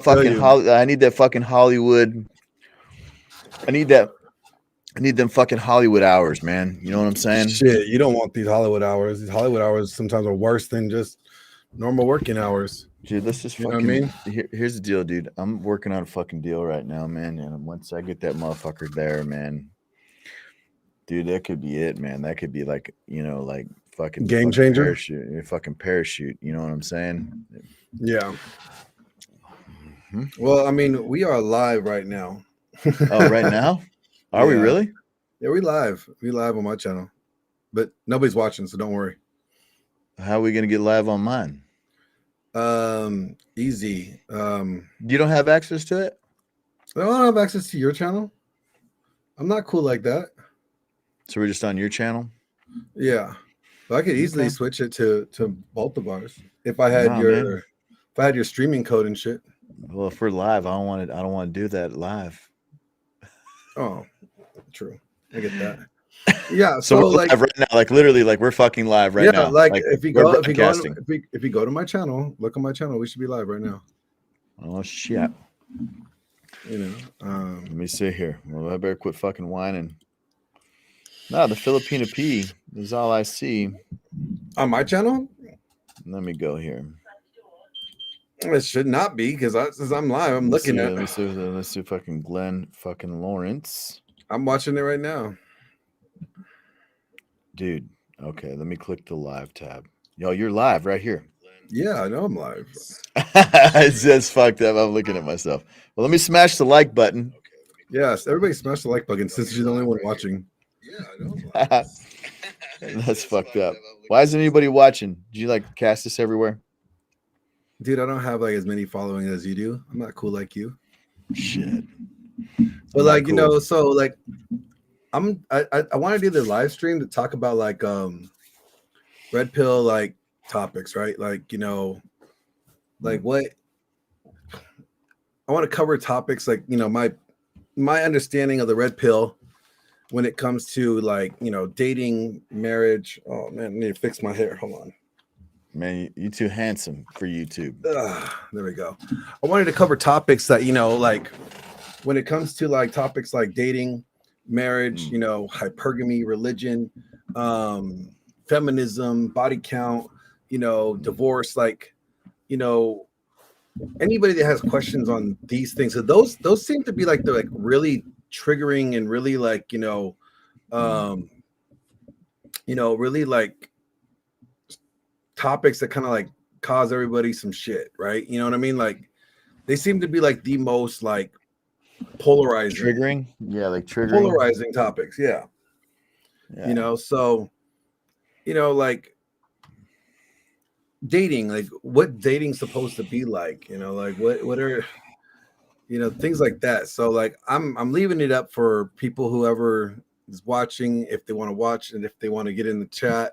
fucking I need that fucking Hollywood. I need that. I need them fucking Hollywood hours, man. You know what I'm saying? Shit, you don't want these Hollywood hours. These Hollywood hours sometimes are worse than just normal working hours. Dude, let's just fucking. You know what I mean? Here's the deal, dude. I'm working on a fucking deal right now, man. And once I get that motherfucker there, man, dude, that could be it, man. That could be like, you know, like fucking game changer. Fucking parachute. You know what I'm saying? Yeah. Mm-hmm. Well, I mean, we are live right now. Oh, right now? Are we really? Yeah, we live. We live on my channel, but nobody's watching, so don't worry. How are we gonna get live on mine? Easy. You don't have access to it? I don't have access to your channel. I'm not cool like that. So we're just on your channel? Yeah. But I could easily switch it to both of ours if I had your streaming code and shit. Well, if we're live, I don't want to do that live. Oh, true. I get that. Yeah. So we're like live right now, like literally, like we're fucking live right now. Like if you go to my channel, look on my channel, we should be live right now. Oh shit. You know. Let me see here. Well, I better quit fucking whining. No, the Filipino P is all I see on my channel. Let me go here. It should not be because since I'm live, I'm looking at. Let's see fucking Glenn fucking Lawrence. I'm watching it right now, dude. Okay, let me click the live tab. Yo, you're live right here. Yeah, I know I'm live. It's just fucked up. I'm looking at myself. Well, let me smash the like button. Yes, everybody smash the like button since you're the only one watching. Yeah, I know I'm live. That's fucked up. Why isn't anybody watching? Did you like cast this everywhere? Dude, I don't have like as many following as you do. I'm not cool like you. Shit. But like, cool. You know, so like I want to do the live stream to talk about like red pill like topics, right? Like, you know, like what I want to cover topics like, you know, my understanding of the red pill when it comes to like, you know, dating, marriage. Oh man, I need to fix my hair. Hold on. Man, you too handsome for YouTube. There we go. I wanted to cover topics that, you know, like when it comes to like topics like dating, marriage, you know, hypergamy, religion, feminism, body count, you know, divorce, like, you know, anybody that has questions on these things. So those seem to be like the like really triggering and really like, you know, really like topics that kind of like cause everybody some shit, right? You know what I mean? Like they seem to be like the most like polarizing, triggering, like triggering, polarizing topics, yeah. You know, so you know, like dating, like what dating's supposed to be like, you know, like what are, you know, things like that. So like I'm leaving it up for people, whoever is watching, if they want to watch and if they want to get in the chat.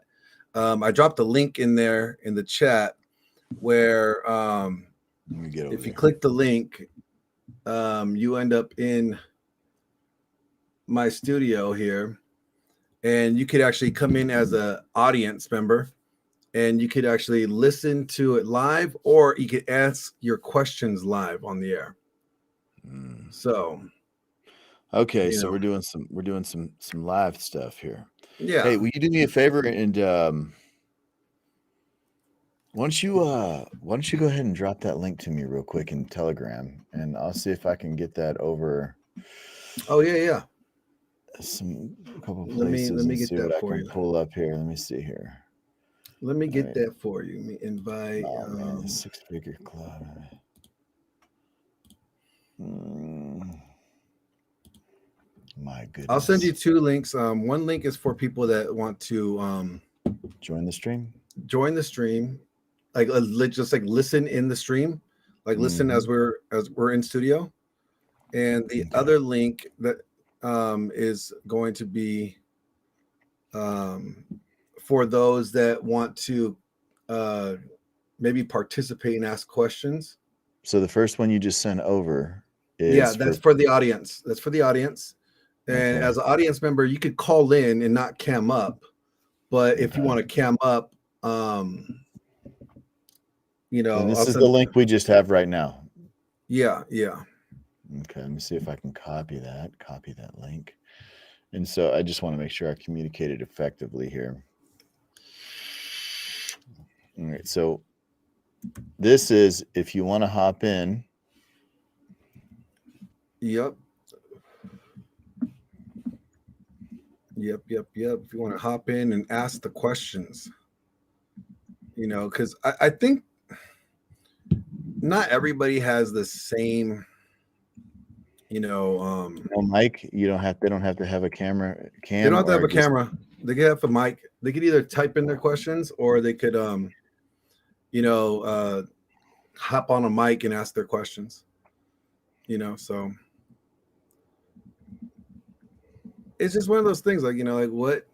I dropped a link in there in the chat where if you click the link, you end up in my studio here, and you could actually come in as an audience member, and you could actually listen to it live, or you could ask your questions live on the air. So, okay, so we're doing some live stuff here. Yeah. Hey, will you do me a favor and why don't you go ahead and drop that link to me real quick in Telegram, and I'll see if I can get that over. Oh yeah. A couple places. Let me get that what for I can you. Pull up here. Let me see here. Let me get that for you. Let me invite. Man, six-figure club. My goodness. I'll send you two links. One link is for people that want to join the stream. Like just like listen in the stream, like listen as we're in studio. And the other link that is going to be for those that want to maybe participate and ask questions. So the first one you just sent over is that's for the audience. That's for the audience. And as an audience member, you could call in and not cam up. But if you want to cam up, you know, and this is the link we just have right now. Yeah. Okay, let me see if I can copy that link. And so I just want to make sure I communicated effectively here. All right, so this is if you want to hop in. Yep. If you want to hop in and ask the questions, because I think not everybody has the same, No mic. You don't have. They don't have to have a camera they don't cam have to have or a just. camera. They could have a mic. They could either type in their questions or they could, hop on a mic and ask their questions. So it's just one of those things, like what.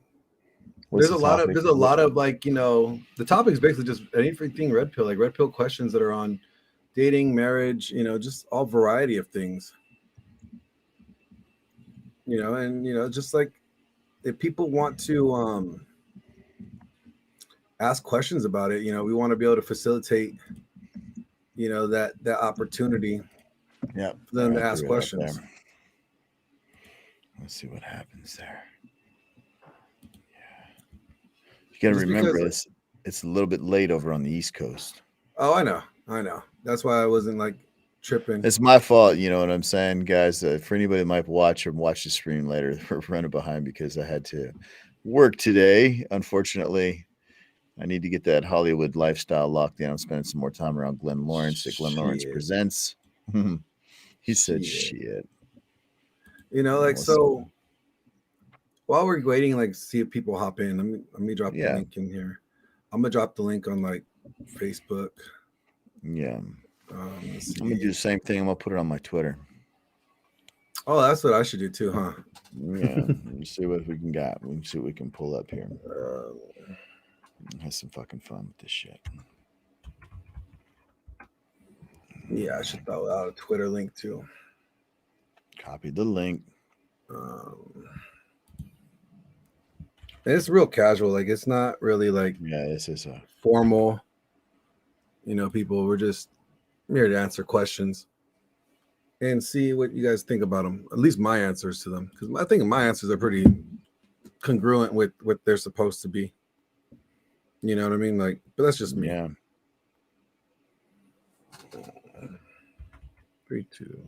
What's the topic? There's a lot of like, the topic is basically just anything red pill, like red pill questions that are on dating, marriage, just all variety of things. And just like if people want to ask questions about it, we want to be able to facilitate, that opportunity Yeah. for them All to right, ask threw it out questions. there. Let's see what happens there. Yeah. You got to Just remember because, this. It's a little bit late over on the East Coast. oh, I know. That's why I wasn't like tripping. It's my fault. You know what I'm saying, guys? For anybody that might watch the stream later, we're running behind because I had to work today. Unfortunately, I need to get that Hollywood lifestyle locked down. I'm spending some more time around Glenn Lawrence at Glenn Lawrence Shit. Presents. He said, Shit. shit. Like, We'll so while we're waiting, like, see if people hop in, let me drop the Yeah. link in here. I'm gonna drop the link on like Facebook. Yeah. Let's I'm going to do see. the same thing. I'm going to put it on my Twitter. Oh, that's what I should do too, huh? Yeah. Let's see what we can got. We can see what we can pull up here. Have some fucking fun with this shit. Yeah, I should throw out a Twitter link too. Copy the link. And it's real casual. Like, it's not really like, Yeah, this is a formal. People, we're just here to answer questions and see what you guys think about them. At least my answers to them, because I think my answers are pretty congruent with what they're supposed to be. You know what I mean? Like, but that's just me. Yeah. 3, 2.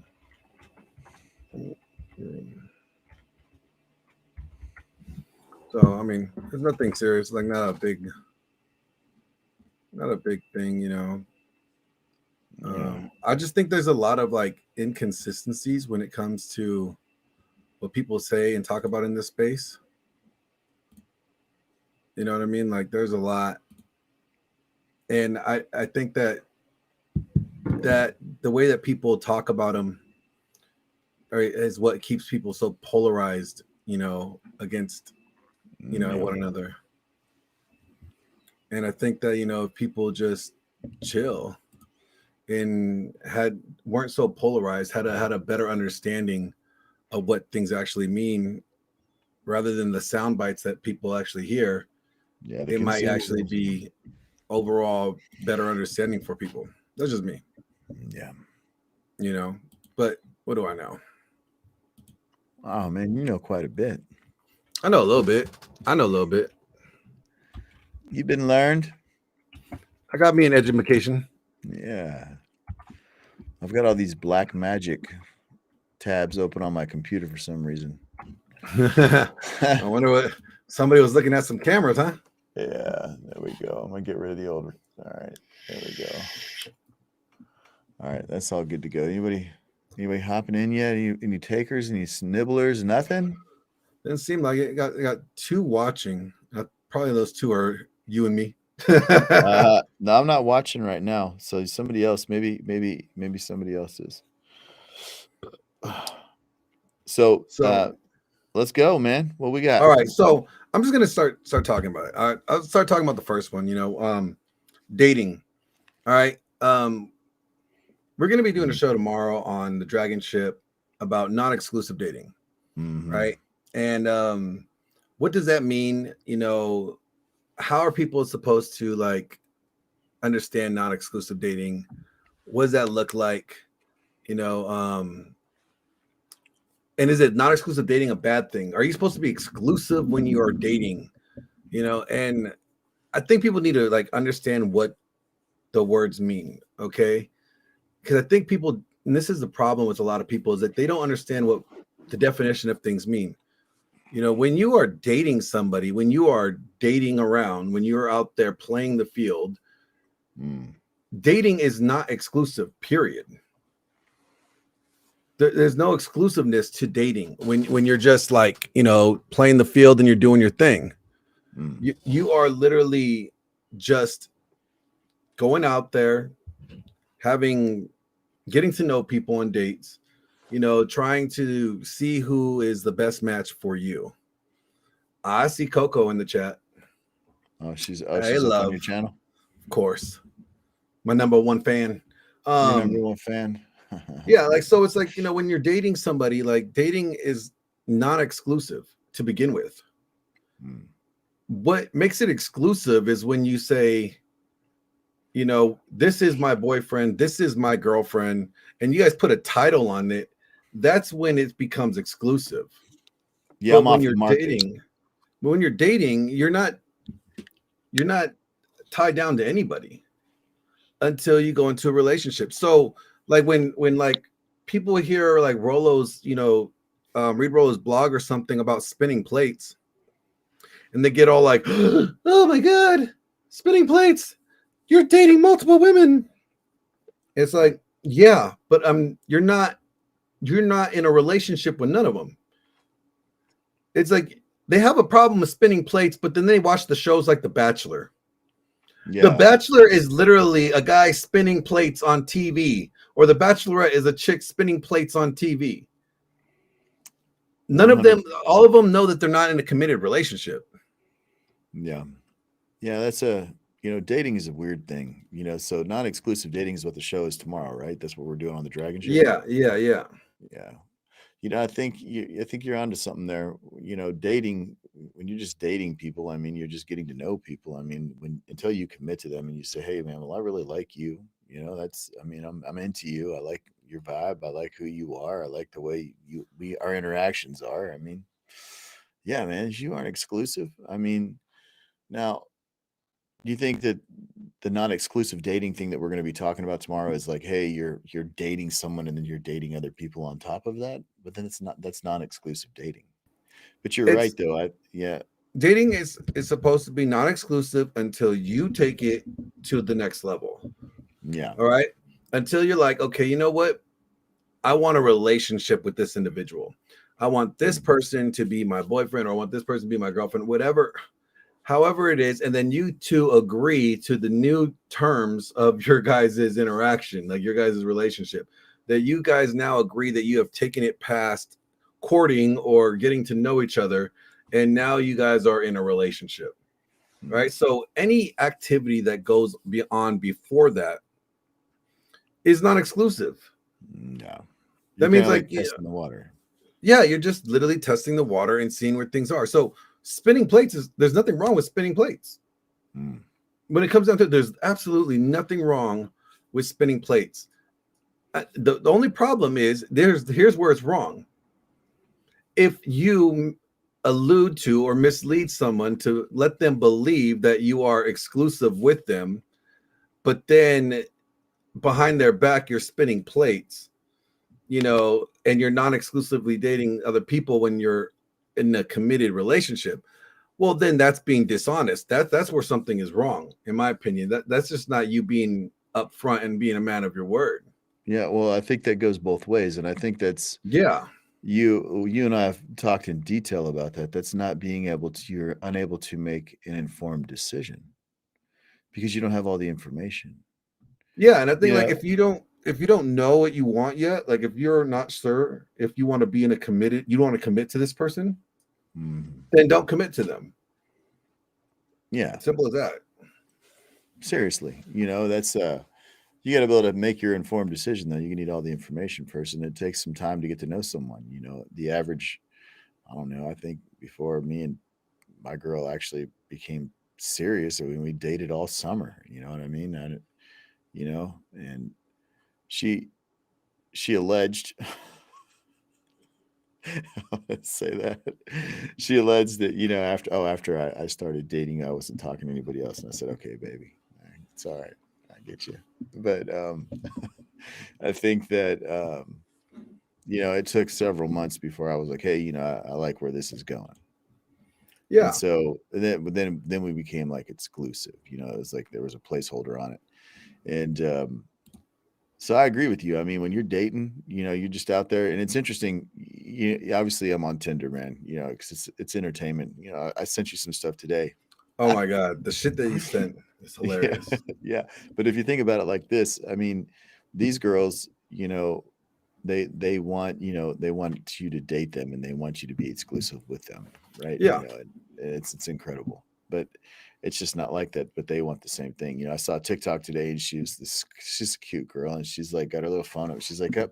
So I mean, there's nothing serious. Like, not a big thing. Yeah. I just think there's a lot of like inconsistencies when it comes to what people say and talk about in this space. You know what I mean? Like, there's a lot, and I think that the way that people talk about them is what keeps people so polarized, against one another. And I think that if people just chill and weren't so polarized, had a better understanding of what things actually mean, rather than the sound bites that people actually hear, it might actually be overall better understanding for people. That's just me. Yeah. But what do I know? Oh man, you know quite a bit. I know a little bit. You've been learned. I got me an education. Yeah. I've got all these black magic tabs open on my computer for some reason. I wonder what somebody was looking at some cameras, huh? Yeah, there we go. I'm gonna get rid of the old. All right, there we go. All right, that's all good to go. Anybody hopping in yet? Any takers? Any snibblers? Nothing. Didn't seem like it. Got 2 watching. Probably those 2 are you and me. No, I'm not watching right now. So somebody else, maybe somebody else is. So let's go, man. What we got? All right, so I'm just gonna start talking about it. I'll start talking about the first one. Dating. All right. We're gonna be doing a show tomorrow on the Dragon Ship about non-exclusive dating, right? And what does that mean? How are people supposed to like understand non-exclusive dating? What does that look like? You know, and is it not exclusive dating a bad thing? Are you supposed to be exclusive when you are dating? You know, and I think people need to like understand what the words mean, okay? Because I think people, and this is the problem with a lot of people, is that they don't understand what the definition of things mean. You know, when you are dating somebody, when you are dating around, when you're out there playing the field, dating is not exclusive, period. There's no exclusiveness to dating when you're just like, you know, playing the field and you're doing your thing. You are literally just going out there, getting to know people on dates, you know, trying to see who is the best match for you. I see Coco in the chat. She's Hey, up on love, your channel. of course, my number one fan. Your number one fan. Yeah, like so it's like, you know, when you're dating somebody, like dating is not exclusive to begin with. What makes it exclusive is when you say, you know, this is my boyfriend, this is my girlfriend, and you guys put a title on it. That's when it becomes exclusive. Yeah, But I'm off the market. when you're dating, you're not tied down to anybody until you go into a relationship. So like when like people hear like Rolo's, you know, read Rolo's blog or something about spinning plates, and they get all like, oh my god, spinning plates, you're dating multiple women. It's like, yeah, but you're not in a relationship with none of them. It's like they have a problem with spinning plates, but then they watch the shows like The Bachelor. Yeah. The Bachelor is literally a guy spinning plates on TV, or The Bachelorette is a chick spinning plates on TV. None of them, all of them know that they're not in a committed relationship. Yeah. Yeah, that's dating is a weird thing, you know, so non-exclusive dating is what the show is tomorrow, right? That's what we're doing on the Dragon Show. Yeah. Yeah. You know, I think you're onto something there. You know, dating, when you're just dating people, I mean, you're just getting to know people. I mean, until you commit to them and you say, "Hey, man, well, I really like you." You know, I'm into you. I like your vibe. I like who you are. I like the way our interactions are. I mean, yeah, man, you aren't exclusive. I mean, now, do you think that the non-exclusive dating thing that we're going to be talking about tomorrow is like, hey, you're dating someone and then you're dating other people on top of that? But then that's non-exclusive dating. But you're right It's though. dating is supposed to be non-exclusive until you take it to the next level. Yeah. All right. Until you're like, okay, you know what? I want a relationship with this individual. I want this person to be my boyfriend, or I want this person to be my girlfriend, whatever, however it is. And then you two agree to the new terms of your guys' interaction, like your guys' relationship, that you guys now agree that you have taken it past courting or getting to know each other. And now you guys are in a relationship, right? So any activity that goes beyond before that is not exclusive. Yeah. That You're means kind of like, like testing the water. yeah, you're just literally testing the water and seeing where things are. So spinning plates there's nothing wrong with spinning plates. When it comes down to it, there's absolutely nothing wrong with spinning plates. The only problem is here's where it's wrong. If you allude to or mislead someone to let them believe that you are exclusive with them, but then behind their back you're spinning plates, you know, and you're non-exclusively dating other people when you're in a committed relationship, well, then that's being dishonest. That's where something is wrong, in my opinion. That's just not you being upfront and being a man of your word. Yeah. Well, I think that goes both ways. And I think that's, Yeah. you and I have talked in detail about that. That's not you're unable to make an informed decision because you don't have all the information. Yeah. And I think like Yeah. if you don't know what you want yet, like if you're not sure if you want to be in a committed, you don't want to commit to this person, then don't commit to them. Yeah. Simple as that. Seriously. You know, that's you got to be able to make your informed decision though. You need all the information first, and it takes some time to get to know someone. You know, the average, I don't know, I think before me and my girl actually became serious, I mean, we dated all summer, you know what I mean? And she she alleged. Let's say that she alleged that after I started dating, I wasn't talking to anybody else, and I said, okay, baby, it's all right, I get you. But I think that it took several months before I was like, hey, I like where this is going. Yeah. And so then we became like exclusive. It was like there was a placeholder on it. And so I agree with you. I mean, when you're dating, you're just out there, and it's interesting. Obviously, I'm on Tinder, man. Because it's entertainment. I sent you some stuff today. Oh my God, the shit that you sent is hilarious. Yeah. But if you think about it like this, I mean, these girls, they want they want you to date them, and they want you to be exclusive with them, right? Yeah. And it's incredible, but it's just not like that. But they want the same thing. I saw TikTok today, and she's a cute girl, and she's like got her little phone up. She's like up,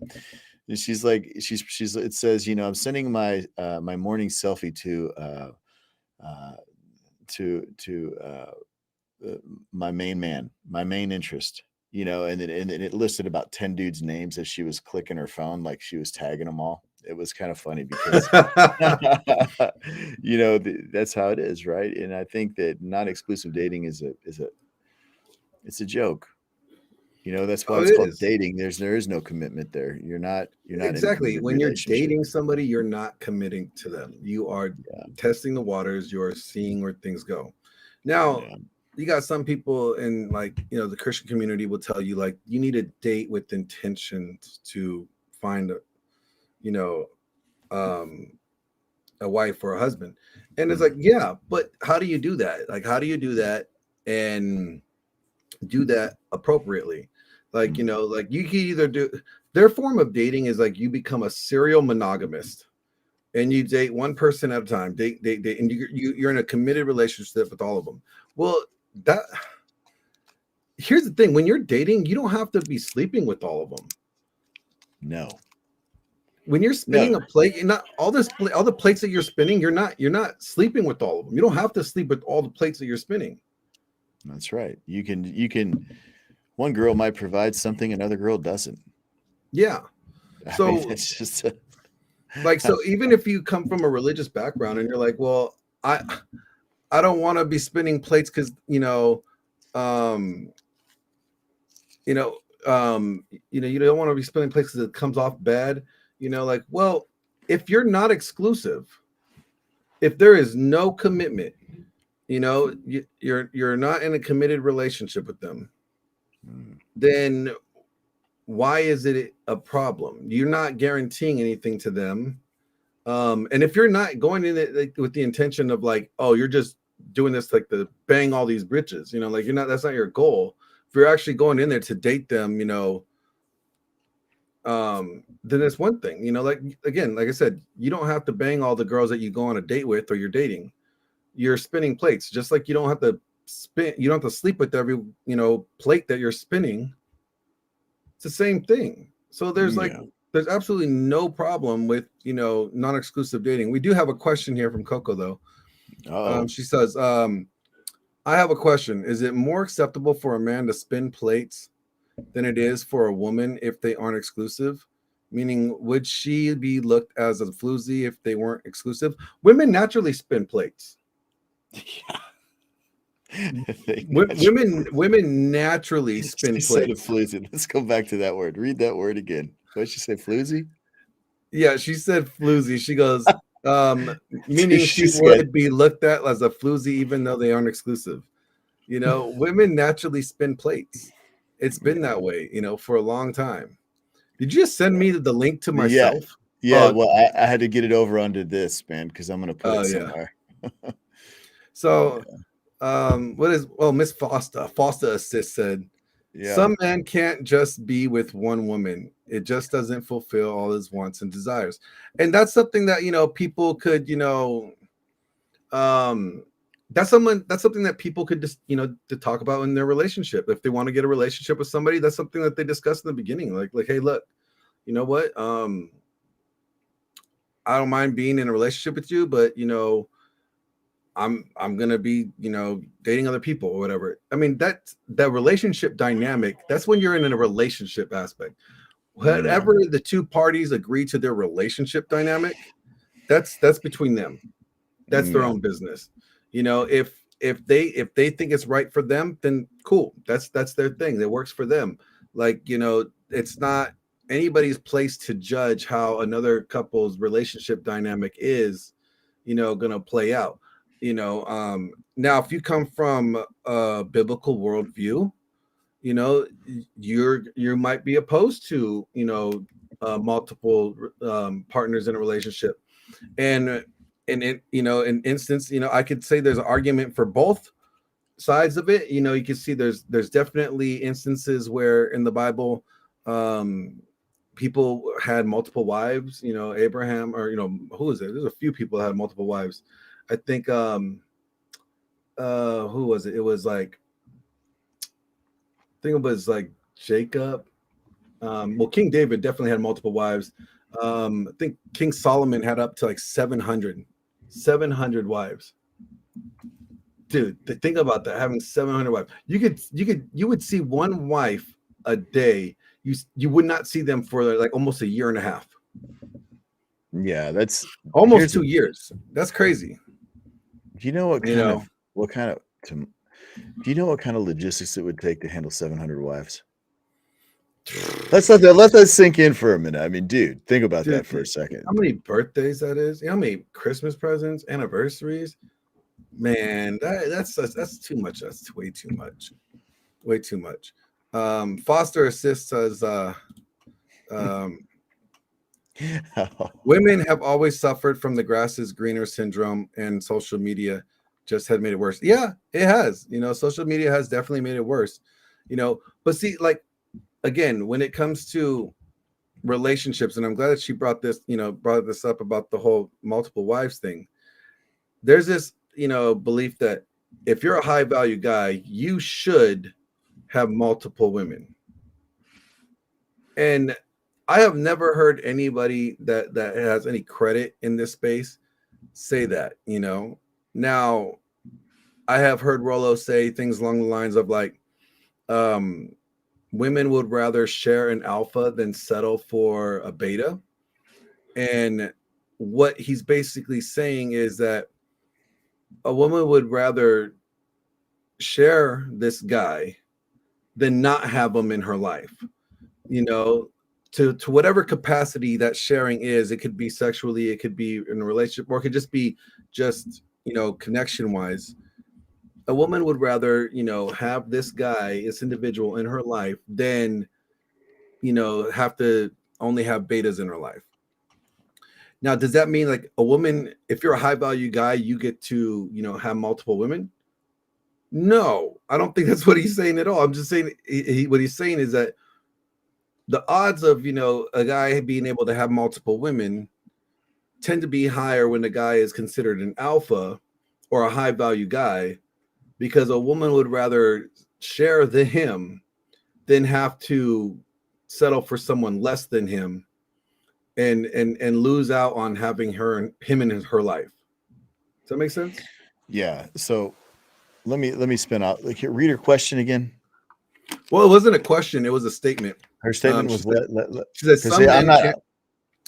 and she's like she's it says, I'm sending my my morning selfie uh to my main man, my main interest, and then it listed about 10 dudes' names as she was clicking her phone, like she was tagging them all. It was kind of funny because, that's how it is, right? And I think that non-exclusive dating it's a joke. That's why Oh, it's it called is. dating. There is no commitment there. You're not in a Exactly. committed When you're relationship. dating somebody, you're not committing to them. You are Yeah, testing the waters. You're seeing where things go. Now, yeah, you got some people in the Christian community will tell you like you need to date with intentions to find you know, um, a wife or a husband. And it's like, mhm, yeah, but how do you do that? Like, how do you do that and do that appropriately? Like, mhm. like you can either do their form of dating is like you become a serial monogamist and you date one person at a time, date, and you're in a committed relationship with all of them. Well, that here's the thing: when you're dating, you don't have to be sleeping with all of them. No, When you're no, spinning a plate, you're not all the plates that you're spinning. You're not sleeping with all of them. You don't have to sleep with all the plates that you're spinning. that's right. You can. One girl might provide something, another girl doesn't. Yeah. I mean, So it's just so even if you come from a religious background and you're like, well, I don't want to be spinning plates because um, you know, you don't want to be spinning plates because it comes off bad. Like, well, if you're not exclusive, if there is no commitment, you're not in a committed relationship with them, mm, then why is it a problem? You're not guaranteeing anything to them. And if you're not going in it like, with the intention of like, oh, you're just doing this like to bang all these bitches, like you're not, that's not your goal. If you're actually going in there to date them, then it's one thing, like again, like I said, you don't have to bang all the girls that you go on a date with or you're dating. You're spinning plates, just like you don't have to sleep with every, plate that you're spinning. It's the same thing. So yeah. there's absolutely no problem with, non-exclusive dating. We do have a question here from Coco though. Oh, She says, I have a question. Is it more acceptable for a man to spin plates than it is for a woman if they aren't exclusive? Meaning, would she be looked as a floozy if they weren't exclusive? Women naturally spin plates. yeah. Women naturally She spin said a plates. floozy. Let's go back to that word. Read that word again. What did she say? Floozy? Yeah, she said floozy. She goes, meaning She she said, would be looked at as a floozy even though they aren't exclusive. Women naturally spin plates. It's been yeah, that way, for a long time. Did you just send me the link to yeah, myself? yeah. Oh, Well, I had to get it over onto this, man, because I'm gonna put oh it yeah. somewhere. So, Yeah, Miss Foster Assist said, yeah, some man can't just be with one woman. It just doesn't fulfill all his wants and desires. And that's something that, people could, um, that's something that people could just, to talk about in their relationship. If they want to get a relationship with somebody, that's something that they discuss in the beginning. Like, hey, look, you know what? I don't mind being in a relationship with you, but I'm gonna be, dating other people or whatever. I mean, that relationship dynamic, that's when you're in a relationship aspect. Whatever the two parties agree to their relationship dynamic, that's between them. That's their own business. You know, if they think it's right for them, then cool. That's their thing. That works for them. Like, you know, it's not anybody's place to judge how another couple's relationship dynamic is, you know, gonna play out. You know, now if you come from a biblical worldview, you know, you might be opposed to, you know, multiple partners in a relationship. And it, you know, in instance, you know, I could say there's an argument for both sides of it. You know, you can see there's definitely instances where in the Bible, people had multiple wives. You know, Abraham, or, you know, who is it? There's a few people that had multiple wives. I think who was it? It was like, I think it was like Jacob. Well, King David definitely had multiple wives. I think King Solomon had up to like 700 wives. Dude, think about that, having 700 wives. You would see one wife a day. You would not see them for like almost a year and a half. Yeah, that's almost 2 years. That's crazy. Do you know what kind of do you know what kind of logistics it would take to handle 700 wives? Let that sink in for a minute. I mean, dude, think about that for a second. How many birthdays that is? You know how many Christmas presents, anniversaries? Man, that's too much. That's way too much. Way too much. Foster Assist says women have always suffered from the grass is greener syndrome, and social media just had made it worse. Yeah, it has. You know, social media has definitely made it worse. You know, but see, like, again, when it comes to relationships, and I'm glad that she brought this up about the whole multiple wives thing. There's this, you know, belief that if you're a high value guy, you should have multiple women. And I have never heard anybody that has any credit in this space say that, you know. Now, I have heard Rollo say things along the lines of like, women would rather share an alpha than settle for a beta. And what he's basically saying is that a woman would rather share this guy than not have him in her life. You know, to whatever capacity that sharing is. It could be sexually, it could be in a relationship, or it could just be you know, connection wise. A woman would rather, you know, have this guy, this individual in her life than, you know, have to only have betas in her life. Now, does that mean like a woman, if you're a high value guy, you get to, you know, have multiple women? No, I don't think that's what he's saying at all. I'm just saying what he's saying is that the odds of, you know, a guy being able to have multiple women tend to be higher when the guy is considered an alpha or a high value guy, because a woman would rather share him than have to settle for someone less than him and lose out on having him in her life. Does that make sense? Yeah. So let me spin out like your reader question again. Well, it wasn't a question, it was a statement. Her statement was she said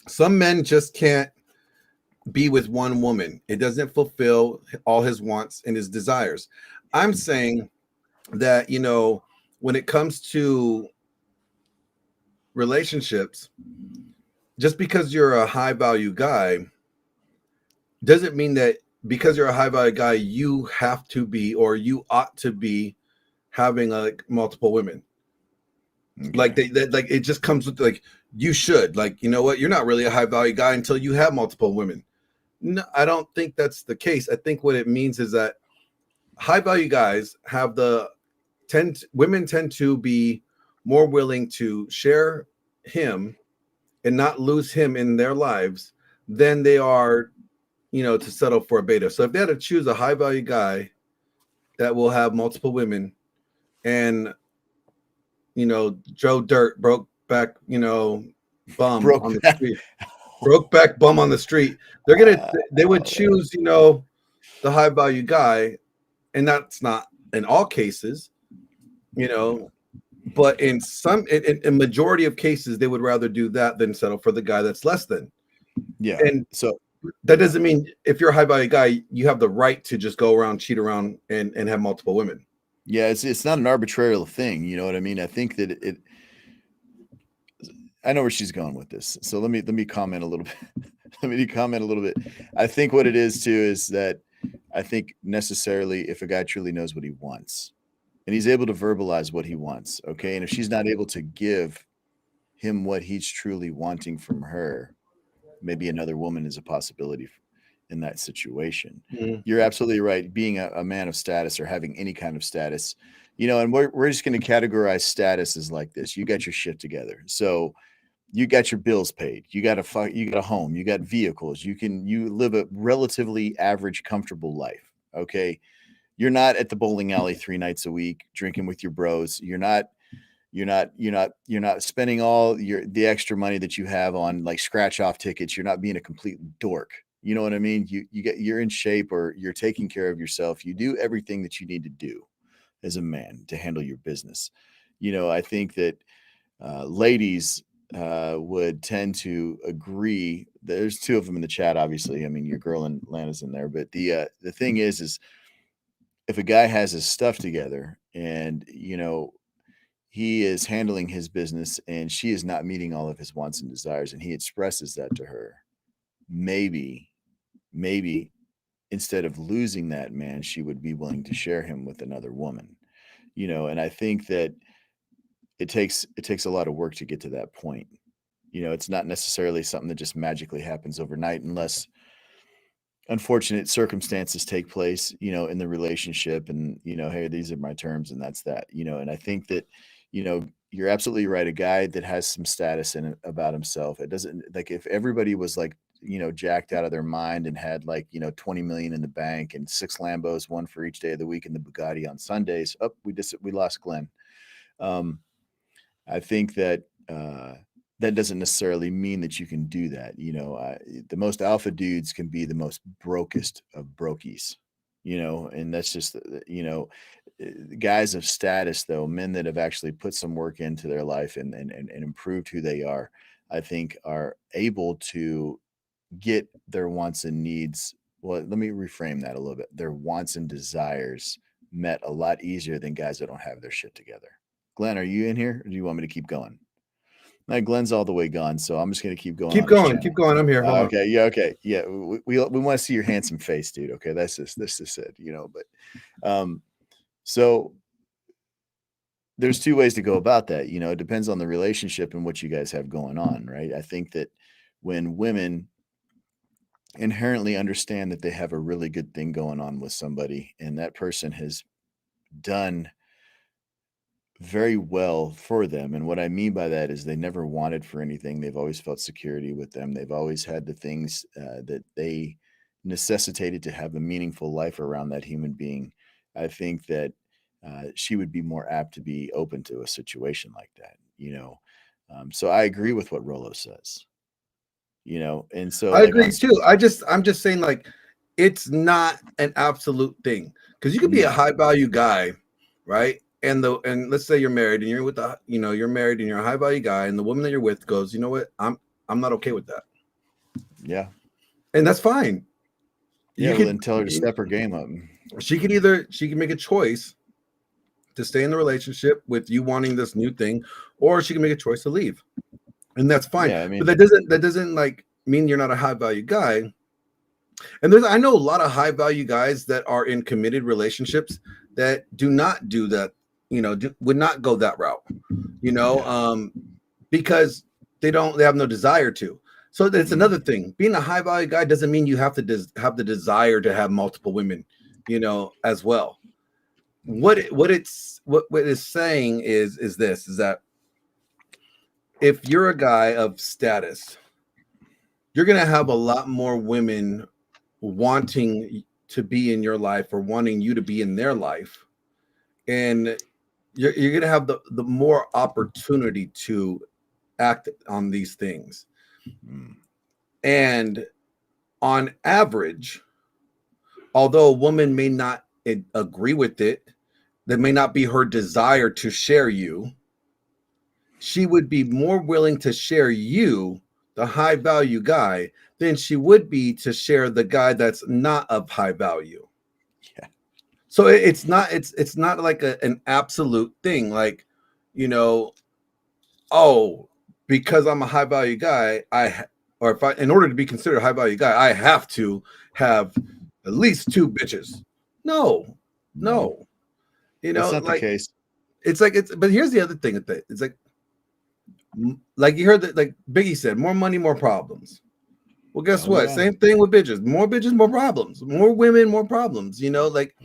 some men just can't be with one woman. It doesn't fulfill all his wants and his desires. I'm saying that, you know, when it comes to relationships, just because you're a high value guy doesn't mean that because you're a high value guy, you have to be, or you ought to be having like multiple women. Okay. Like like it just comes with like, you should, like, you know what, you're not really a high value guy until you have multiple women. No, I don't think that's the case. I think what it means is that high value guys have women tend to be more willing to share him and not lose him in their lives than they are, you know, to settle for a beta. So if they had to choose a high value guy that will have multiple women, and, you know, Joe Dirt broke back, you know, bum on the street, broke back bum on the street, they would choose, you know, the high value guy. And that's not in all cases, you know, But in majority of cases, they would rather do that than settle for the guy that's less than. Yeah. And so that doesn't mean if you're a high value guy, you have the right to just go around, cheat around, and have multiple women. yeah, it's not an arbitrary thing. You know what I mean? I think that it. I know where she's going with this. So let me comment a little bit. Let me comment a little bit. I think what it is too is that I think necessarily if a guy truly knows what he wants and he's able to verbalize what he wants, okay, and if she's not able to give him what he's truly wanting from her, maybe another woman is a possibility in that situation. Mm-hmm. You're absolutely right. Being a man of status or having any kind of status, you know, and we're just going to categorize status as like this. You got your shit together. So you got your bills paid. You got a home. You got vehicles. You live a relatively average, comfortable life. Okay. You're not at the bowling alley 3 nights a week drinking with your bros. You're not spending all the extra money that you have on like scratch off tickets. You're not being a complete dork. You know what I mean? You're in shape or you're taking care of yourself. You do everything that you need to do as a man to handle your business. You know, I think that ladies would tend to agree. There's 2 of them in the chat, obviously. I mean, your girl and Lana's in there, but the thing is if a guy has his stuff together and you know he is handling his business and she is not meeting all of his wants and desires, and he expresses that to her, maybe instead of losing that man, she would be willing to share him with another woman. You know, and I think that it takes a lot of work to get to that point. You know, it's not necessarily something that just magically happens overnight unless unfortunate circumstances take place, you know, in the relationship and, you know, hey, these are my terms and that's that, you know, and I think that, you know, you're absolutely right. A guy that has some status in it about himself, it doesn't like if everybody was like, you know, jacked out of their mind and had like, you know, 20 million in the bank and 6 Lambos, one for each day of the week and the Bugatti on Sundays. Oh, we lost Glenn. I think that that doesn't necessarily mean that you can do that. You know, the most alpha dudes can be the most brokest of brokies, you know, and that's just, you know, guys of status, though, men that have actually put some work into their life and improved who they are, I think are able to get their wants and needs. Well, let me reframe that a little bit. Their wants and desires met a lot easier than guys that don't have their shit together. Glenn, are you in here or do you want me to keep going? No, Glenn's all the way gone, so I'm just going to keep going. Keep going. Keep going. I'm here. Hold on. Okay. Yeah. Okay. Yeah. We want to see your handsome face, dude. Okay. That's just it, you know, but, so there's 2 ways to go about that. You know, it depends on the relationship and what you guys have going on. Right. I think that when women inherently understand that they have a really good thing going on with somebody and that person has done very well for them. And what I mean by that is they never wanted for anything. They've always felt security with them. They've always had the things that they necessitated to have a meaningful life around that human being. I think that she would be more apt to be open to a situation like that, you know. So I agree with what Rolo says, you know, and so I like agree too. I'm just saying like it's not an absolute thing because you could be a high value guy, right? And let's say you're married and you're with you're married and you're a high value guy and the woman that you're with goes, you know what, I'm not okay with that. Yeah, and that's fine. Yeah, well, then tell her to step her game up. She can make a choice to stay in the relationship with you wanting this new thing, or she can make a choice to leave, and that's fine. Yeah, I mean, but that doesn't like mean you're not a high value guy. And I know a lot of high value guys that are in committed relationships that do not do that, you know, would not go that route, you know, because they have no desire to. So that's another thing. Being a high value guy doesn't mean you have to have the desire to have multiple women, you know, as well. What it's saying is that if you're a guy of status, you're going to have a lot more women wanting to be in your life or wanting you to be in their life, and you're going to have the more opportunity to act on these things. And on average, although a woman may not agree with it, that may not be her desire to share you, she would be more willing to share you, the high value guy, than she would be to share the guy that's not of high value. Yeah. So it's not like an absolute thing. Like, you know, oh, because I'm a high value guy, or if I, in order to be considered a high value guy, I have to have at least two bitches. No, No, no, that's not the like case. it's like it's. But here's the other thing with it. It's like you heard that, like Biggie said, more money, more problems. Well, guess Oh what? yeah. Same thing with bitches, more problems, more women, more problems. Like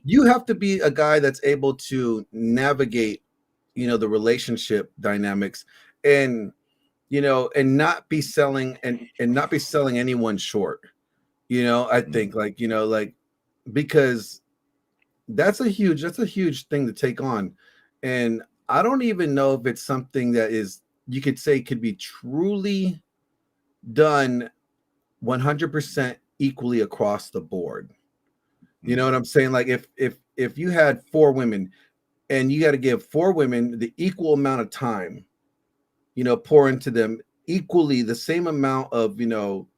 you have to be a guy that's able to navigate, the relationship dynamics, and and not be selling and not be selling anyone short. I think like because that's a huge thing to take on, and I don't even know if it's something that is you could say could be truly done 100% equally across the board. You know what I'm saying? Like if you had four women and you got to give four women the equal amount of time, pour into them equally the same amount of,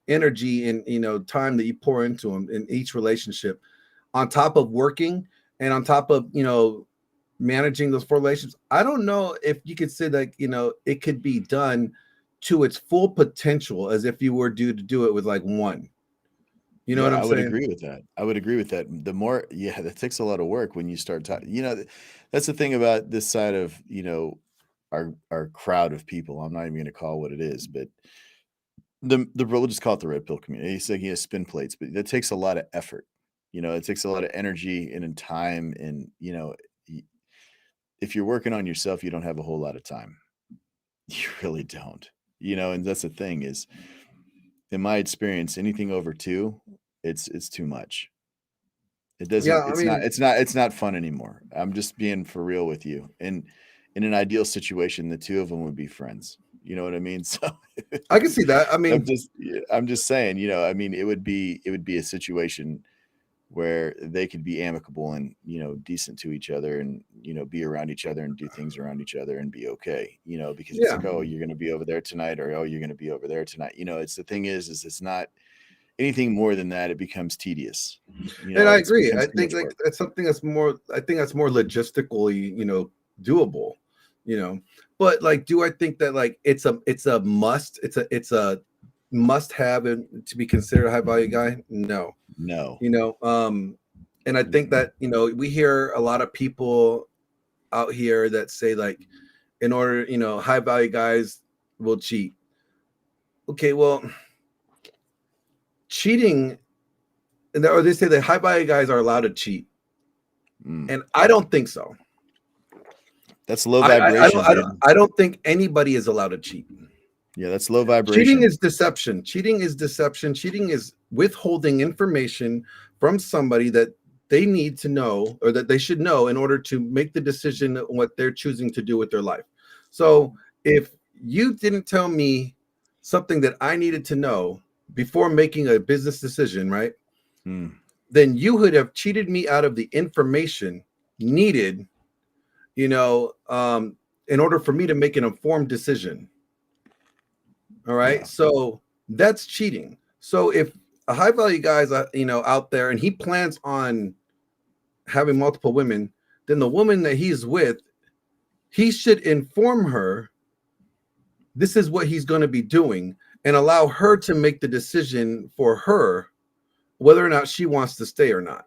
energy and, time that you pour into them in each relationship, on top of working and on top of, managing those four relationships. I don't know if you could say that, it could be done to its full potential as if you were due to do it with like one. You know what Yeah, I'm I would saying? agree with that. I would agree with that. The more, yeah, that takes a lot of work when you start talking. That's the thing about this side of, our crowd of people. I'm not even going to call it what it is, but we'll just call it the red pill community. He's like, spin plates, but that takes a lot of effort. It takes a lot of energy and in time. And, y- if you're working on yourself, you don't have a whole lot of time. You really don't. And that's the thing is, in my experience, anything over two, it's too much. It Yeah, doesn't I mean, it's not fun anymore. I'm just being for real with you. And in an ideal situation, the two of them would be friends. You know what I mean? So I can see that. I I'm mean, just yeah, I'm just saying, I mean, it would be a situation where they could be amicable and, decent to each other and, be around each other and do things around each other and be okay, because it's yeah, like, oh, you're going to be over there tonight, or oh, you're going to be over there tonight. It's the thing is it's not anything more than that. It becomes tedious. and I It agree. I becomes too think much like work. that's something that's more. I think that's more logistically, doable. You know, but like, do I think that like it's a must? It's a must have to be considered a high value guy? No. No. You know, and I think Mm-mm. that we hear a lot of people out here that say like, in order, high value guys will cheat. Okay, well, cheating, or they say that high value guys are allowed to cheat, Mm. and I don't think so. That's low I vibration, don't, I don't dude. I don't think anybody is allowed to cheat. Yeah, that's low Cheating vibration. is deception. Cheating is deception. Cheating is withholding information from somebody that they need to know, or that they should know, in order to make the decision on what they're choosing to do with their life. So if you didn't tell me something that I needed to know before making a business decision, right? Mm. Then you would have cheated me out of the information needed, you know, um, in order for me to make an informed decision. All right. Yeah. So that's cheating. So if a high value guy is, out there and he plans on having multiple women, then the woman that he's with, he should inform her this is what he's going to be doing, and allow her to make the decision for her whether or not she wants to stay or not.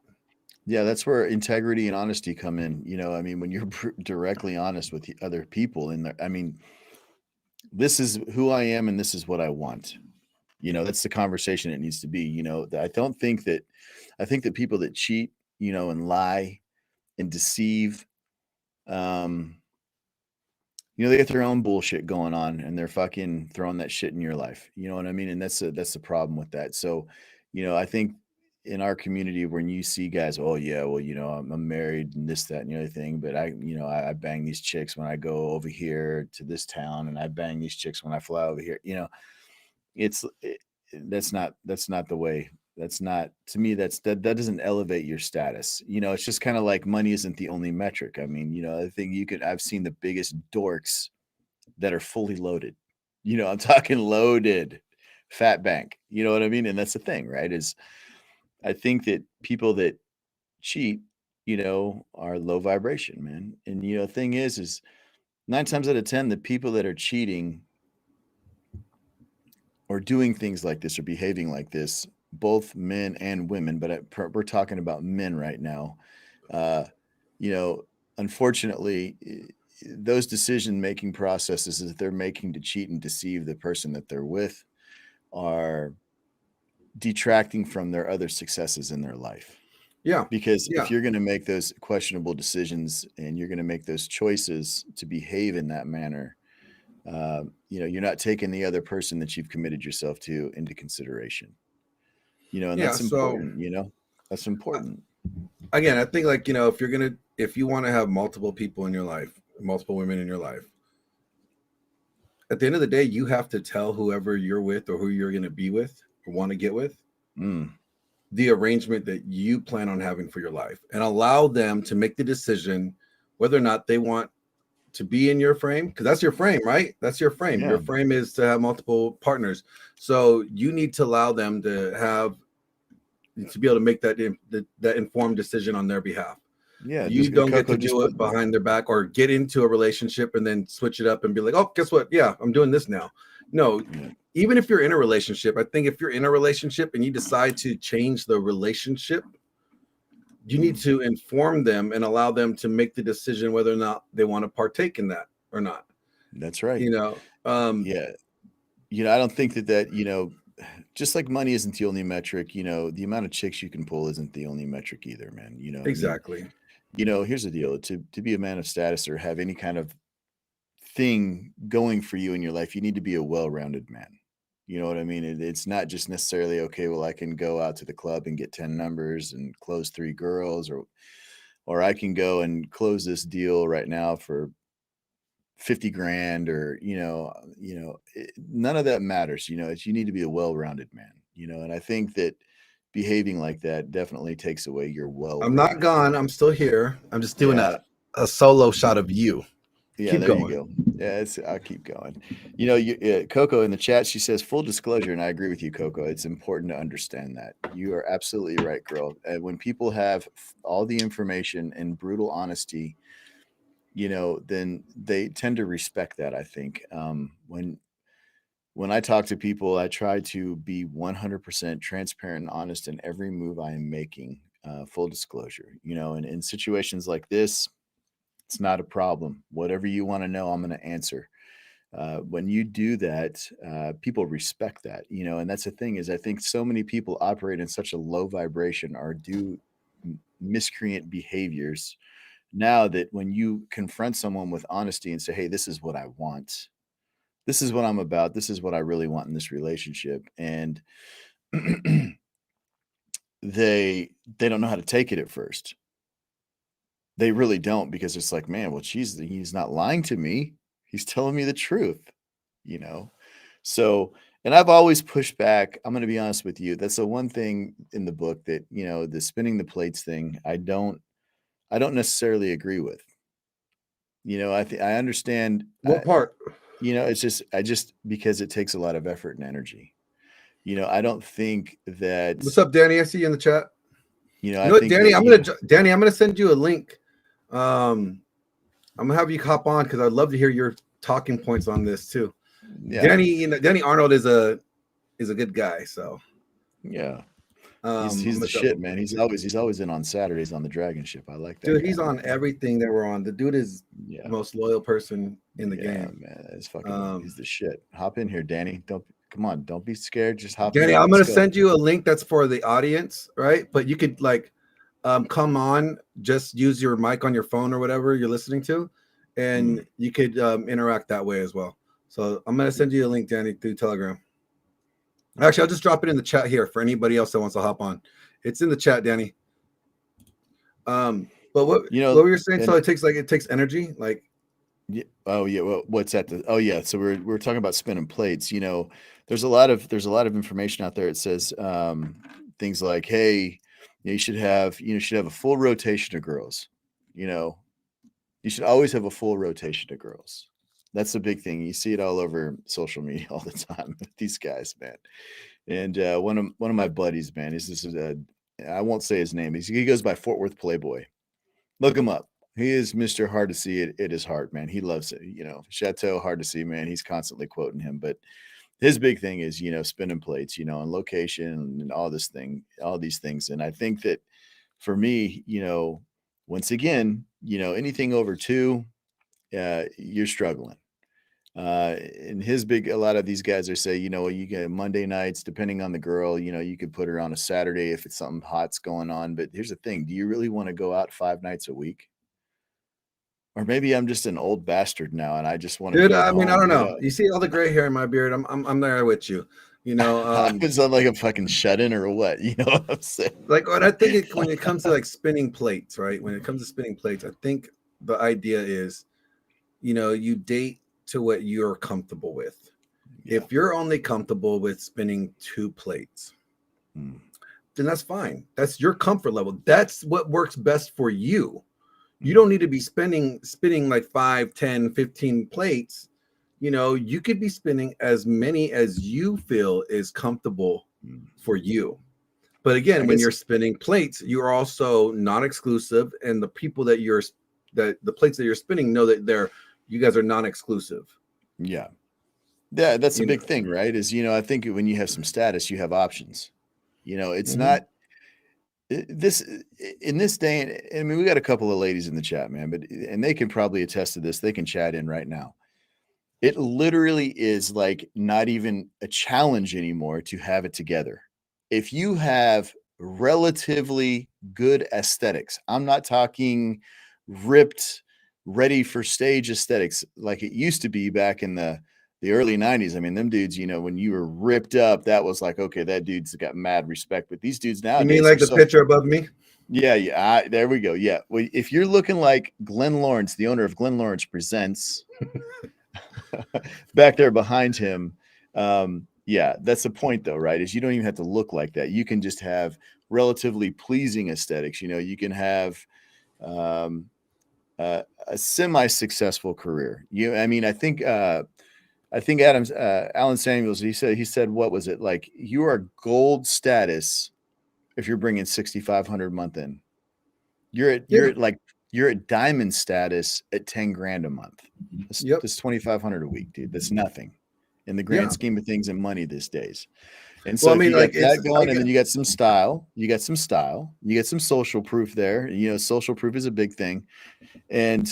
Yeah, that's where integrity and honesty come in. I mean, when you're directly honest with the other people, and I mean, this is who I am and this is what I want. That's the conversation it needs to be. I don't think that I think that people that cheat, and lie and deceive, um, they get their own bullshit going on and they're fucking throwing that shit in your life. You know what I mean? And that's the problem with that. So, I think in our community when you see guys, oh yeah, well, I'm married and this, that, and the other thing, but I bang these chicks when I go over here to this town and I bang these chicks when I fly over here. It's it, that's not the way. That's not to me. That doesn't elevate your status. It's just kind of like money isn't the only metric. I mean, I think I've seen the biggest dorks that are fully loaded. I'm talking loaded fat bank. You know what I mean? And that's the thing, right? Is I think that people that cheat, are low vibration, man. And the thing is 9 times out of 10, the people that are cheating or doing things like this or behaving like this, both men and women, but we're talking about men right now. Uh, you know, Unfortunately, those decision-making processes that they're making to cheat and deceive the person that they're with are detracting from their other successes in their life. Yeah. Because Yeah. if you're going to make those questionable decisions and you're going to make those choices to behave in that manner, you're not taking the other person that you've committed yourself to into consideration. And Yeah. that's So important. That's important. again, I think like, if you want to have multiple people in your life, multiple women in your life, at the end of the day, you have to tell whoever you're with or who you're going to be with or want to get with the arrangement that you plan on having for your life, and allow them to make the decision whether or not they want to be in your frame, because that's your frame, right? That's your frame. Yeah. Your frame is to have multiple partners. So you need to allow them to be able to make that informed decision on their behalf. Yeah. You don't get to do it behind their back or get into a relationship and then switch it up and be like, oh, guess what? Yeah, I'm doing this now. No, even if you're in a relationship, I think if you're in a relationship and you decide to change the relationship, you need to inform them and allow them to make the decision whether or not they want to partake in that or not. That's right. Yeah. I don't think that, just like money isn't the only metric, the amount of chicks you can pull isn't the only metric either, man. Exactly. Here's the deal. To be a man of status or have any kind of thing going for you in your life, you need to be a well-rounded man. You know what I mean? It's not just necessarily, okay, well, I can go out to the club and get 10 numbers and close 3 girls, or I can go and close this deal right now for 50 grand, or, none of that matters. You need to be a well-rounded man, and I think that behaving like that definitely takes away your I'm not well-rounded. gone. I'm still here. I'm just doing a solo shot of you. Yeah, Keep there going. you go. Yeah, I'll keep going. Coco in the chat, she says full disclosure, and I agree with you, Coco. It's important to understand that. You are absolutely right, girl. When people have all the information and brutal honesty, then they tend to respect that. I think when I talk to people, I try to be 100% transparent and honest in every move I am making. Full disclosure, and in situations like this, it's not a problem. Whatever you want to know, I'm going to answer. When you do that, people respect that, and that's the thing is I think so many people operate in such a low vibration or do miscreant behaviors. Now that when you confront someone with honesty and say, hey, this is what I want, this is what I'm about, this is what I really want in this relationship, and they don't know how to take it at first. They really don't, because it's like, man, well, he's not lying to me. He's telling me the truth, you know? So, and I've always pushed back. I'm going to be honest with you. That's the one thing in the book that, the spinning the plates thing, I don't necessarily agree with. I understand. What part? It's just because it takes a lot of effort and energy. I don't think that. What's up, Danny? I see you in the chat. I think Danny, that, Danny, I'm gonna send you a link. I'm gonna have you hop on because I'd love to hear your talking points on this too. Yeah. Danny, Danny Arnold is a good guy. So yeah. He's the shit, man. He's always in on Saturdays on the Dragon Ship. I like that. Dude, he's on everything that we're on. The dude is the most loyal person in the game. Man, it's fucking. He's the shit. Hop in here, Danny. Don't be scared. Just hop Danny, in. I'm gonna send you a link that's for the audience, right? But you could come on, just use your mic on your phone or whatever you're listening to, and you could interact that way as well. So I'm gonna send you a link, Danny, through Telegram. Actually, I'll just drop it in the chat here for anybody else that wants to hop on. It's in the chat, Danny. But what were you saying? So it takes energy, like. Yeah. Oh yeah. Well, what's that? So we're talking about spinning plates. There's a lot of information out there. It says things like, hey, you should have a full rotation of girls. You should always have a full rotation of girls. That's the big thing. You see it all over social media all the time with these guys, man. And one of my buddies, man, is this is I won't say his name. He goes by Fort Worth Playboy. Look him up. He is Mr. Hard to See at his heart, man. He loves it. Chateau, hard to see, man. He's constantly quoting him. But his big thing is, spinning plates, on location and all these things. And I think that for me, once again, anything over two, you're struggling. And a lot of these guys are say, you get Monday nights, depending on the girl, you could put her on a Saturday if it's something hot's going on. But here's the thing. Do you really want to go out 5 nights a week? Or maybe I'm just an old bastard now and I just want to Dude, go I mean, I home, don't know. You see all the gray hair in my beard. I'm there with you. I was on like a fucking shut-in or what? You know what I'm saying? Like when I think when it comes to like spinning plates, right? When it comes to spinning plates, I think the idea is, you date to what you're comfortable with. Yeah. If you're only comfortable with spinning 2 plates, then that's fine. That's your comfort level. That's what works best for you. You don't need to be spinning like 5, 10, 15 plates. You could be spinning as many as you feel is comfortable for you. But again, when you're spinning plates, you're also non-exclusive, and the people that the plates that you're spinning know that you guys are non-exclusive. Yeah. Yeah, that's a big thing, right? Is I think when you have some status, you have options. It's not this in this day. And I mean, we got a couple of ladies in the chat, man, and they can probably attest to this. They can chat in right now. It literally is like not even a challenge anymore to have it together. If you have relatively good aesthetics, I'm not talking ripped, ready for stage aesthetics like it used to be back in the early 90s. I mean, them dudes, when you were ripped up, that was like, okay, that dude's got mad respect. But these dudes nowadays, you mean like the picture above me? Yeah. There we go. Yeah. Well, if you're looking like Glenn Lawrence, the owner of Glenn Lawrence Presents, back there behind him, yeah, that's the point though, right? Is you don't even have to look like that. You can just have relatively pleasing aesthetics. You can have a semi-successful career. I think Alan Samuels, he said, what was it? Like, you are gold status if you're bringing 6,500 a month in. You're at diamond status at 10 grand a month. That's 2,500 a week, dude. That's nothing in the grand scheme of things and money these days. And so you got that going, and then you got some style. You got some social proof there. Social proof is a big thing. And,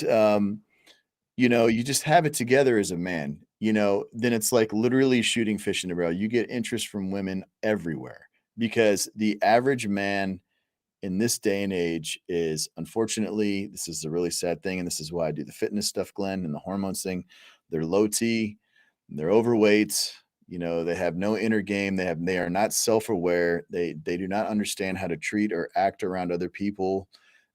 you just have it together as a man, then it's like literally shooting fish in a barrel. You get interest from women everywhere because the average man in this day and age is, unfortunately, this is a really sad thing. And this is why I do the fitness stuff, Glenn, and the hormones thing. They're low T, they're overweight. They have no inner game. They are not self-aware. They do not understand how to treat or act around other people.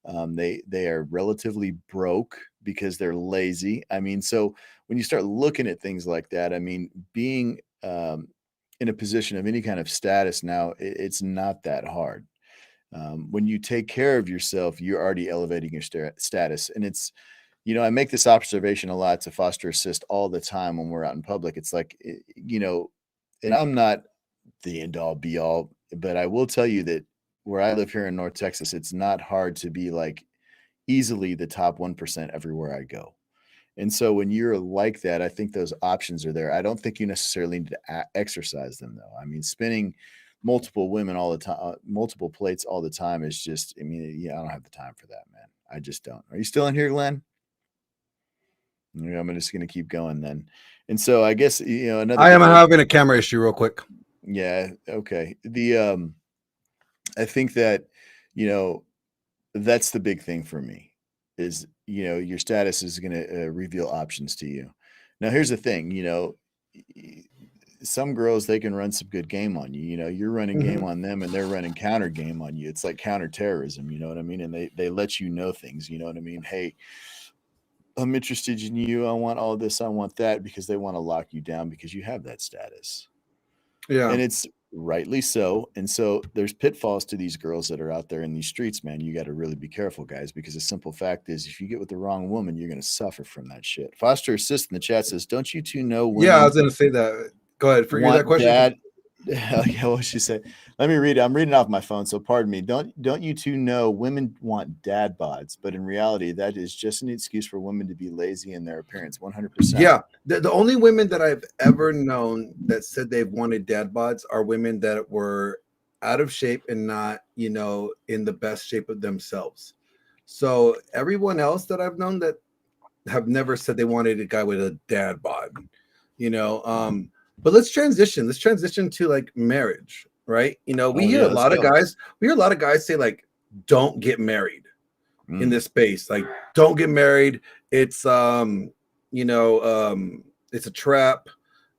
They are relatively broke because they're lazy. I mean, so when you start looking at things like that, I mean, being in a position of any kind of status now, it's not that hard. When you take care of yourself, you're already elevating your status. And it's, I make this observation a lot to foster assist all the time when we're out in public. It's like, and I'm not the end all be all, but I will tell you that where I live here in North Texas, it's not hard to be like easily the top 1% everywhere I go. And so when you're like that, I think those options are there. I don't think you necessarily need to exercise them, though. I mean, spinning multiple women all the time, multiple plates all the time is just, I mean, I don't have the time for that, man. I just don't. Are you still in here, Glenn? I'm just going to keep going then. And so I guess, another. I am having a camera issue real quick. Yeah. Okay. I think that, that's the big thing for me is, your status is going to reveal options to you. Now, here's the thing, some girls, they can run some good game on you. You're running game on them and they're running counter game on you. It's like counterterrorism, you know what I mean? And they let you know things, you know what I mean? Hey, I'm interested in you. I want all this. I want that, because they want to lock you down because you have that status. Yeah. And it's rightly so. And so there's pitfalls to these girls that are out there in these streets, man. You got to really be careful, guys, because the simple fact is if you get with the wrong woman, you're going to suffer from that shit. Foster Assist in the chat says, don't you two know Yeah, I women was going to say that. Go ahead. Forget that want question. dad? Yeah, what she said. Let me read it. I'm reading off my phone, so pardon me. Don't you two know women want dad bods, but in reality, that is just an excuse for women to be lazy in their appearance. 100%. Yeah, the only women that I've ever known that said they've wanted dad bods are women that were out of shape and not, you know, in the best shape of themselves. So everyone else that I've known that have never said they wanted a guy with a dad bod, you know. But let's transition to like marriage, right? You know, we hear a lot of guys say like, don't get married in this space. Like, don't get married. It's you know, it's a trap.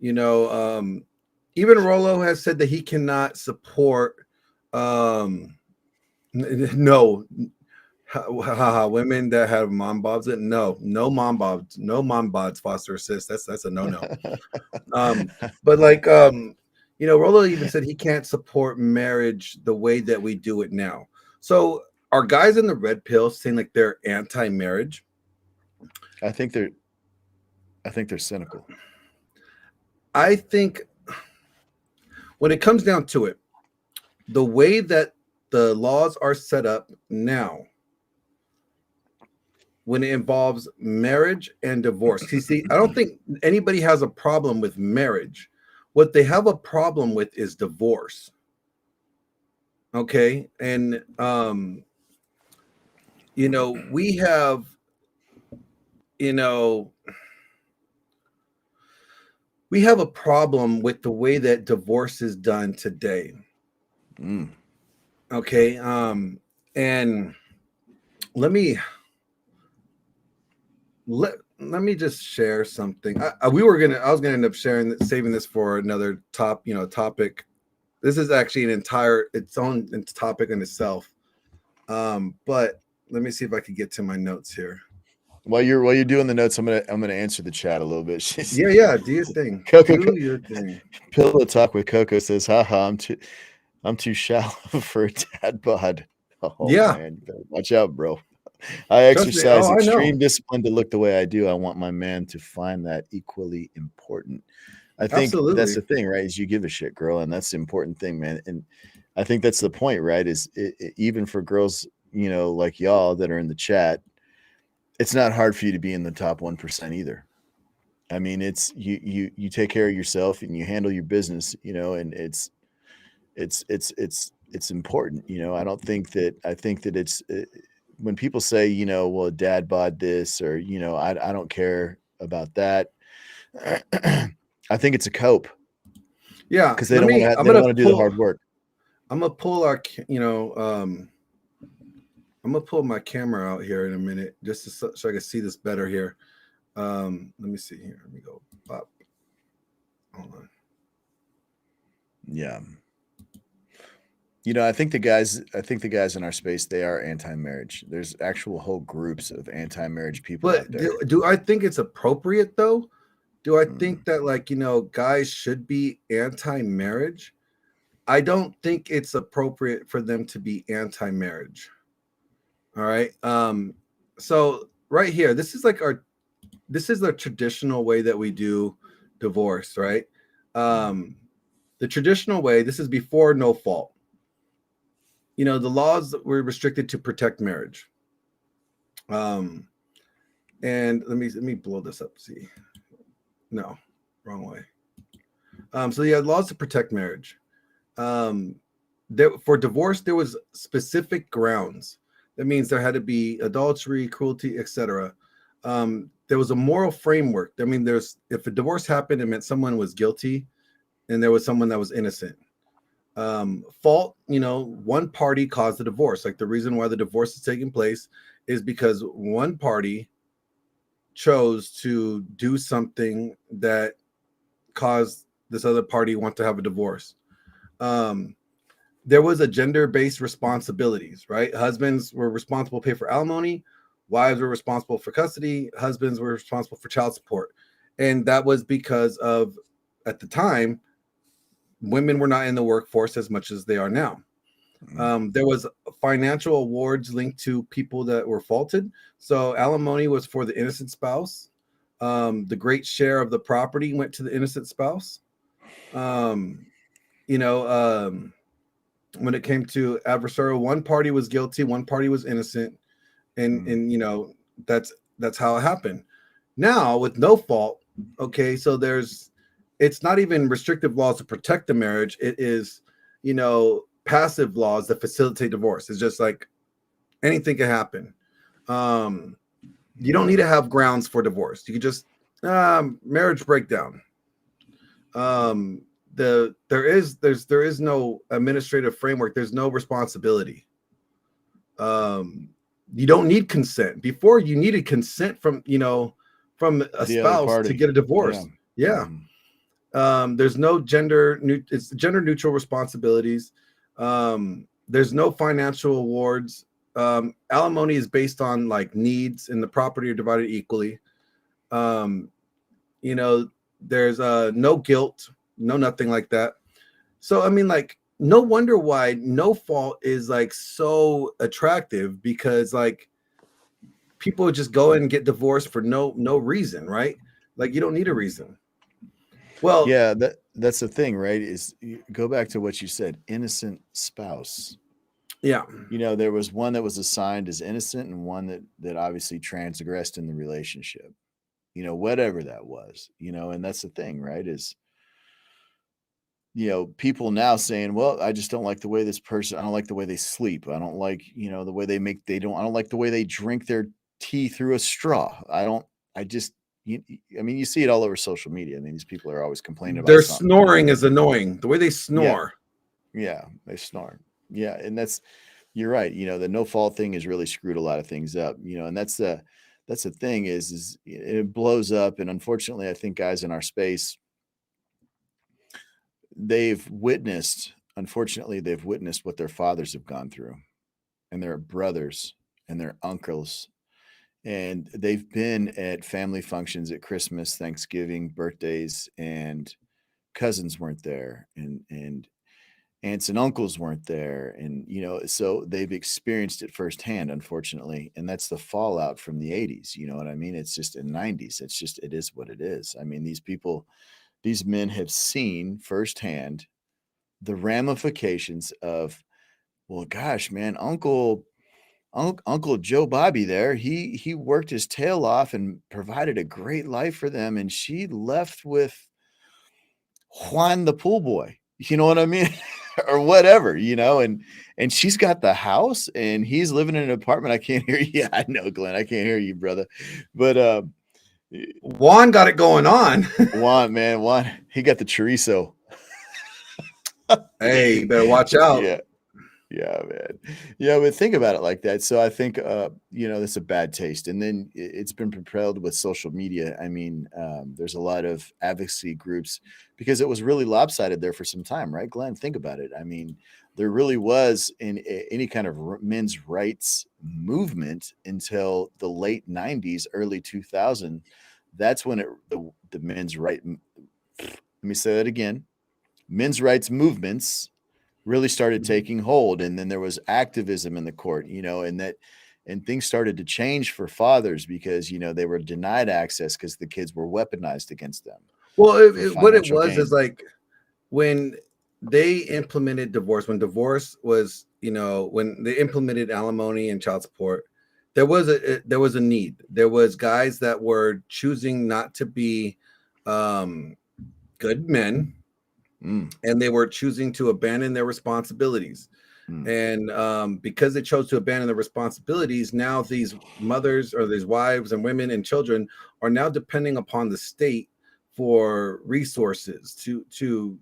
You know, even Rollo has said that he cannot support no women that have mom bobs. No mom bods, foster assist. That's a no. But like you know, Rollo even said he can't support marriage the way that we do it now. So are guys in the red pill saying like they're anti-marriage? I think they're cynical. I think when it comes down to it, the way that the laws are set up now, when it involves marriage and divorce, you see, I don't think anybody has a problem with marriage. What they have a problem with is divorce. Okay. And you know, we have, you know, we have a problem with the way that divorce is done today. Okay. And let me just share something. I was gonna end up saving this for another topic. This is actually its own topic in itself. But let me see if I can get to my notes here. While you're doing the notes, I'm gonna answer the chat a little bit. Yeah, do your thing. Coco, do your thing. Pillow Talk with Coco says, haha, I'm too shallow for a dad bod. Oh Yeah. man, you better watch out, bro. I exercise I extreme know. discipline to look the way I do. I want my man to find that equally important. I think Absolutely. that's the thing, right? Is you give a shit, girl, and that's the important thing, man. And I think that's the point, right? Is even for girls, you know, like y'all that are in the chat, it's not hard for you to be in the top 1% either. I mean, it's you take care of yourself and you handle your business, you know, and it's important, you know. I think that it's when people say, you know, well, dad bod this, or, you know, I don't care about that. I think it's a cope. Yeah, because they don't want to do the hard work. I'm gonna pull I'm gonna pull my camera out here in a minute just so I can see this better here. Let me see here. Let me go pop. Hold on. Yeah. You know, I think the guys in our space, they are anti-marriage. There's actual whole groups of anti-marriage people out there. Do I think it's appropriate though? Do I think that, like, you know, guys should be anti-marriage? I don't think it's appropriate for them to be anti-marriage. All right. So right here, this is the traditional way that we do divorce, right? The traditional way, this is before no fault. You know, the laws were restricted to protect marriage. And let me blow this up. See, no, wrong way. So yeah, laws to protect marriage. For divorce, there was specific grounds. That means there had to be adultery, cruelty, etc. There was a moral framework. I mean, if a divorce happened, it meant someone was guilty, and there was someone that was innocent. Fault, you know, one party caused the divorce. Like, the reason why the divorce is taking place is because one party chose to do something that caused this other party want to have a divorce. There was a gender-based responsibilities, right? Husbands were responsible to pay for alimony, wives were responsible for custody, husbands were responsible for child support. And that was because of, at the time, women were not in the workforce as much as they are now. There was financial awards linked to people that were faulted. So alimony was for the innocent spouse. The great share of the property went to the innocent spouse. Um, when it came to adversarial, one party was guilty, one party was innocent, and that's how it happened. Now with no fault, okay, so it's not even restrictive laws to protect the marriage. It is, passive laws that facilitate divorce. It's just like anything can happen. You don't need to have grounds for divorce. You can just marriage breakdown. There is no administrative framework. There's no responsibility. You don't need consent. Before, you needed consent from a spouse to get a divorce. Yeah. There's no it's gender neutral responsibilities. There's no financial awards. Alimony is based on like needs, and the property are divided equally. There's no guilt, no nothing like that. So I mean, like, no wonder why no fault is like so attractive, because like people just go and get divorced for no reason, right? Like, you don't need a reason. Well, yeah, that's the thing, right? Is go back to what you said, innocent spouse. Yeah. There was one that was assigned as innocent and one that obviously transgressed in the relationship. Whatever that was, and that's the thing, right? Is people now saying, well, I just don't like the way this person, I don't like the way they sleep. I don't like, the way I don't like the way they drink their tea through a straw. You see it all over social media. I mean, these people are always complaining about their snoring is annoying. The way they snore. Yeah, they snore. Yeah, and you're right. The no fault thing has really screwed a lot of things up. And that's the thing is it blows up. And unfortunately, I think guys in our space, they've witnessed what their fathers have gone through, and their brothers and their uncles. And they've been at family functions at Christmas, Thanksgiving, birthdays, and cousins weren't there, and aunts and uncles weren't there. And, so they've experienced it firsthand, unfortunately. And that's the fallout from the 80s. You know what I mean? It's just in 90s. It is what it is. I mean, these men have seen firsthand the ramifications of, well, gosh, man, Uncle Joe Bobby there, he worked his tail off and provided a great life for them, and she left with Juan the pool boy. You know what I mean? Or whatever, and she's got the house and he's living in an apartment. I can't hear you. Yeah, I know, Glenn. I can't hear you, brother. But Juan got it going on. Juan, he got the chorizo. Hey, you better watch out. Yeah, man. Yeah, but think about it like that. So I think, that's a bad taste. And then it's been propelled with social media. I mean, there's a lot of advocacy groups because it was really lopsided there for some time, right, Glenn? Think about it. I mean, there really was in any kind of men's rights movement until the late 90s, early 2000. That's when the men's right. Let me say that again. Men's rights movements really started taking hold, and then there was activism in the court, and things started to change for fathers because they were denied access because the kids were weaponized against them. Well, what it was is like when they implemented divorce, when divorce was, when they implemented alimony and child support, there was a need. There was guys that were choosing not to be good men. And they were choosing to abandon their responsibilities. And because they chose to abandon their responsibilities, now these mothers or these wives and women and children are now depending upon the state for resources to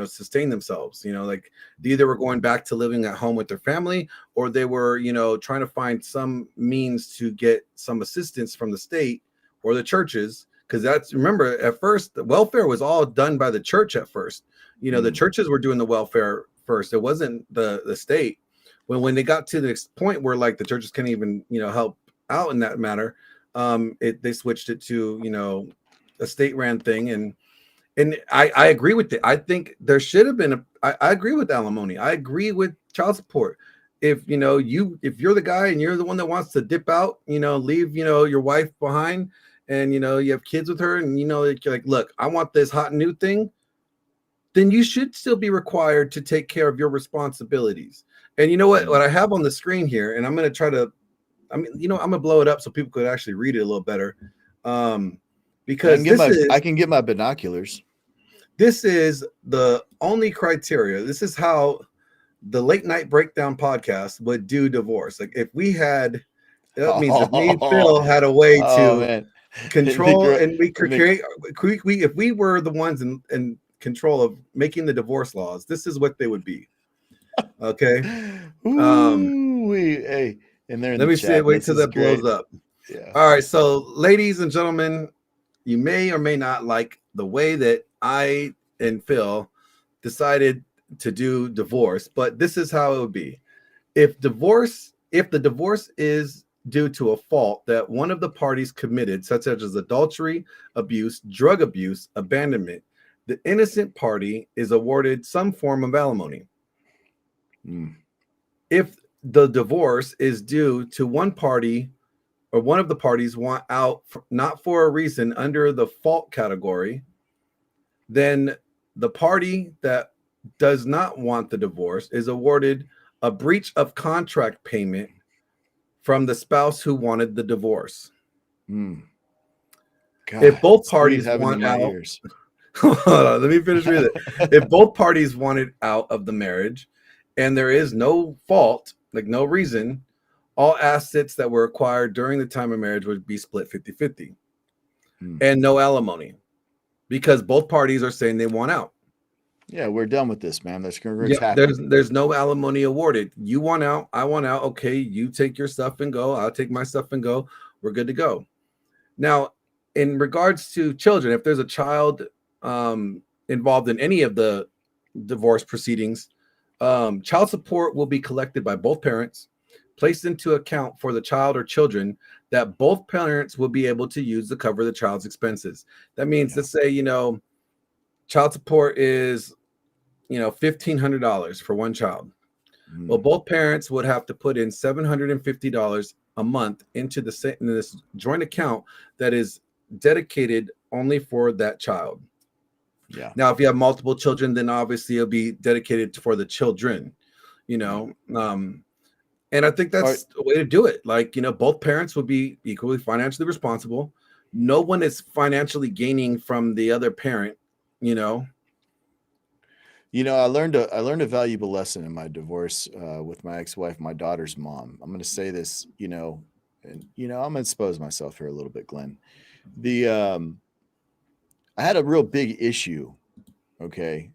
sustain themselves. Like they either were going back to living at home with their family, or they were trying to find some means to get some assistance from the state or the churches. Because remember, at first, the welfare was all done by the church at first. The churches were doing the welfare first. It wasn't the state. When they got to this point where like the churches can't even, help out in that matter, they switched it to, a state ran thing. And And I agree with it. I think there should have been I agree with alimony. I agree with child support. If if you're the guy and you're the one that wants to dip out, leave your wife behind, and you have kids with her, and you're like, look, I want this hot new thing, then you should still be required to take care of your responsibilities. And you know what I have on the screen here, and I'm going to try to, I'm going to blow it up so people could actually read it a little better. Because I can get my binoculars. This is the only criteria. This is how the Late Night Breakdown podcast would do divorce. Like if we had, that means if me and Phil had a way to control and we could create, if we were the ones in control of making the divorce laws, this is what they would be. Okay. Hey, and they're in let the me chat. see. Wait till that blows up. Yeah. All right. So, ladies and gentlemen, you may or may not like the way that I and Phil decided to do divorce, but this is how it would be. If the divorce is due to a fault that one of the parties committed, such as adultery, abuse, drug abuse, abandonment, the innocent party is awarded some form of alimony. If the divorce is due to one party or one of the parties want out not for a reason under the fault category, then the party that does not want the divorce is awarded a breach of contract payment from the spouse who wanted the divorce. God, if both parties want out, hold on, let me finish reading it. If both parties wanted out of the marriage and there is no fault, like no reason, all assets that were acquired during the time of marriage would be split 50-50 and no alimony because both parties are saying they want out. Yeah, we're done with this, man. There's no alimony awarded. You want out, I want out. Okay, you take your stuff and go. I'll take my stuff and go. We're good to go. Now, in regards to children, if there's a child involved in any of the divorce proceedings, child support will be collected by both parents, placed into account for the child or children that both parents will be able to use to cover the child's expenses. That means, let's say, child support is, $1,500 for one child. Well, both parents would have to put in $750 a month into this joint account that is dedicated only for that child. Yeah. Now, if you have multiple children, then obviously it'll be dedicated for the children, and I think that's the way to do it. Like, both parents would be equally financially responsible. No one is financially gaining from the other parent, I learned a valuable lesson in my divorce with my ex-wife, my daughter's mom. I'm going to say this, and I'm going to expose myself here a little bit, Glenn. I had a real big issue, okay,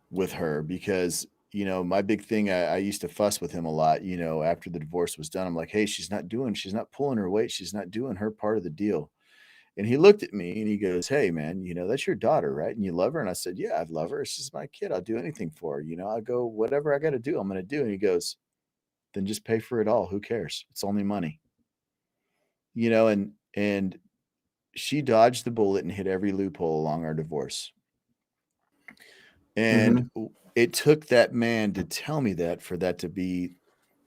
with her because, my big thing, I used to fuss with him a lot, after the divorce was done. I'm like, hey, she's not pulling her weight. She's not doing her part of the deal. And he looked at me and he goes, hey, man, that's your daughter, right? And you love her? And I said, yeah, I love her. She's my kid. I'll do anything for her. I'll go, whatever I got to do, I'm going to do. And he goes, then just pay for it all. Who cares? It's only money. And she dodged the bullet and hit every loophole along our divorce. And it took that man to tell me that, for that to be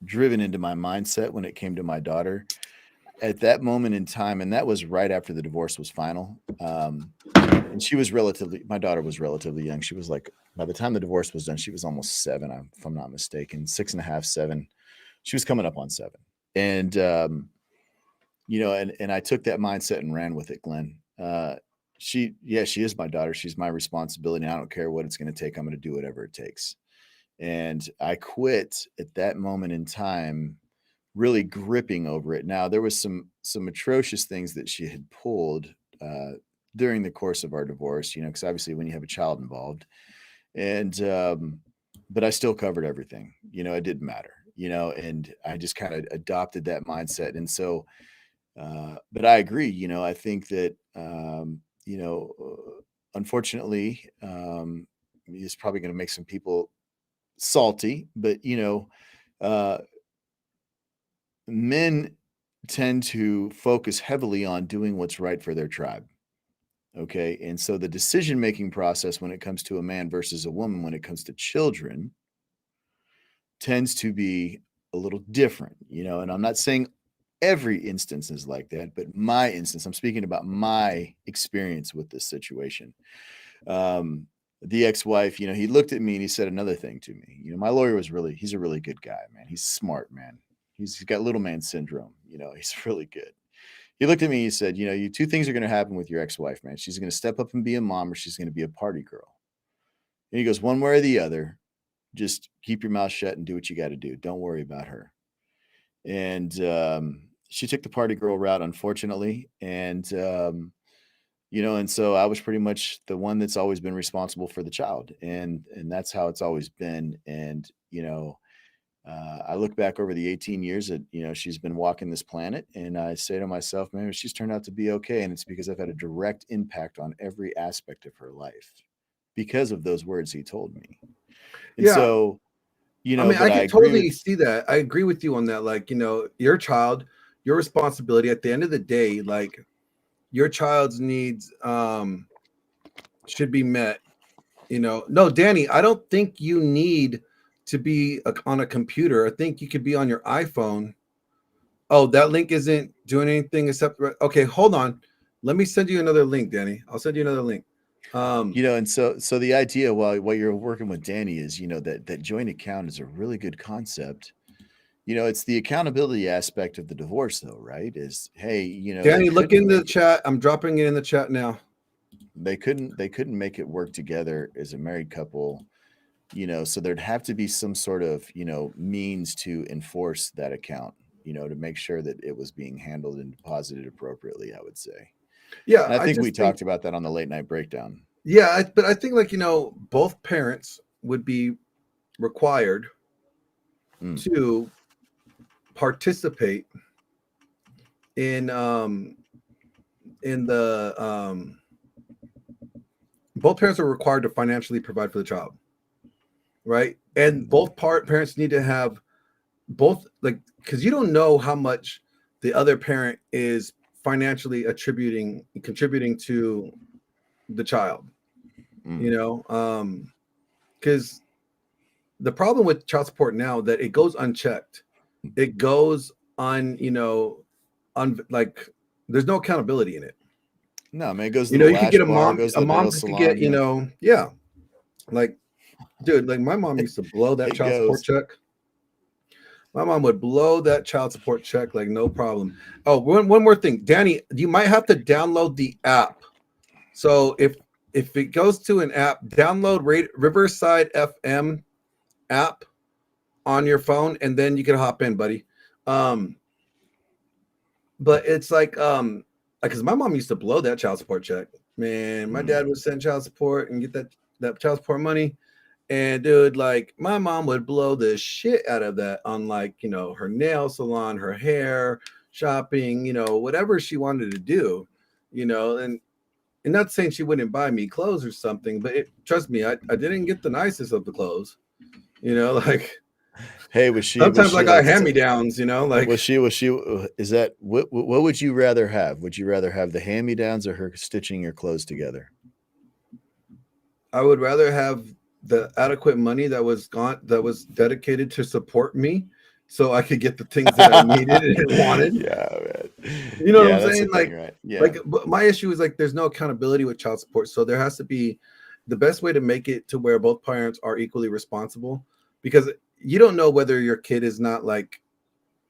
driven into my mindset when it came to my daughter at that moment in time. And that was right after the divorce was final. And my daughter was relatively young. She was like, by the time the divorce was done, she was almost 7, if I'm not mistaken, 6.5, 7. She was coming up on 7. And, and I took that mindset and ran with it, Glenn. She is my daughter. She's my responsibility. I don't care what it's going to take. I'm going to do whatever it takes. And I quit at that moment in time, really gripping over it. Now, there was some atrocious things that she had pulled during the course of our divorce, because obviously when you have a child involved, and but I still covered everything. It didn't matter, and I just kind of adopted that mindset. And so, but I agree, I think that, unfortunately, it's probably going to make some people salty, but, men tend to focus heavily on doing what's right for their tribe. Okay. And so the decision making process when it comes to a man versus a woman, when it comes to children, tends to be a little different, and I'm not saying every instance is like that, but my instance, I'm speaking about my experience with this situation. Um, the ex-wife, he looked at me and he said another thing to me. My lawyer he's a really good guy, man. He's smart, man. He's got little man syndrome. He's really good. He looked at me, he said, you two things are going to happen with your ex-wife, man. She's going to step up and be a mom, or she's going to be a party girl. And he goes, one way or the other, just keep your mouth shut and do what you got to do. Don't worry about her. And she took the party girl route, unfortunately. And, and so I was pretty much the one that's always been responsible for the child. And that's how it's always been. And, I look back over the 18 years that, she's been walking this planet, and I say to myself, man, she's turned out to be okay. And it's because I've had a direct impact on every aspect of her life because of those words he told me. And so, I mean, but I can totally see that. I agree with you on that. Like, your child, your responsibility at the end of the day, like your child's needs should be met. No, Danny, I don't think you need to be on a computer. I think you could be on your iPhone. Oh, that link isn't doing anything except, okay, hold on. Let me send you another link, Danny. I'll send you another link. And so the idea while you're working with Danny is, that joint account is a really good concept. It's the accountability aspect of the divorce, though, right? Is, hey, Danny, look in the chat. I'm dropping it in the chat now. They couldn't make it work together as a married couple, so there'd have to be some sort of, means to enforce that account, to make sure that it was being handled and deposited appropriately, I would say. Yeah. And I think we talked about that on the late night breakdown. Yeah. But I think, like, both parents would be required to participate in the both parents are required to financially provide for the child, right? And both parents need to have both, like, because you don't know how much the other parent is financially contributing to the child, because the problem with child support now that it goes unchecked, it goes on, like, there's no accountability in it. No, man, it goes. You could get a mom could get, yeah, like, dude, like my mom used to blow that child support check. My mom would blow that child support check like no problem. Oh, one more thing, Danny, you might have to download the app. So if it goes to an app, download Riverside FM app on your phone, and then you can hop in, buddy. But it's like because my mom used to blow that child support check. Man, my dad would send child support and get that child support money. And dude, like my mom would blow the shit out of that on, like, her nail salon, her hair, shopping, whatever she wanted to do, and not saying she wouldn't buy me clothes or something, but trust me, I didn't get the nicest of the clothes, like, hey, was she sometimes I got hand-me-downs, like, was she is that what would you rather have? Would you rather have the hand-me-downs or her stitching your clothes together? I would rather have the adequate money that was dedicated to support me, so I could get the things that I needed and wanted. Yeah, man. You know what I'm saying? Like, right? Yeah. Like, my issue is, like, there's no accountability with child support, so there has to be the best way to make it to where both parents are equally responsible, because you don't know whether your kid is not, like,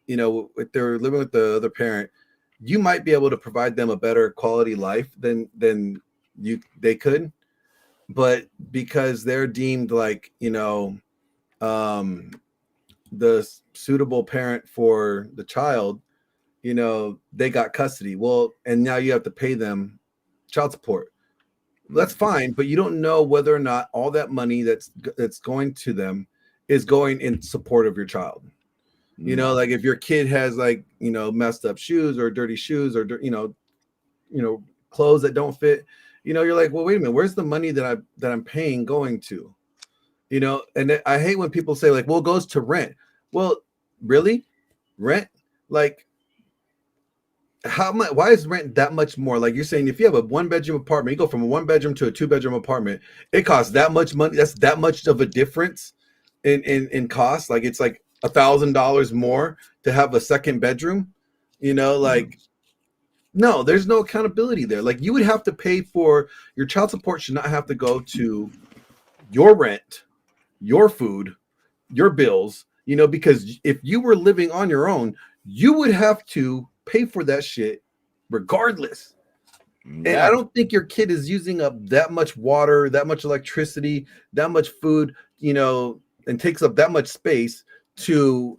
if they're living with the other parent, you might be able to provide them a better quality life than they could. But because they're deemed, like, the suitable parent for the child, they got custody. Well, and now you have to pay them child support. That's fine, but you don't know whether or not all that money that's going to them is going in support of your child. Like if your kid has, like, messed up shoes or dirty shoes or clothes that don't fit, you're like, well, wait a minute, where's the money that I'm paying going to? And I hate when people say, like, well, it goes to rent. Well, really? Rent? Like, how much? Why is rent that much more? Like you're saying, if you have a 1 bedroom apartment, you go from a 1 bedroom to a 2 bedroom apartment, it costs that much money. That's that much of a difference in cost. Like it's like $1,000 more to have a second bedroom. Like no, there's no accountability there. Like you would have to pay for your child support should not have to go to your rent, your food, your bills, because if you were living on your own, you would have to pay for that shit regardless. And I don't think your kid is using up that much water, that much electricity, that much food, and takes up that much space to,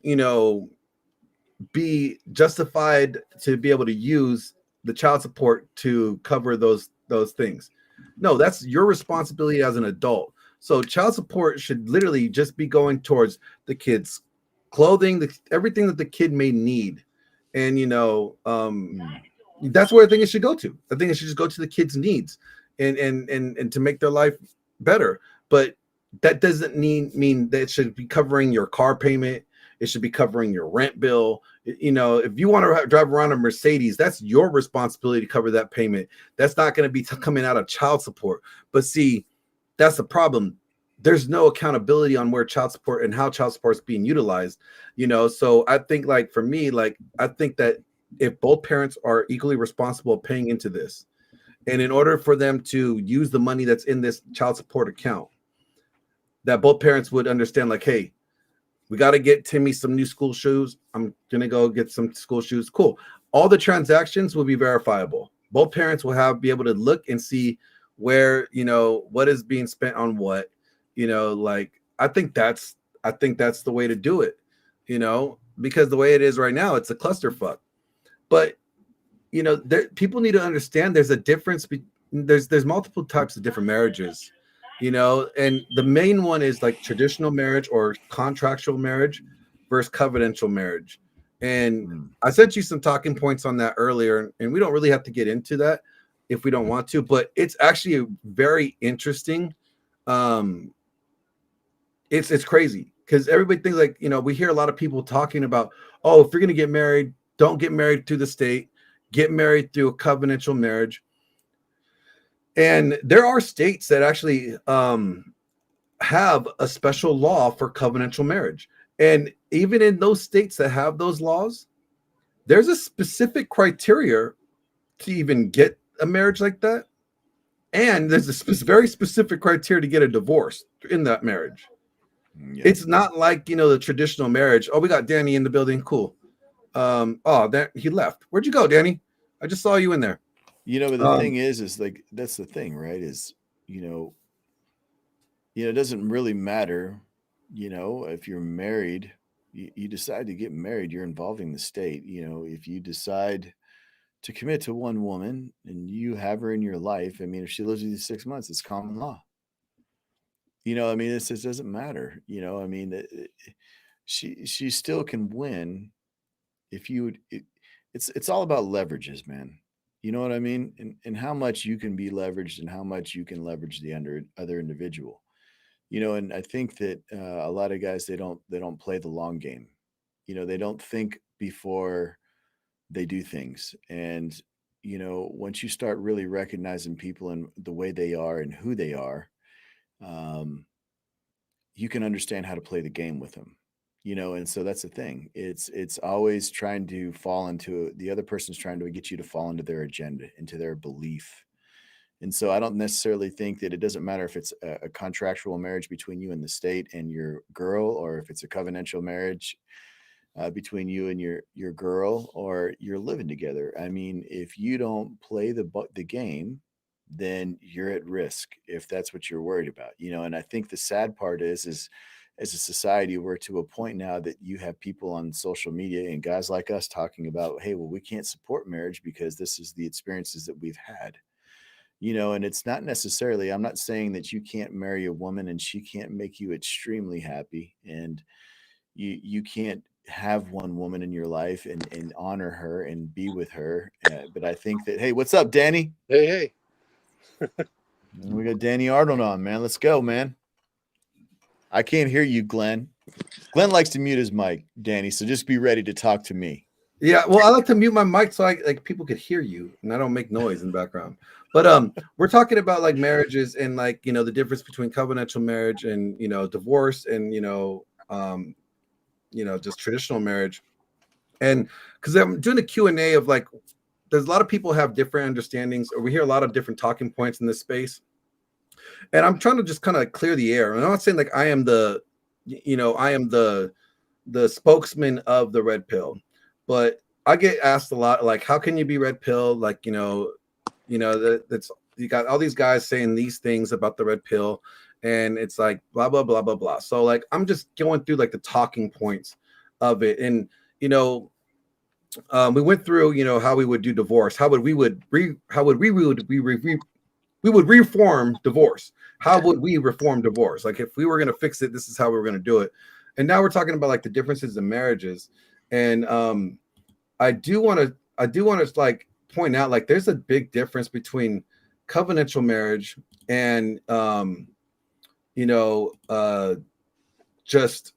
be justified to be able to use the child support to cover those things. No, that's your responsibility as an adult. So child support should literally just be going towards the kids' clothing, everything that the kid may need. And that's where I think it should go to. I think it should just go to the kids' needs and to make their life better. But that doesn't mean that it should be covering your car payment. It should be covering your rent bill. If you want to drive around a Mercedes, that's your responsibility to cover that payment. That's not going to be coming out of child support. But see, that's the problem. There's no accountability on where child support and how child support is being utilized. So I think, like, for me, like, I think that if both parents are equally responsible paying into this, and in order for them to use the money that's in this child support account, that both parents would understand, like, hey, we got to get Timmy some new school shoes. I'm going to go get some school shoes. Cool. All the transactions will be verifiable. Both parents will be able to look and see where, what is being spent on what, like, I think that's the way to do it, because the way it is right now, it's a clusterfuck. But, people need to understand there's a difference. There's multiple types of different marriages. And the main one is like traditional marriage or contractual marriage versus covenantal marriage. And I sent you some talking points on that earlier, and we don't really have to get into that if we don't want to, but it's actually very interesting. It's crazy because everybody thinks, like, we hear a lot of people talking about, oh, if you're going to get married, don't get married through the state, get married through a covenantal marriage. And there are states that actually have a special law for covenantal marriage. And even in those states that have those laws, there's a specific criteria to even get a marriage like that. And there's a very specific criteria to get a divorce in that marriage. Yeah. It's not like, the traditional marriage. Oh, we got Danny in the building. Cool. He left. Where'd you go, Danny? I just saw you in there. But the thing is like, that's the thing, right? Is, it doesn't really matter, if you're married, you decide to get married, you're involving the state. If you decide to commit to one woman and you have her in your life, I mean, if she lives with you 6 months, it's common law. I mean, it just doesn't matter. I mean, she still can win if you would. It's all about leverages, man. You know what I mean? And how much you can be leveraged and how much you can leverage the other individual. And I think that a lot of guys, they don't play the long game. They don't think before they do things. And, once you start really recognizing people and the way they are and who they are, you can understand how to play the game with them. And so that's the thing. It's always trying to fall into the other person's trying to get you to fall into their agenda, into their belief. And so I don't necessarily think that it doesn't matter if it's a contractual marriage between you and the state and your girl, or if it's a covenantal marriage between you and your girl, or you're living together. I mean, if you don't play the game, then you're at risk if that's what you're worried about. And I think the sad part is as a society, we're to a point now that you have people on social media and guys like us talking about, hey, well, we can't support marriage because this is the experiences that we've had. And it's not necessarily, I'm not saying that you can't marry a woman and she can't make you extremely happy, and you can't have one woman in your life and honor her and be with her. But I think that, hey, what's up, Danny? Hey. We got Danny Arnold on, man. Let's go, man. I can't hear you, Glenn. Glenn likes to mute his mic, Danny, so just be ready to talk to me. Yeah, well, I like to mute my mic so like people could hear you and I don't make noise in the background. But we're talking about like marriages and like the difference between covenantal marriage and divorce and just traditional marriage. And because I'm doing a Q&A of like there's a lot of people have different understandings, or we hear a lot of different talking points in this space. And I'm trying to just kind of clear the air. And I'm not saying like I am the spokesman of the red pill, but I get asked a lot like, how can you be red pill? Like, that's you got all these guys saying these things about the red pill, and it's like blah blah blah blah blah. So like I'm just going through like the talking points of it. And we went through how we would do divorce, how would we reform divorce, how would we reform divorce, like if we were going to fix it, this is how we were going to do it. And now we're talking about like the differences in marriages. And I do want to like point out like there's a big difference between covenantal marriage and just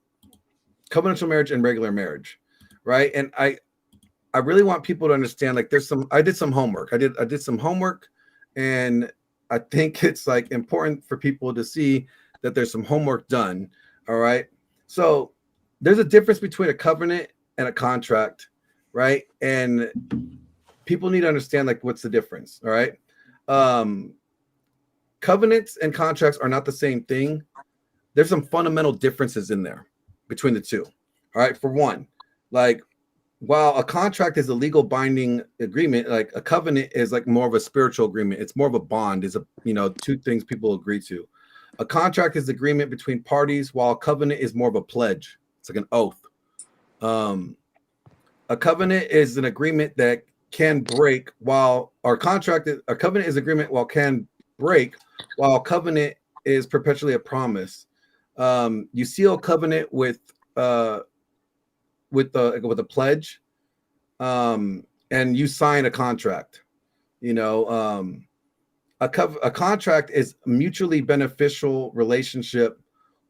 covenantal marriage and regular marriage, right? And I really want people to understand like I did some homework. I did some homework, and I think it's like important for people to see that there's some homework done. All right. So there's a difference between a covenant and a contract, right? And people need to understand like what's the difference. All right. Covenants and contracts are not the same thing. There's some fundamental differences in there between the two. All right. For one, like while a contract is a legal binding agreement, like a covenant is like more of a spiritual agreement. It's more of a bond. It's two things people agree to. A contract is agreement between parties, while a covenant is more of a pledge. It's like an oath. A covenant is an agreement that can break, while a covenant is agreement while can break, while a covenant is perpetually a promise. You seal a covenant with a pledge, and you sign a contract. A contract is a mutually beneficial relationship,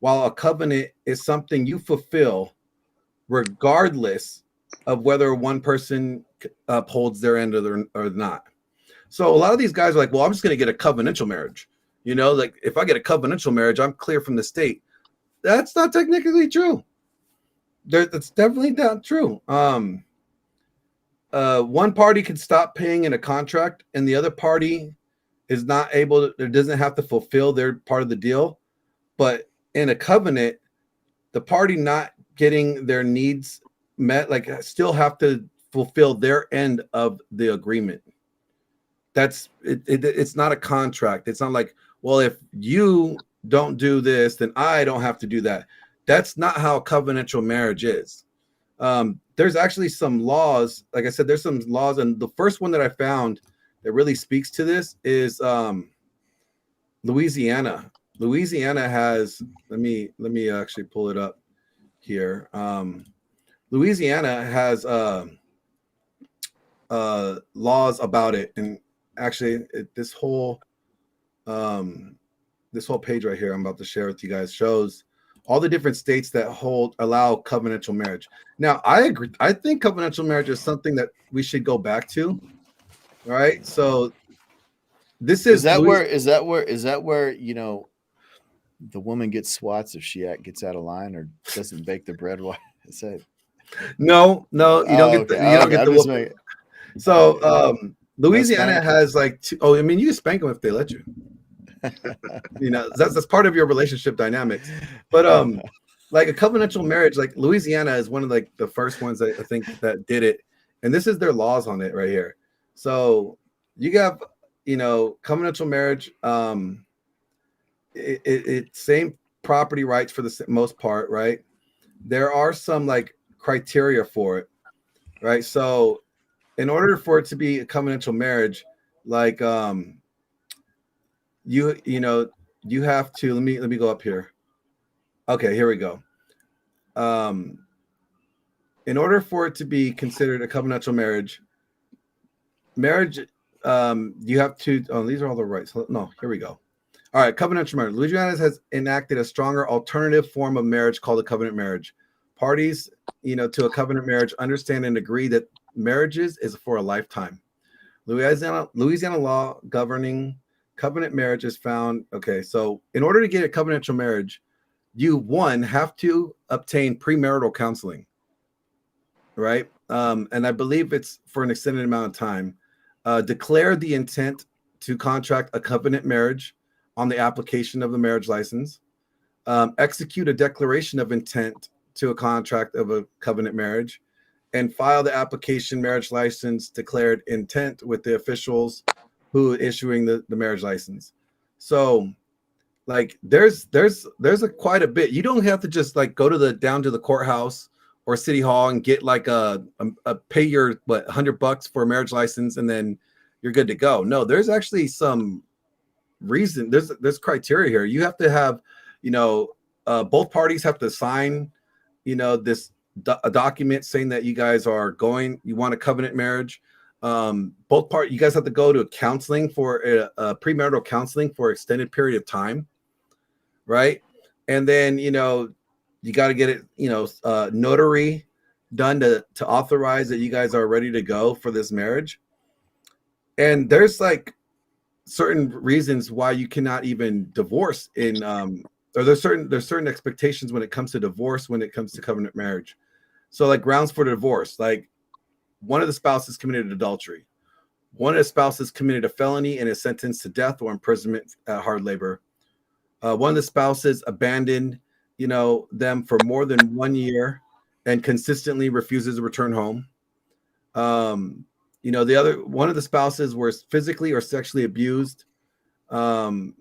while a covenant is something you fulfill regardless of whether one person upholds their end or not. So a lot of these guys are like, well, I'm just going to get a covenantal marriage. Like if I get a covenantal marriage, I'm clear from the state. That's not technically true. That's definitely not true. One party can stop paying in a contract, and the other party is not able to, doesn't have to fulfill their part of the deal. But in a covenant, the party not getting their needs met, like still have to fulfill their end of the agreement. That's it. It's not a contract. It's not like, well, if you don't do this, then I don't have to do that. That's not how covenantal marriage is. There's actually some laws. Like I said, there's some laws, and the first one that I found that really speaks to this is Louisiana. Louisiana has. Let me actually pull it up here. Louisiana has laws about it, and actually, this whole page right here I'm about to share with you guys shows all the different states that allow covenantal marriage. Now, I agree. I think covenantal marriage is something that we should go back to. All right. So this is that where the woman gets swats if she gets out of line or doesn't bake the bread? Why is that? No, you don't get you don't get the whooping. So Louisiana has like I mean, you can spank them if they let you. That's part of your relationship dynamics. But like a covenantal marriage, like Louisiana is one of like the first ones that I think that did it, and this is their laws on it right here. So you have covenantal marriage. It same property rights for the most part, right? There are some like criteria for it, right? So in order for it to be a covenantal marriage, like you have to let me go up here. Okay, here we go. In order for it to be considered a covenantal marriage, you have to. Oh, these are all the rights. No, here we go. All right, covenantal marriage. Louisiana has enacted a stronger alternative form of marriage called a covenant marriage. Parties, to a covenant marriage understand and agree that marriages is for a lifetime. Louisiana law governing covenant marriage is found. Okay, so in order to get a covenantal marriage, you one have to obtain premarital counseling, right? And I believe it's for an extended amount of time. Declare the intent to contract a covenant marriage on the application of the marriage license. Execute a declaration of intent to a contract of a covenant marriage, and file the application marriage license declared intent with the officials who issuing the marriage license. So like there's a quite a bit. You don't have to just like go to down to the courthouse or city hall and get like a pay your $100 for a marriage license and then you're good to go. No, there's actually some reason. There's criteria here. You have to have, both parties have to sign, this a document saying that you guys you want a covenant marriage. You guys have to go to counseling for a premarital counseling for extended period of time, right? And then you got to get it notary done to authorize that you guys are ready to go for this marriage. And there's like certain reasons why you cannot even divorce or there's certain expectations when it comes to divorce, when it comes to covenant marriage. So like grounds for divorce, like one of the spouses committed adultery, one of the spouses committed a felony and is sentenced to death or imprisonment at hard labor. One of the spouses abandoned, them for more than 1 year and consistently refuses to return home. The other one of the spouses was physically or sexually abused, and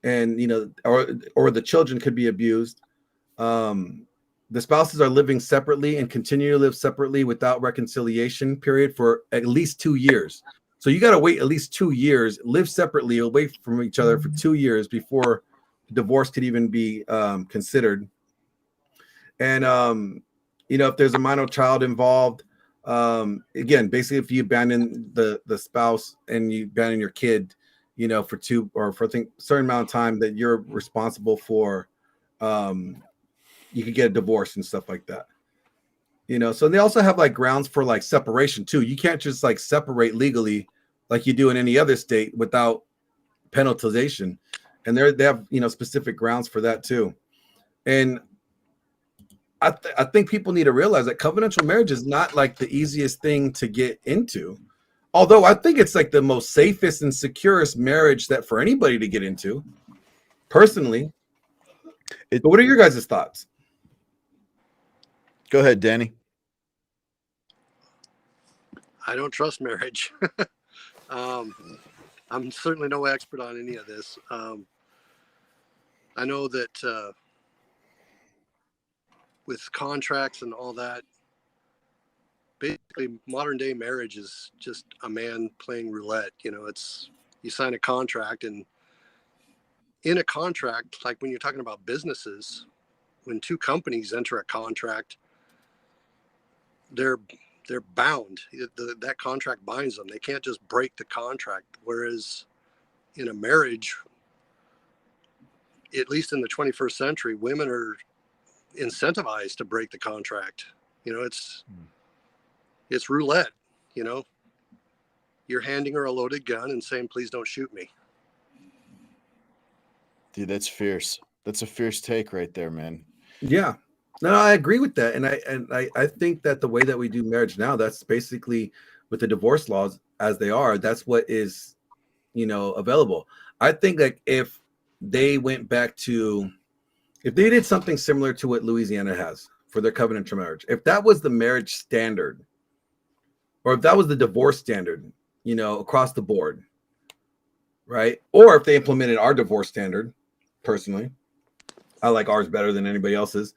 or the children could be abused. The spouses are living separately and continue to live separately without reconciliation period for at least 2 years. So you got to wait at least 2 years, live separately, away from each other for 2 years before divorce could even be considered. And if there's a minor child involved, again, basically if you abandon the spouse and you abandon your kid, for I think certain amount of time that you're responsible for, you could get a divorce and stuff like that. So they also have like grounds for like separation too. You can't just like separate legally like you do in any other state without penalization. And they have, specific grounds for that too. And I think people need to realize that covenantal marriage is not like the easiest thing to get into. Although I think it's like the most safest and securest marriage that for anybody to get into, personally. But what are your guys' thoughts? Go ahead, Danny. I don't trust marriage. I'm certainly no expert on any of this. I know that with contracts and all that, basically modern day marriage is just a man playing roulette. It's you sign a contract, and in a contract, like when you're talking about businesses, when two companies enter a contract, they're bound. That contract binds them. They can't just break the contract. Whereas in a marriage, at least in the 21st century, women are incentivized to break the contract. It's roulette. You're handing her a loaded gun and saying, "Please don't shoot me." Dude, that's fierce. That's a fierce take right there, man. Yeah. No, I agree with that. And I think that the way that we do marriage now, that's basically with the divorce laws as they are, that's what is, available. I think like if they went back to, if they did something similar to what Louisiana has for their covenantal marriage, if that was the marriage standard, or if that was the divorce standard, across the board, right? Or if they implemented our divorce standard, personally, I like ours better than anybody else's.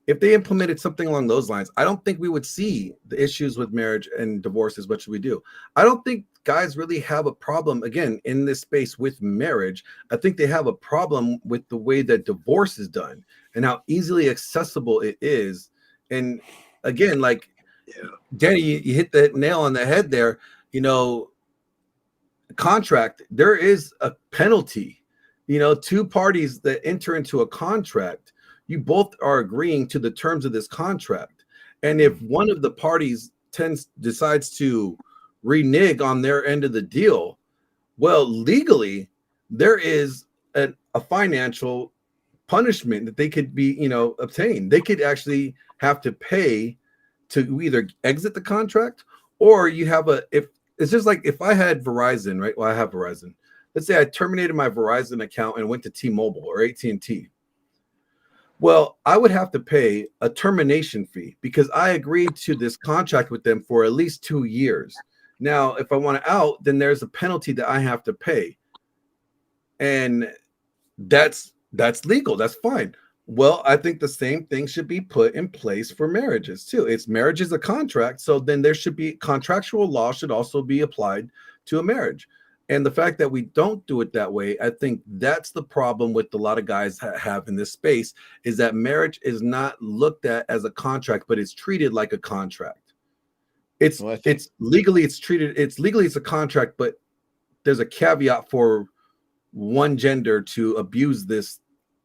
If they implemented something along those lines, I don't think we would see the issues with marriage and divorce as much as we do. I don't think guys really have a problem, again, in this space with marriage. I think they have a problem with the way that divorce is done and how easily accessible it is. And again, like, Danny, you hit the nail on the head there. Contract, there is a penalty. Two parties that enter into a contract, you both are agreeing to the terms of this contract. And if one of the parties decides to renege on their end of the deal, well, legally, there is a financial punishment that they could be, obtain. They could actually have to pay to either exit the contract, or you have if it's just like if I had Verizon, right? Well, I have Verizon. Let's say I terminated my Verizon account and went to T-Mobile or AT&T. Well, I would have to pay a termination fee because I agreed to this contract with them for at least 2 years. Now, if I want to out, then there's a penalty that I have to pay. And that's legal. That's fine. Well, I think the same thing should be put in place for marriages too. Marriage is a contract, so then there should be contractual law should also be applied to a marriage. And the fact that we don't do it that way, I think that's the problem with a lot of guys have in this space, is that marriage is not looked at as a contract, but it's treated like a contract. It's legally it's a contract, but there's a caveat for one gender to abuse this,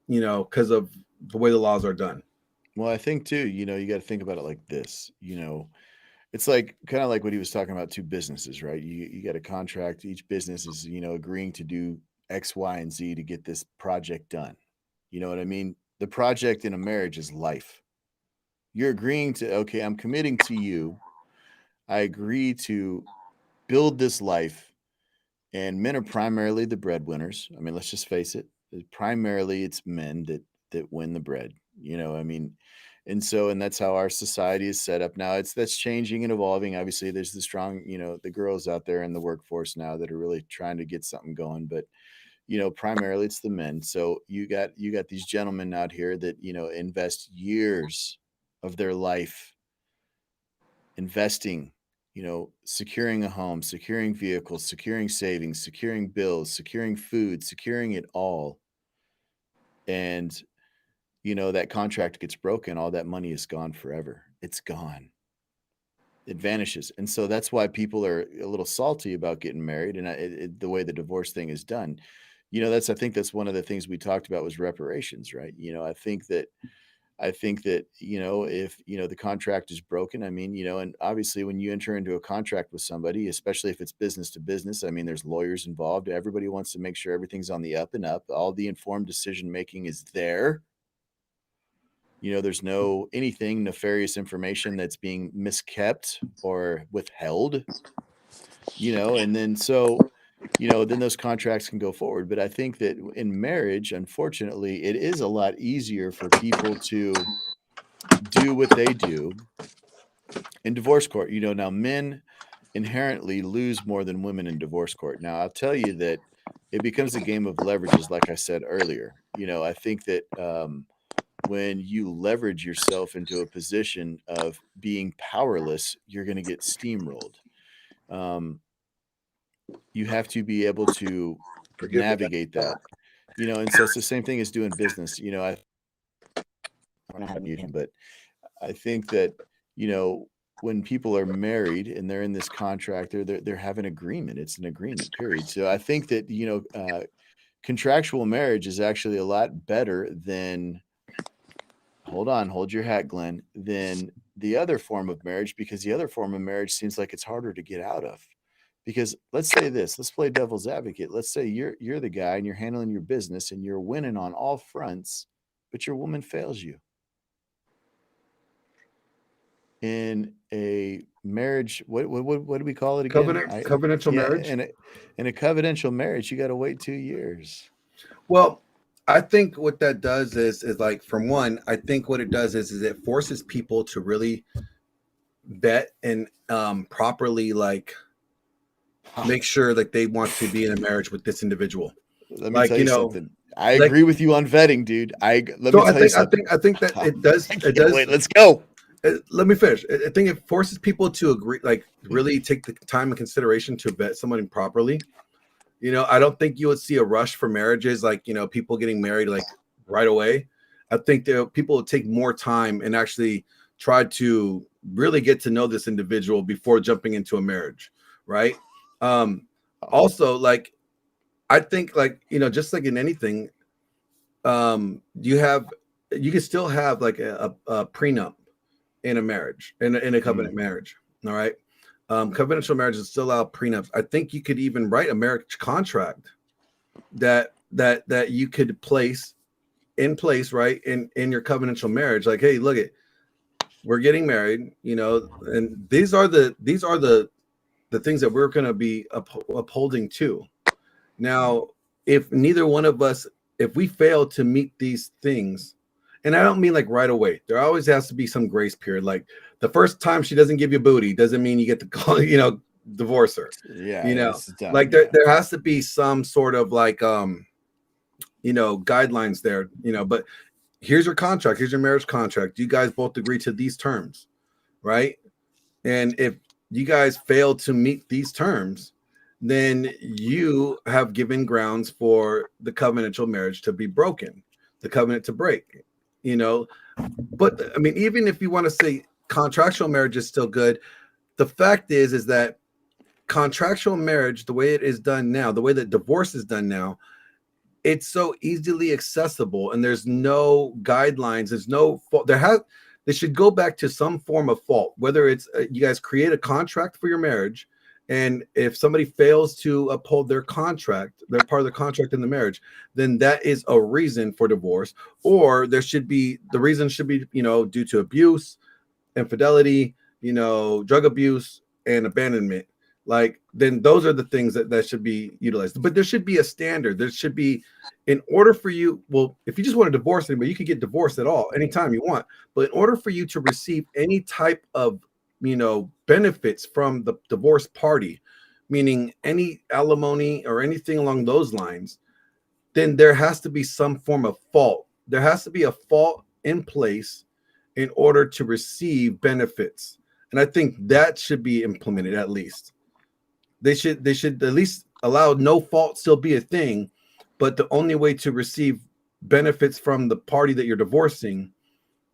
because of the way the laws are done. Well, I think too, you got to think about it like this, it's like kind of like what he was talking about, two businesses, right? You got a contract. Each business is, agreeing to do X, Y, and Z to get this project done. You know what I mean? The project in a marriage is life. You're agreeing to, okay, I'm committing to you. I agree to build this life. And men are primarily the breadwinners. I mean, let's just face it. Primarily, it's men that win the bread. And that's how our society is set up now. That's changing and evolving. Obviously, there's the strong, the girls out there in the workforce now that are really trying to get something going. But primarily it's the men. So you got these gentlemen out here that invest years of their life investing. Securing a home, securing vehicles, securing savings, securing bills, securing food, securing it all. And, that contract gets broken, all that money is gone forever. It's gone. It vanishes. And so that's why people are a little salty about getting married and the way the divorce thing is done. I think that's one of the things we talked about was reparations, right? I think that if the contract is broken, I mean, and obviously when you enter into a contract with somebody, especially if it's business to business, I mean, there's lawyers involved. Everybody wants to make sure everything's on the up and up. All the informed decision making is there. There's no anything nefarious information that's being miskept or withheld. And then then those contracts can go forward. But I think that in marriage, unfortunately, it is a lot easier for people to do what they do in divorce court. Now men inherently lose more than women in divorce court. Now, I'll tell you that it becomes a game of leverages, like I said earlier. I think that when you leverage yourself into a position of being powerless, you're going to get steamrolled. You have to be able to navigate that, and so it's the same thing as doing business. I don't know how to mute him, but I think that, when people are married and they're in this contract, they're having an agreement. It's an agreement, period. So I think that, contractual marriage is actually a lot better than, hold your hat, Glenn, than the other form of marriage, because the other form of marriage seems like it's harder to get out of. Because let's say this, let's play devil's advocate. Let's say you're the guy and you're handling your business and you're winning on all fronts, but your woman fails you. In a marriage, what do we call it again? Covenantal marriage. In a covenantal marriage, you got to wait 2 years. Well, I think what that does is like, from one, I think what it does is it forces people to really vet and properly make sure that they want to be in a marriage with this individual. Let me tell you something. I agree with you on vetting, dude. I think that it does. Wait, let's go. Let me finish. I think it forces people to agree, really take the time and consideration to vet somebody properly. I don't think you would see a rush for marriages, people getting married right away. I think that people would take more time and actually try to really get to know this individual before jumping into a marriage, right? Also, I think just like in anything, you can still have a prenup in a marriage, in a covenant marriage. All right. Covenantal marriages still allow prenups. I think you could even write a marriage contract that you could place in place, right, in your covenantal marriage. Like, hey, look, we're getting married, and these are the things that we're going to be upholding to. Now, if neither one of us, if we fail to meet these things, and I don't mean like right away, there always has to be some grace period. Like the first time she doesn't give you booty doesn't mean you get to call, divorce her. Yeah, like there has to be some sort of like guidelines there, but here's your contract, here's your marriage contract. You guys both agree to these terms, right? And if you guys fail to meet these terms, then you have given grounds for the covenantal marriage to be broken, the covenant to break, But I mean, even if you want to say contractual marriage is still good, the fact is that contractual marriage, the way it is done now, the way that divorce is done now, it's so easily accessible, and there's no guidelines. There's no fault. They should go back to some form of fault, whether it's you guys create a contract for your marriage, and if somebody fails to uphold their contract, they're part of the contract in the marriage, then that is a reason for divorce. Or the reason should be, due to abuse, infidelity, drug abuse, and abandonment. Like, then those are the things that should be utilized. But there should be a standard. There should be, in order for you, well, if you just want to divorce anybody, you could get divorced at all, anytime you want. But in order for you to receive any type of, benefits from the divorce party, meaning any alimony or anything along those lines, then there has to be some form of fault. There has to be a fault in place in order to receive benefits. And I think that should be implemented. At least they should at least allow no fault still be a thing, but the only way to receive benefits from the party that you're divorcing,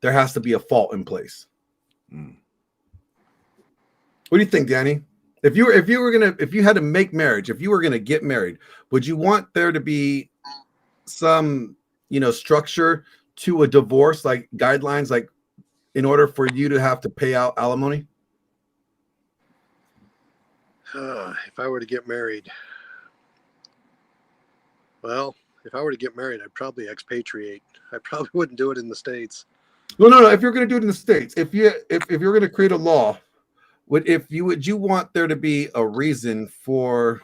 there has to be a fault in place. What do you think, Danny? If you had to make marriage, if you were gonna get married, would you want there to be some structure to a divorce, like guidelines, like in order for you to have to pay out alimony? If I were to get married, I'd probably expatriate. I probably wouldn't do it in the States. No. If you're going to do it in the States, if you're going to create a law, would you want there to be a reason for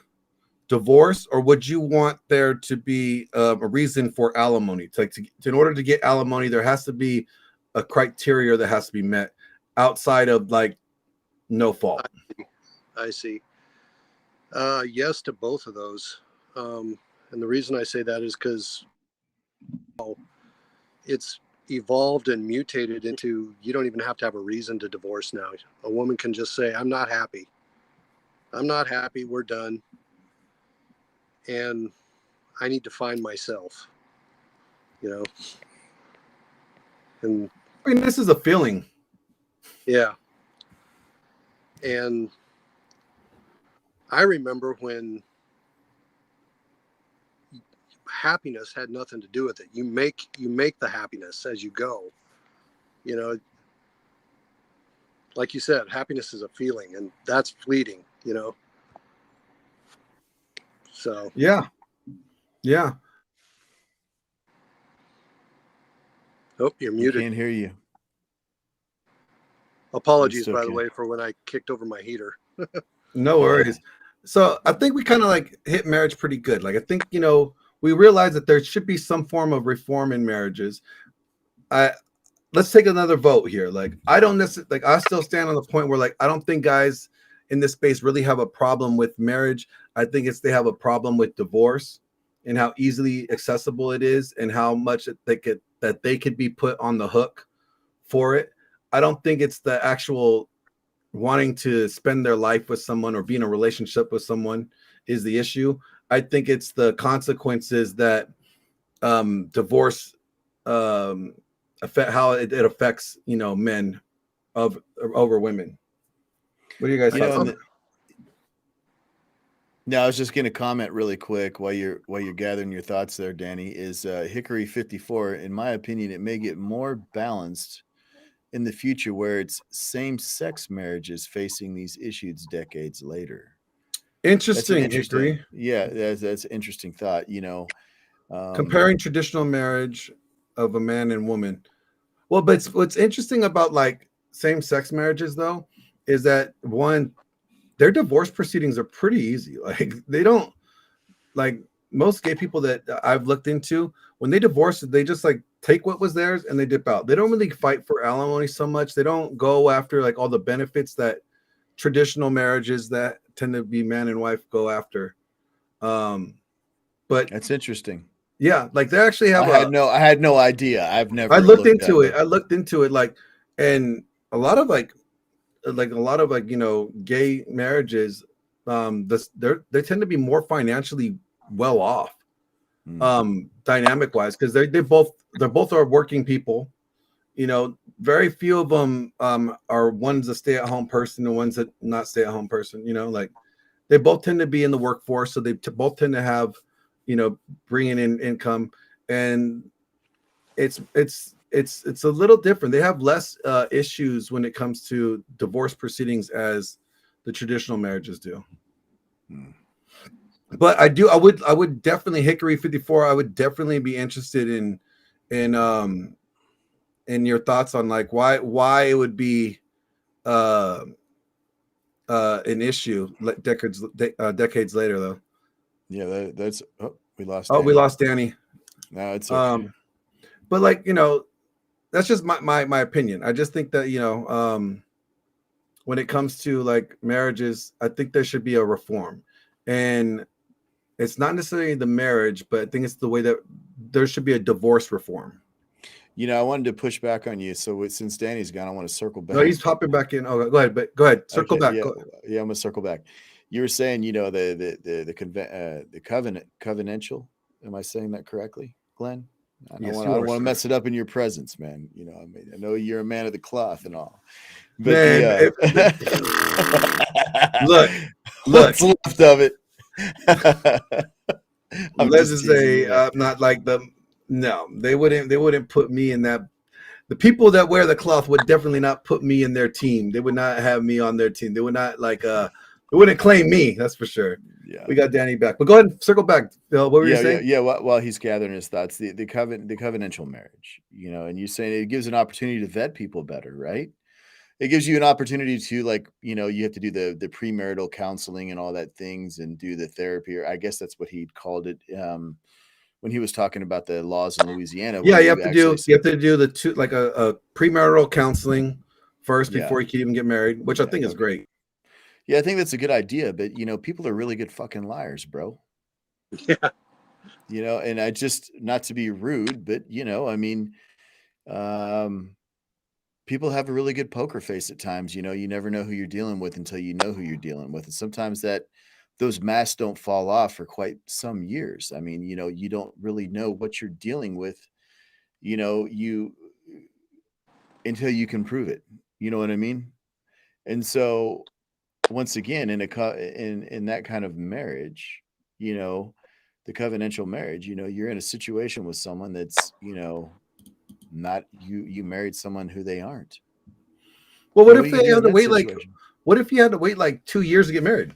divorce, or would you want there to be a reason for alimony? In order to get alimony, there has to be a criteria that has to be met outside of like no fault. I see. Yes to both of those. And the reason I say that is because it's evolved and mutated into, you don't even have to have a reason to divorce now. A woman can just say, I'm not happy. We're done. And I need to find myself, And I mean, this is a feeling. Yeah. And I remember when happiness had nothing to do with it. You make the happiness as you go. Like you said, happiness is a feeling, and that's fleeting, So yeah. Oh, you're muted. Can't hear you. Apologies, by the way, for when I kicked over my heater. No worries. So I think we kind of like hit marriage pretty good. Like, I think, we realize that there should be some form of reform in marriages. Let's take another vote here. Like, I don't necessarily, like, I still stand on the point where, like, I don't think guys in this space really have a problem with marriage. I think they have a problem with divorce and how easily accessible it is and how much they could be put on the hook for it. I don't think it's the actual wanting to spend their life with someone or be in a relationship with someone is the issue. I think it's the consequences that divorce affect, how it affects, men over women. What do you guys think? No, I was just going to comment really quick while you're gathering your thoughts there, Danny. Is Hickory 54? In my opinion, it may get more balanced in the future where it's same-sex marriages facing these issues decades later. That's an Interesting, interesting, Hickory. yeah, that's an interesting thought. Comparing traditional marriage of a man and woman. Well, but what's interesting about like same-sex marriages though is that one, their divorce proceedings are pretty easy. Like they don't like most gay people that I've looked into, when they divorce, they just like take what was theirs and they dip out. They don't really fight for alimony so much. They don't go after like all the benefits that traditional marriages that tend to be man and wife go after. But That's interesting. yeah, like they actually have I had no idea. I've never I looked looked into at it. I looked into it like, and a lot of like a lot of like, you know, gay marriages, they tend to be more financially well off, dynamic wise, because they're both are working people. You know, very few of them are one's a stay-at-home person and one's a not stay-at-home person. You know, like they both tend to be in the workforce, so they both tend to have, you know, bringing in income, and it's a little different. They have less issues when it comes to divorce proceedings as the traditional marriages do. But I would definitely Hickory 54. I would definitely be interested in your thoughts on like why it would be an issue decades later though. Yeah, that's we lost. Oh, Danny. we lost Danny. No, it's okay. But like, you know, that's just my opinion. I just think that, you know, when it comes to like marriages, I think there should be a reform, and it's not necessarily the marriage, but I think it's the way that there should be a divorce reform. You know, I wanted to push back on you. So since Danny's gone, I want to circle back. No, he's hopping back in. Oh, go ahead, but go ahead, circle back. Yeah, go yeah, I'm gonna circle back. You were saying, you know, the covenantal. Am I saying that correctly, Glenn? I don't want to mess it up in your presence, man. You know, I mean, I know you're a man of the cloth and all, but man, look, what's left of it? Let's just say not like no, they wouldn't put me in that. The people that wear the cloth would definitely not put me in their team. They would not have me on their team. They would not like they wouldn't claim me. That's for sure. Yeah, we got Danny back, but go ahead and circle back. What were you saying? Yeah. While he's gathering his thoughts, the covenantal marriage, you know, and you're saying it gives an opportunity to vet people better, right? It gives you an opportunity to, like, you know, you have to do the premarital counseling and all that things and do the therapy, or I guess that's what he called it when he was talking about the laws in Louisiana. Yeah, you have to do the two, like a premarital counseling first before you can even get married, which I think is great. Yeah, I think that's a good idea, but you know, people are really good fucking liars, bro. Yeah. You know, and I just, not to be rude, but you know, I mean, people have a really good poker face at times. You know, you never know who you're dealing with until you know who you're dealing with. And sometimes those masks don't fall off for quite some years. I mean, you know, you don't really know what you're dealing with, you know, until you can prove it. You know what I mean? And so once again, in that kind of marriage, you know, the covenantal marriage, you know, you're in a situation with someone that's, you know, not you married someone who they aren't. Well, what if they had to wait what if you had to wait like 2 years to get married?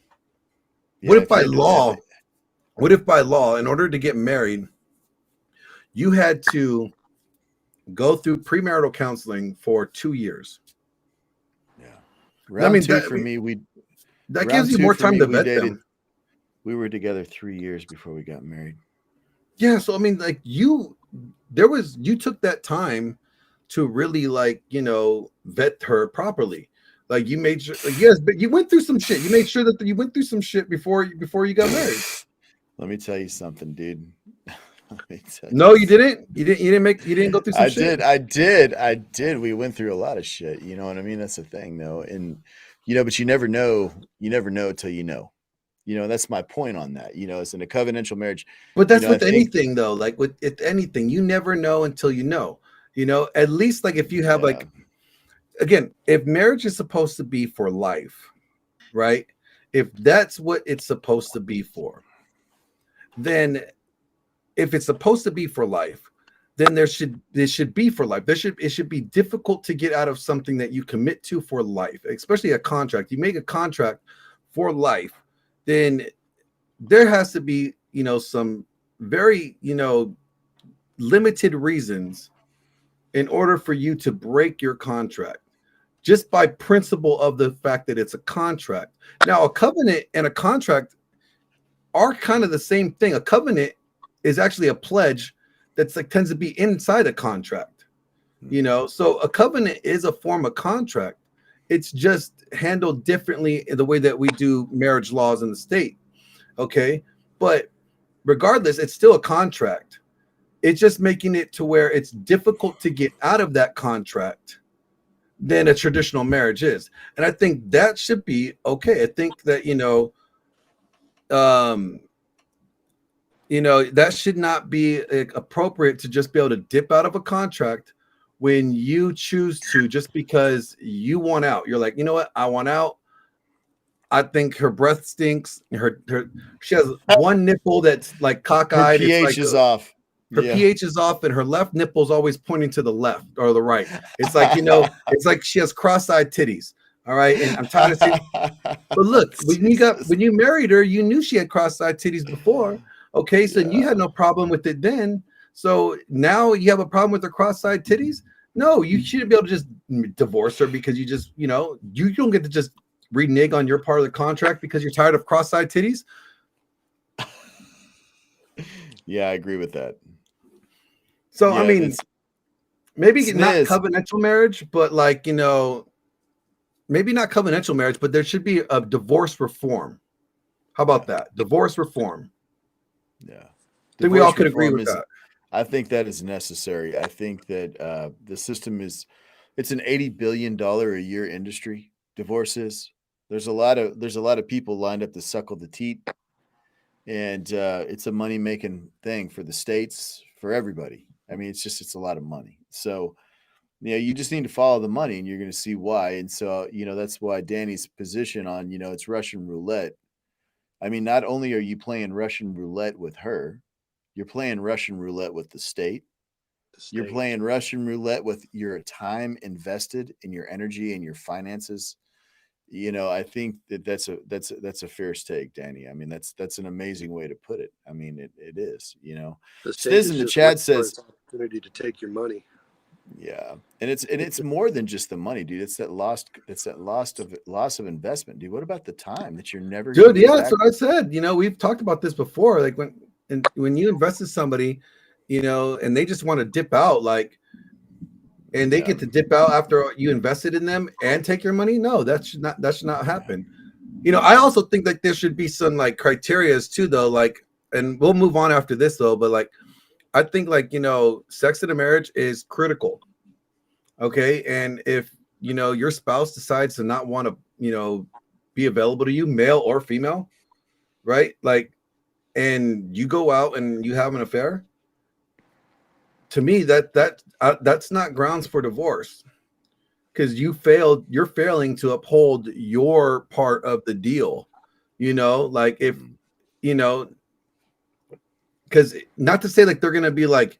Yeah, what if by law, in order to get married, you had to go through premarital counseling for 2 years? Yeah. Round two for me, that gives you more time to vet them. We were together 3 years before we got married. Yeah, so I mean, like you took that time to really, like, you know, vet her properly. Like you made sure, like, yes, but you went through some shit. You made sure that you went through some shit before you got married. Let me tell you something, dude. No, you didn't. You didn't go through some shit. I did. We went through a lot of shit. You know what I mean? That's the thing, though. And you know, but you never know till you know. You know, that's my point on that. You know, it's in a covenantal marriage. But that's with anything, though. Like with anything, you never know until you know. You know, at least like if you have like, again, if marriage is supposed to be for life, right? If that's what it's supposed to be for, then if it's supposed to be for life, then it should be for life. It should be difficult to get out of something that you commit to for life, especially a contract. You make a contract for life, then there has to be, some very, limited reasons in order for you to break your contract, just by principle of the fact that it's a contract. Now, a covenant and a contract are kind of the same thing. A covenant is actually a pledge that's like tends to be inside a contract, so a covenant is a form of contract. It's just handled differently in the way that we do marriage laws in the state. Okay. But regardless, it's still a contract. It's just making it to where it's difficult to get out of that contract than a traditional marriage is. And I think that should be okay. I think that, that should not be appropriate to just be able to dip out of a contract when you choose to, just because you want out. You're like, you know what? I want out. I think her breath stinks. She has one nipple that's like cockeyed. Her pH is off. Her pH is off, and her left nipple is always pointing to the left or the right. It's like, it's like she has cross-eyed titties. All right. And I'm tired of seeing. But look, when you married her, you knew she had cross-eyed titties before. Okay. So you had no problem with it then. So now you have a problem with her cross-eyed titties? No, you shouldn't be able to just divorce her because you just, you don't get to just renege on your part of the contract because you're tired of cross-eyed titties. Yeah, I agree with that. So, I mean, maybe not covenantal marriage, but like, maybe not covenantal marriage, but there should be a divorce reform. How about that? Divorce reform. Yeah. I think we all could agree with that. I think that is necessary. I think that the system it's an $80 billion a year industry. Divorce is. There's a lot of people lined up to suckle the teat, and it's a money making thing for the states, for everybody. I mean, it's a lot of money. So, you just need to follow the money, and you're going to see why. And so, that's why Danny's position on, it's Russian roulette. I mean, not only are you playing Russian roulette with her, you're playing Russian roulette with the state. You're playing Russian roulette with your time invested in your energy and your finances. I think that's a fair stake, Danny. I mean, that's an amazing way to put it. I mean, it is, Stiz in the chat says opportunity to take your money. Yeah. And it's more than just the money, dude. It's that loss of investment, dude. What about the time that you're never Dude, yeah, that's what I said. We've talked about this before. Like when you invest in somebody, and they just want to dip out, like, and they get to dip out after you invested in them and take your money. No, that should not happen. I also think that there should be some like criterias too, though. Like, and we'll move on after this though, but like, I think like, sex in a marriage is critical. Okay. And if, your spouse decides to not want to, be available to you, male or female, right? Like, and you go out and you have an affair, to me, that's not grounds for divorce, because you're failing to uphold your part of the deal. Like if, because not to say like they're going to be like,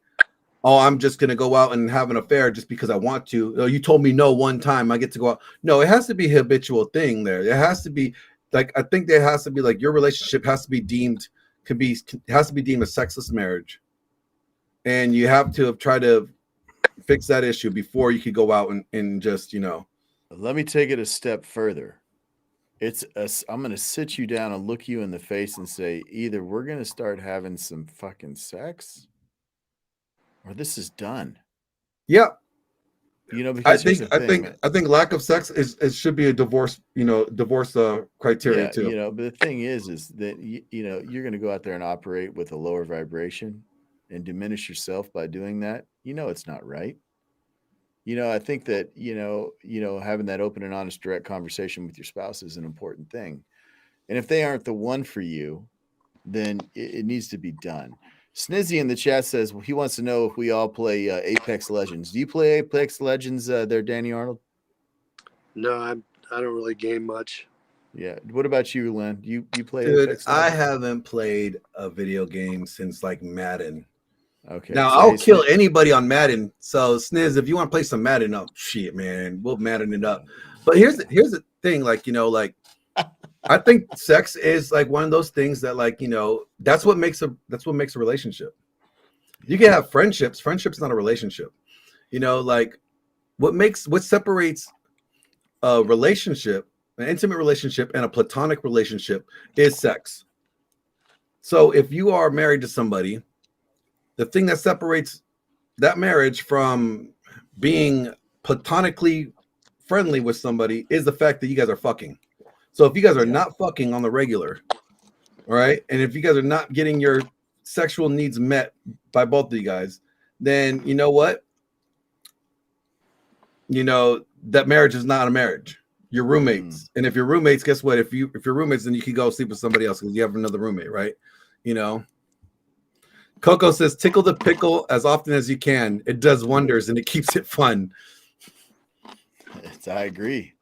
oh, I'm just going to go out and have an affair just because I want to. Oh, you told me no one time, I get to go out. No, it has to be a habitual thing there. It has to be like, I think there has to be like your relationship has to be deemed a sexless marriage. And you have to try to fix that issue before you could go out and just, Let me take it a step further. I'm going to sit you down and look you in the face and say, either we're going to start having some fucking sex or this is done. Yeah. Because I think lack of sex should be a divorce, criteria too. But the thing is that, you're going to go out there and operate with a lower vibration and diminish yourself by doing that. It's not right. I think that, having that open and honest, direct conversation with your spouse is an important thing. And if they aren't the one for you, then it needs to be done. Snizzy in the chat says, well, he wants to know if we all play Apex Legends. Do you play Apex Legends there, Danny Arnold? No, I don't really game much. Yeah. What about you, Len? You play Dude, Apex Legends? I haven't played a video game since like Madden. Okay. Now So, I'll hey, kill anybody on Madden. So Sniz, if you want to play some Madden, up shit, man, we'll Madden it up. But here's the thing, like like I think sex is like one of those things that like that's what makes a relationship. You can have friendships. Friendship's not a relationship. Like what separates a relationship, an intimate relationship, and a platonic relationship is sex. So if you are married to somebody, the thing that separates that marriage from being platonically friendly with somebody is the fact that you guys are fucking. So if you guys are not fucking on the regular, all right, and if you guys are not getting your sexual needs met by both of you guys, then you know what? That marriage is not a marriage. You're roommates. And if you're roommates, guess what? If you're roommates, then you can go sleep with somebody else because you have another roommate, right? Coco says tickle the pickle as often as you can. It does wonders and it keeps it fun. I agree.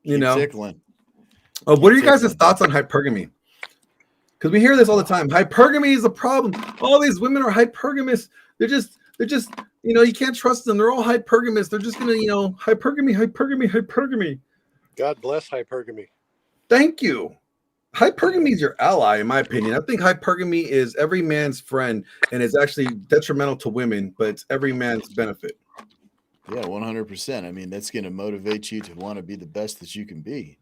Keep tickling. What are you guys' thoughts on hypergamy? Because we hear this all the time. Hypergamy is a problem. All these women are hypergamous. They're just you can't trust them. They're all hypergamous. They're just gonna hypergamy. God bless hypergamy. Thank you. Hypergamy is your ally, in my opinion. I think hypergamy is every man's friend and is actually detrimental to women, but it's every man's benefit. Yeah, 100%. I mean, that's going to motivate you to want to be the best that you can be.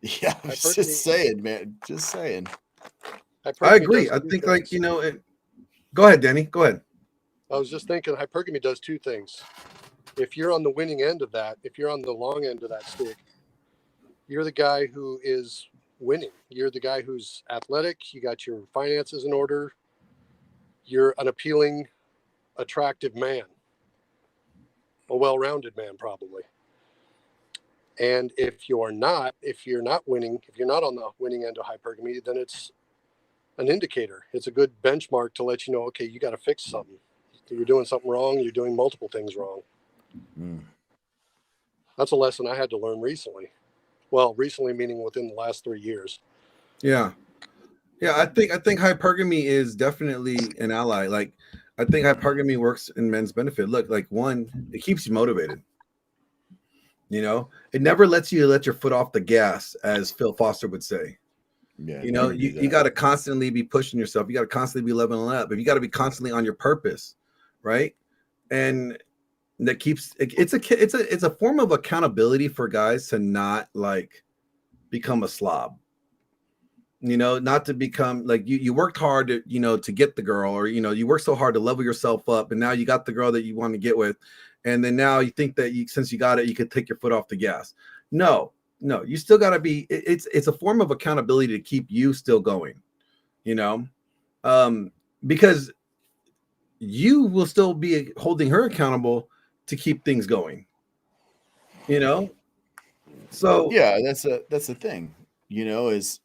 Yeah, I was just saying, man. Just saying. I agree. I think, like, go ahead, Danny. Go ahead. I was just thinking hypergamy does two things. If you're on the winning end of that, if you're on the long end of that stick, you're the guy who is winning. You're the guy who's athletic. You got your finances in order. You're an appealing, attractive man. A well-rounded man, probably. And if you're not winning, if you're not on the winning end of hypergamy, then it's an indicator. It's a good benchmark to let you know, okay, you got to fix something. You're doing something wrong. You're doing multiple things wrong. That's a lesson I had to learn recently. Well, recently meaning within the last 3 years. Yeah. I think hypergamy is definitely an ally. Like, I think hypergamy works in men's benefit. Look, like, one, it keeps you motivated. It never lets you let your foot off the gas, as Phil Foster would say. Yeah, you got to constantly be pushing yourself. You got to constantly be leveling up. But you got to be constantly on your purpose, right? And that keeps it's a form of accountability for guys to not like become a slob. Not to become like you worked hard to get the girl, or you worked so hard to level yourself up, and now you got the girl that you want to get with, and then now you think that since you got it, you could take your foot off the gas. No, you still got to be. It's a form of accountability to keep you still going, because you will still be holding her accountable to keep things going. So yeah, that's the thing. Is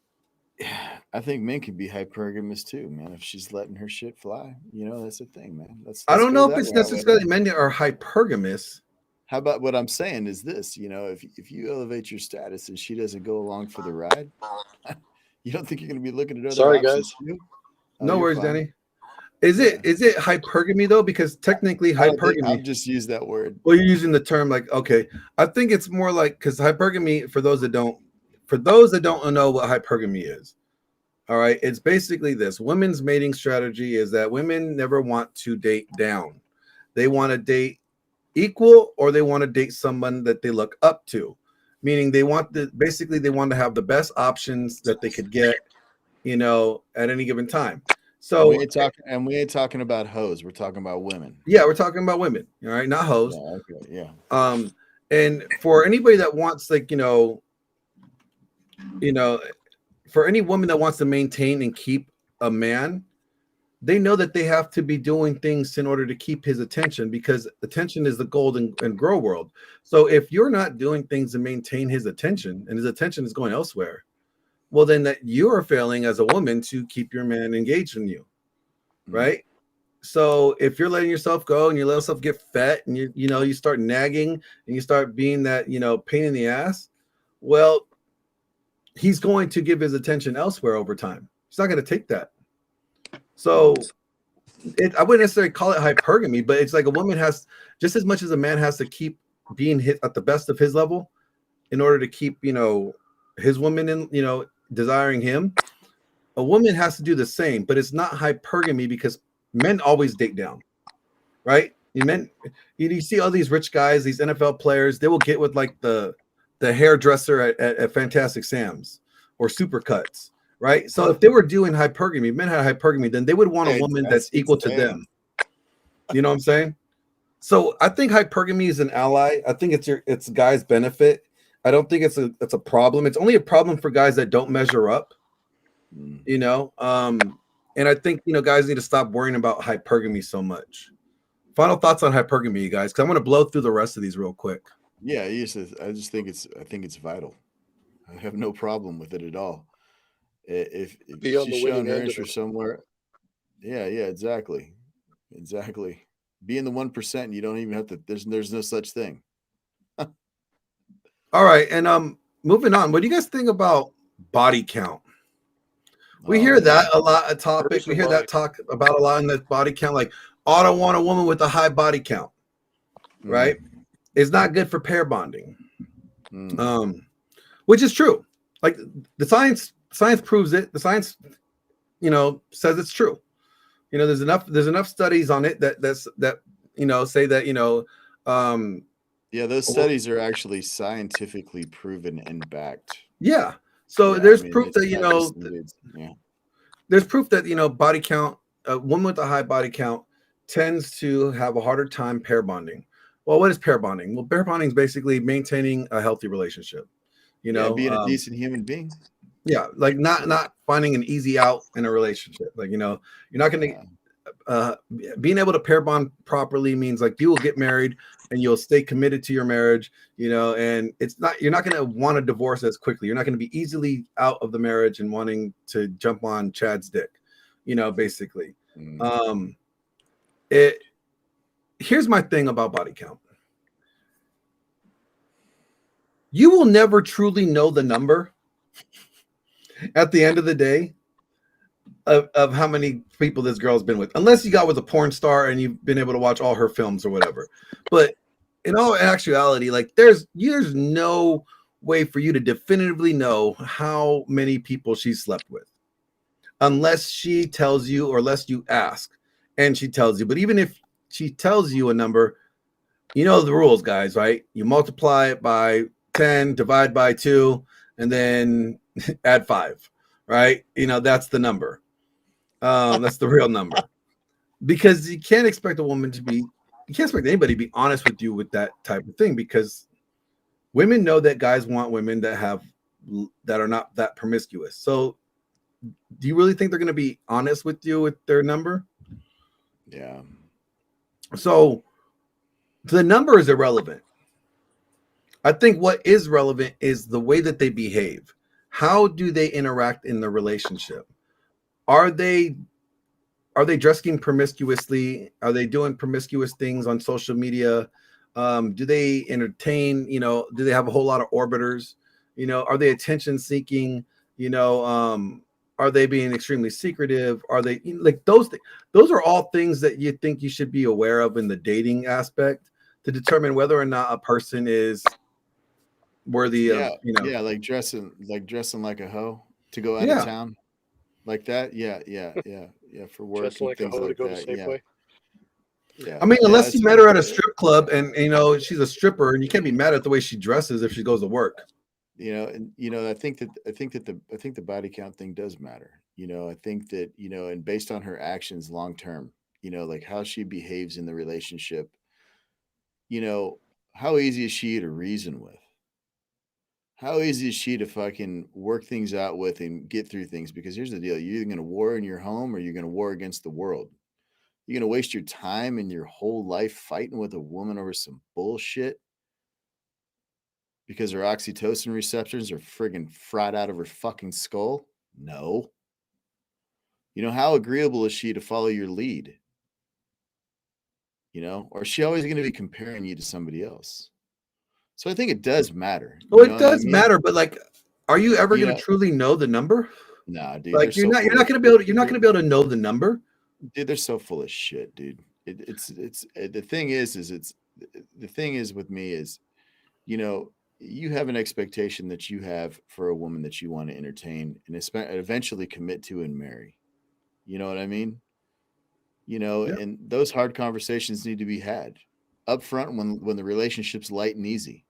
I think men can be hypergamous too, man. If she's letting her shit fly, that's the thing, man. I don't know if it's necessarily men that are hypergamous. How about what I'm saying is this? If you elevate your status and she doesn't go along for the ride, you don't think you're going to be looking at other options? Guys. No worries, Danny. Is it hypergamy though? Because technically hypergamy. I've just used that word. Well, you're using the term like, okay. I think it's more like, because hypergamy, for those that don't know what hypergamy is, all right, it's basically this. Women's mating strategy is that women never want to date down. They want to date equal, or they want to date someone that they look up to. Meaning they want to have the best options that they could get, at any given time. So we ain't talking about hoes. We're talking about women. Yeah, we're talking about women. All right, not hoes. Yeah, okay, yeah. And for anybody that wants, like, for any woman that wants to maintain and keep a man, they know that they have to be doing things in order to keep his attention, because attention is the gold and grow world. So if you're not doing things to maintain his attention, and his attention is going elsewhere, well, then that you are failing as a woman to keep your man engaged in you, right? So if you're letting yourself go and you let yourself get fat, and you start nagging and you start being that pain in the ass, well, he's going to give his attention elsewhere over time. He's not going to take that. So I wouldn't necessarily call it hypergamy, but it's like a woman has just as much as a man has to keep being hit at the best of his level in order to keep, his woman in, desiring him. A woman has to do the same, but it's not hypergamy because men always date down, right? You see all these rich guys, these NFL players, they will get with like the hairdresser at Fantastic Sam's or Supercuts, right? So if they were doing hypergamy, men had hypergamy, then they would want a woman that's equal to them. You know what I'm saying? So I think hypergamy is an ally. I think it's guys' benefit. I don't think it's a problem. It's only a problem for guys that don't measure up. And I think guys need to stop worrying about hypergamy so much. Final thoughts on hypergamy, you guys, because I'm going to blow through the rest of these real quick. Yeah, I just think it's vital. I have no problem with it at all. If she's showing her interest somewhere, yeah, exactly. Be in the 1%. You don't even have to. There's no such thing. All right, and moving on. What do you guys think about body count? We hear that a lot. A topic we hear that talk about a lot in the body count. Like, I don't want a woman with a high body count, right? It's not good for pair bonding, which is true. Like the science proves it. The science, says it's true. There's enough studies on it that say that yeah, those studies are actually scientifically proven and backed. Yeah. So there's proof that there's proof that body count, a woman with a high body count tends to have a harder time pair bonding. Well, what is pair bonding? Well, pair bonding is basically maintaining a healthy relationship. Being a decent human being. Yeah, like not finding an easy out in a relationship. Like you're not going to being able to pair bond properly means like you will get married and you'll stay committed to your marriage. And you're not going to want to divorce as quickly. You're not going to be easily out of the marriage and wanting to jump on Chad's dick. Basically. Here's my thing about body count. You will never truly know the number at the end of the day of how many people this girl's been with, unless you got with a porn star and you've been able to watch all her films or whatever. But in all actuality, like there's no way for you to definitively know how many people she slept with unless she tells you or unless you ask and she tells you. But even if she tells you a number, the rules, guys, right? You multiply it by 10, divide by 2, and then add 5, right? That's the number. That's the real number. Because you can't expect anybody to be honest with you with that type of thing, because women know that guys want women that are not that promiscuous. So do you really think they're going to be honest with you with their number? Yeah. So the number is irrelevant. I think what is relevant is the way that they behave. How do they interact in the relationship? Are they dressing promiscuously? Are they doing promiscuous things on social media? Do they entertain? Do they have a whole lot of orbiters? Are they attention seeking? Are they being extremely secretive? Are they like those things? Those are all things that you think you should be aware of in the dating aspect to determine whether or not a person is worthy of, like dressing like a hoe to go out of town like that. For work. Dressing like a hoe to go to Safeway. Yeah. I mean, unless you met her at a strip club and she's a stripper and you can't be mad at the way she dresses if she goes to work. I think that the body count thing does matter. I think that, and based on her actions long term, like how she behaves in the relationship, how easy is she to reason with? How easy is she to fucking work things out with and get through things? Because here's the deal. You're either going to war in your home or you're going to war against the world. You're going to waste your time and your whole life fighting with a woman over some bullshit because her oxytocin receptors are friggin' fried out of her fucking skull? No. How agreeable is she to follow your lead? Or is she always going to be comparing you to somebody else? So I think it does matter. Well, it does matter, but like, are you ever going to truly know the number? Nah, dude. Like you're not going to be able to know the number, Dude, they're so full of shit, dude. It's the thing is it's the thing is with me is, you know, you have an expectation that you have for a woman that you want to entertain and eventually commit to and marry. You know what I mean? You know, Yeah. and those hard conversations need to be had up front when the relationship's light and easy.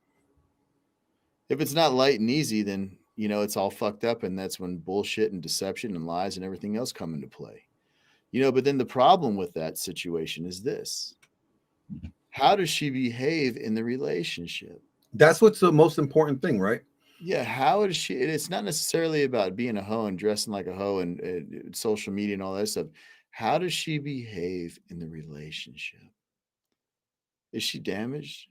If it's not light and easy, then you know it's all fucked up, and that's when bullshit and deception and lies and everything else come into play. You know, but then the problem with that situation is this: how does she behave in the relationship? That's what's the most important thing, right? Yeah, how is she? It's not necessarily about being a hoe and dressing like a hoe and social media and all that stuff. How does she behave in the relationship? Is she damaged?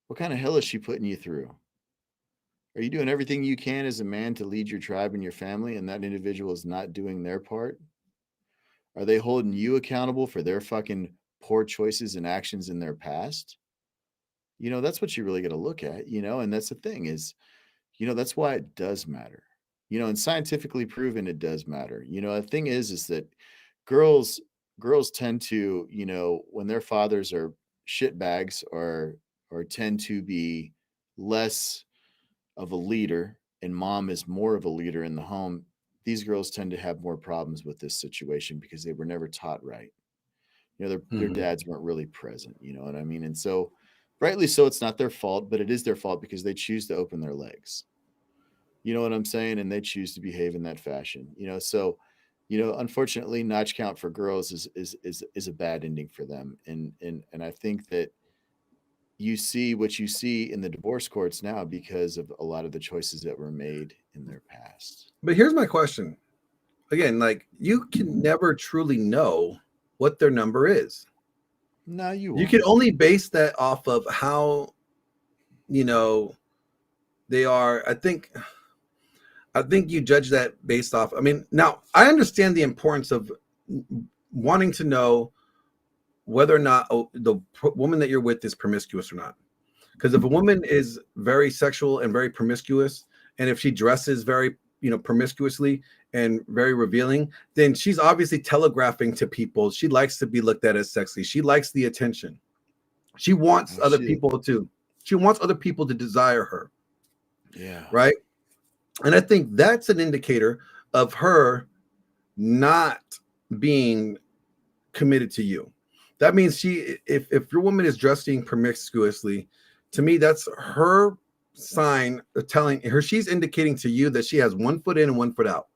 What kind of hell is she putting you through? Are you doing everything you can as a man to lead your tribe and your family, and that individual is not doing their part? Are they holding you accountable for their fucking poor choices and actions in their past? You know, that's what you really got to look at, you know, and that's the thing is, you know, that's why it does matter. You know, and scientifically proven it does matter. You know, the thing is that girls girls tend to, you know, when their fathers are shitbags or tend to be less of a leader and mom is more of a leader in the home, these girls tend to have more problems with this situation because they were never taught right. You know, their Mhm. dads weren't really present, you know what I mean? And so rightly so, it's not their fault, but it is their fault because they choose to open their legs. You know what I'm saying? And they choose to behave in that fashion. You know, so you know, unfortunately, notch count for girls is a bad ending for them. And I think that you see what you see in the divorce courts now because of a lot of the choices that were made in their past. But here's my question. Again, like you can never truly know what their number is. No, you You can won't. only base that off of how, you know, they are. I think you judge that based off. I mean, now I understand the importance of wanting to know whether or not the woman that you're with is promiscuous or not. Because if a woman is very sexual and very promiscuous, and if she dresses very, promiscuously and very revealing, then she's obviously telegraphing to people she likes to be looked at as sexy. She likes the attention. She wants Oh other shit. people to. She wants other people to desire her, Yeah. right? And I think that's an indicator of her not being committed to you. That means if your woman is dressing promiscuously, to me, that's her sign of telling her she's indicating to you that she has one foot in and one foot out.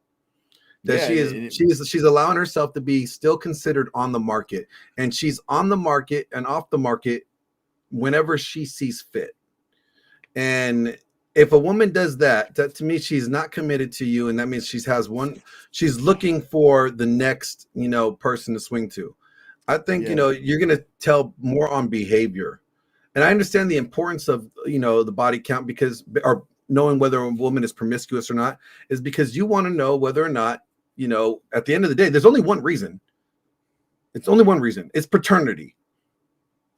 That Yeah. she's allowing herself to be still considered on the market, and she's on the market and off the market whenever she sees fit. And if a woman does that, that to me, she's not committed to you, and that means she's looking for the next, person to swing to. I think, yeah. you're gonna tell more on behavior. And I understand the importance of, the body count because or knowing whether a woman is promiscuous or not, is because you want to know whether or not, at the end of the day, there's only one reason. It's only one reason. It's paternity.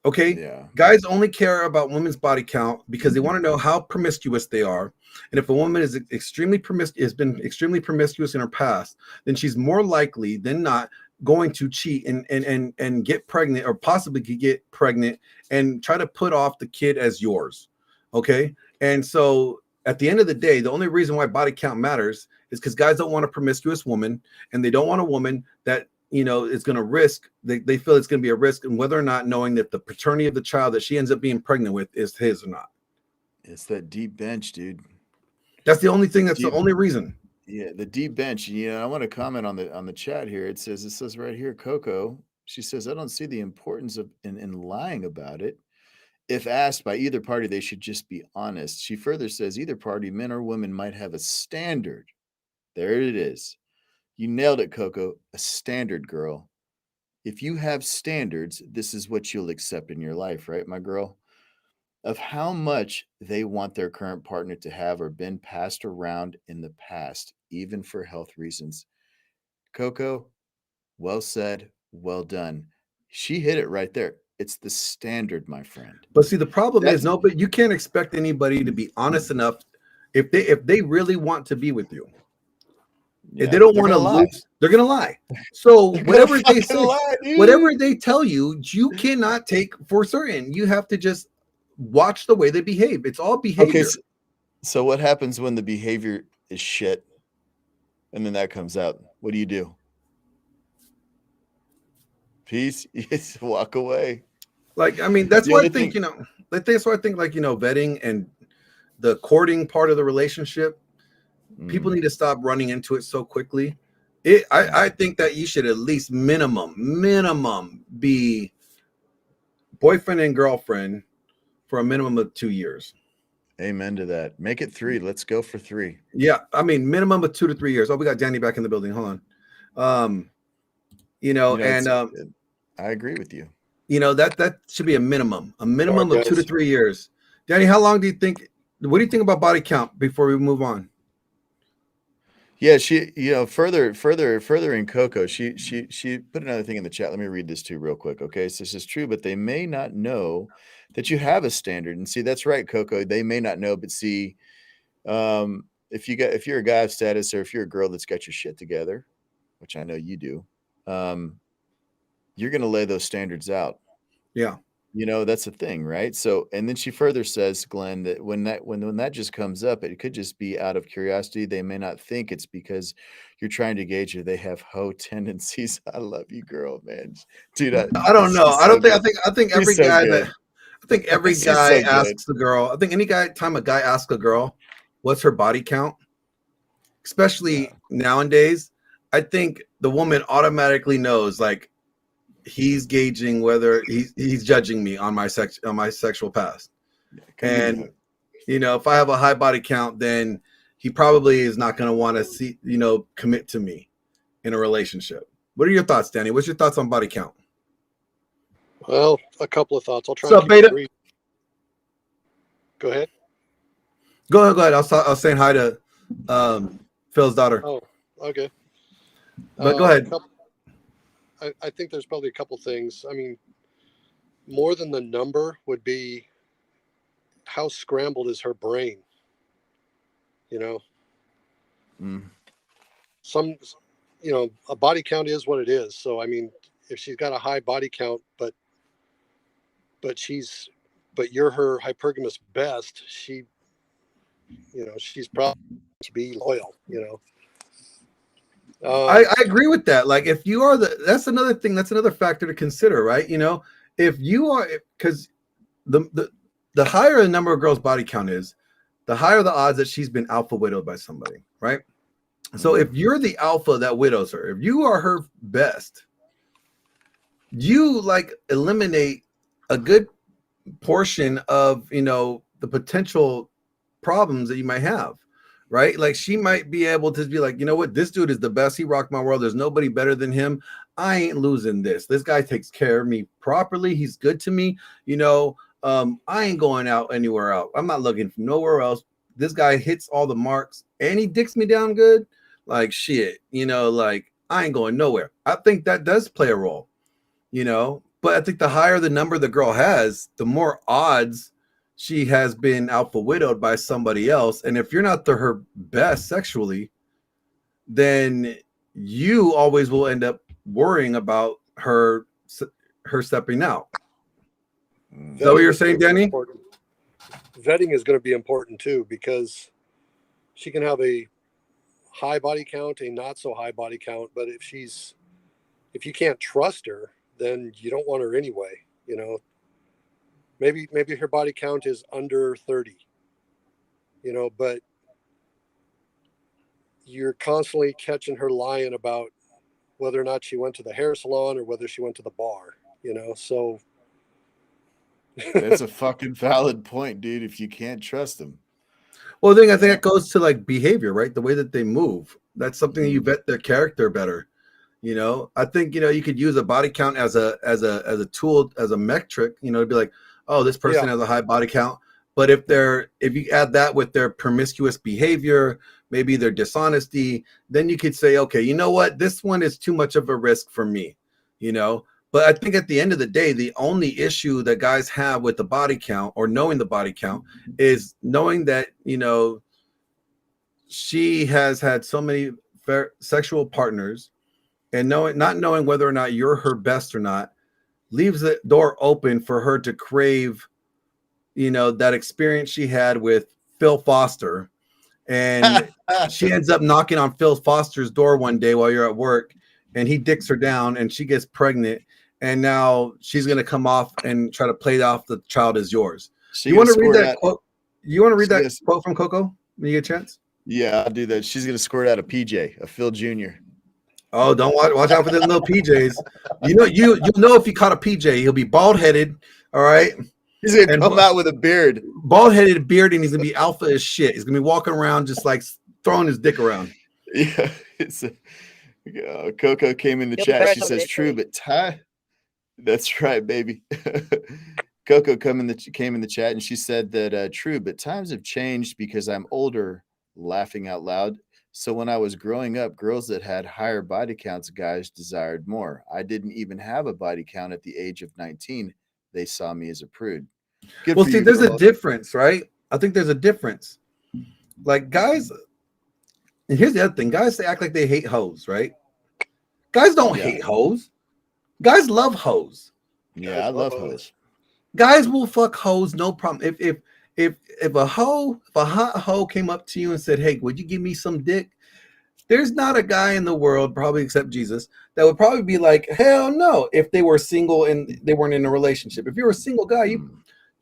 Okay, Yeah. guys only care about women's body count because they want to know how promiscuous they are. And if a woman is has been extremely promiscuous in her past, then she's more likely than not going to cheat and get pregnant, or possibly could get pregnant and try to put off the kid as yours. Okay, and so at the end of the day, the only reason why body count matters is because guys don't want a promiscuous woman, and they don't want a woman that, is going to risk, they feel it's going to be a risk, and whether or not knowing that the paternity of the child that she ends up being pregnant with is his or not. It's that deep bench, dude. That's the only It's the thing. That's the deep only reason. Yeah, the deep bench. You know, I want to comment on the chat here. It says right here, Coco. She says, I don't see the importance of in lying about it. If asked by either party, they should just be honest. She further says either party, men or women, might have a standard. There it is. You nailed it, Coco. A standard, girl. If you have standards, this is what you'll accept in your life, right, my girl? Of how much they want their current partner to have or been passed around in the past, even for health reasons. Coco, well said, well done. She hit it right there. It's the standard, my friend. But see, the problem is, That's no, but you can't expect anybody to be honest enough if they really want to be with you. If they don't they're want to gonna lie. lose, they're gonna lie. So They're whatever gonna they fucking say, lie, dude. whatever they tell you, you cannot take for certain. You have to just watch the way they behave. It's all behavior. Okay, so what happens when the behavior is shit, and then that comes out? What do? Peace. You just walk away. Like, I mean, that's The why I only think, thing- that's why I think, like, vetting and the courting part of the relationship, people need to stop running into it so quickly. I think that you should at least minimum be boyfriend and girlfriend for a minimum of 2 years. Amen to that. Make it 3. Let's go for 3. Yeah, I mean, minimum of 2 to 3 years. Oh, we got Danny back in the building. Hold on. I agree with you. That should be a minimum of guys. 2 to 3 years. Danny, how long do you think? What do you think about body count before we move on? Yeah, she, further in Coco, she put another thing in the chat. Let me read this too real quick. Okay. So this is true, but they may not know that you have a standard. And see, that's right, Coco. They may not know, but see, if you're a guy of status, or if you're a girl that's got your shit together, which I know you do, you're going to lay those standards out. Yeah. That's the thing, right? So, and then she further says, Glenn, that when that just comes up, it could just be out of curiosity. They may not think it's because you're trying to gauge if they have hoe tendencies. I love you, girl, man. Dude, I don't know. I don't think. I think every guy that. I think every guy asks a girl. I think time a guy asks a girl, "What's her body count?" Especially nowadays, I think the woman automatically knows, like, he's gauging whether he's judging me on my sexual past. And if I have a high body count, then he probably is not going to want to see, commit to me in a relationship. What are your thoughts, Danny? What's your thoughts on body count? Well, a couple of thoughts. I'll try to keep it brief. Go ahead. Go ahead. I was saying hi to Phil's daughter. Oh, okay. But go ahead. I think there's probably a couple things. I mean, more than the number would be how scrambled is her brain. Some, a body count is what it is. So, I mean, if she's got a high body count, but you're her hypergamous best, she's probably to be loyal, I agree with that. Like, if you are that's another thing, that's another factor to consider, right? If you are, because the higher the number of girls' body count is, the higher the odds that she's been alpha widowed by somebody, right? So if you're the alpha that widows her, if you are her best, you eliminate a good portion of the potential problems that you might have. Right? Like, she might be able to be like, what? This dude is the best. He rocked my world. There's nobody better than him. I ain't losing this. This guy takes care of me properly. He's good to me. I ain't going out anywhere else. I'm not looking for nowhere else. This guy hits all the marks and he dicks me down good. Like, shit, I ain't going nowhere. I think that does play a role, but I think the higher the number the girl has, the more odds she has been alpha widowed by somebody else. And if you're not her best sexually, then you always will end up worrying about her stepping out. Is that what you're saying, Danny? Vetting is going to be important too, because she can have a high body count, a not so high body count, but if you can't trust her, then you don't want her anyway. Maybe her body count is under 30, but you're constantly catching her lying about whether or not she went to the hair salon or whether she went to the bar, so. That's a fucking valid point, dude. If you can't trust them. Well, I think that goes to behavior, right? The way that they move. That's something that you vet their character better. I think, you could use a body count as a tool, as a metric, to be like, oh, this person has a high body count. But if you add that with their promiscuous behavior, maybe their dishonesty, then you could say, okay, you know what? This one is too much of a risk for me, But I think at the end of the day, the only issue that guys have with the body count, or knowing the body count, is knowing that, she has had so many sexual partners, and not knowing whether or not you're her best or not, leaves the door open for her to crave, that experience she had with Phil Foster. And she ends up knocking on Phil Foster's door one day while you're at work, and he dicks her down, and she gets pregnant, and now she's going to come off and try to play off the child as yours. You want to read that quote? You want to read that quote from Coco when you get a chance? Yeah, I'll do that. She's going to squirt out a PJ, a Phil Jr. Oh, don't watch out for the little PJs. You'll know if you caught a PJ. He'll be bald headed. All right. He's gonna come out with a beard, bald headed beard, and he's gonna be alpha as shit. He's gonna be walking around just like throwing his dick around. Yeah, Coco came in the chat. She says, "True, but Ty." That's right, baby. Coco came in the chat, and she said that true, but times have changed because I'm older. Laughing out loud. So when I was growing up, girls that had higher body counts, guys desired more. I didn't even have a body count at the age of 19. They saw me as a prude. Well, see, there's a difference, right? I think there's a difference. Like guys, and here's the other thing: guys, they act like they hate hoes, right? Guys don't hate hoes. Guys love hoes. Yeah, I love hoes. Guys will fuck hoes, no problem. If a hot hoe came up to you and said, "Hey, would you give me some dick?" There's not a guy in the world, probably except Jesus, that would probably be like, "Hell no!" If they were single and they weren't in a relationship. If you're a single guy,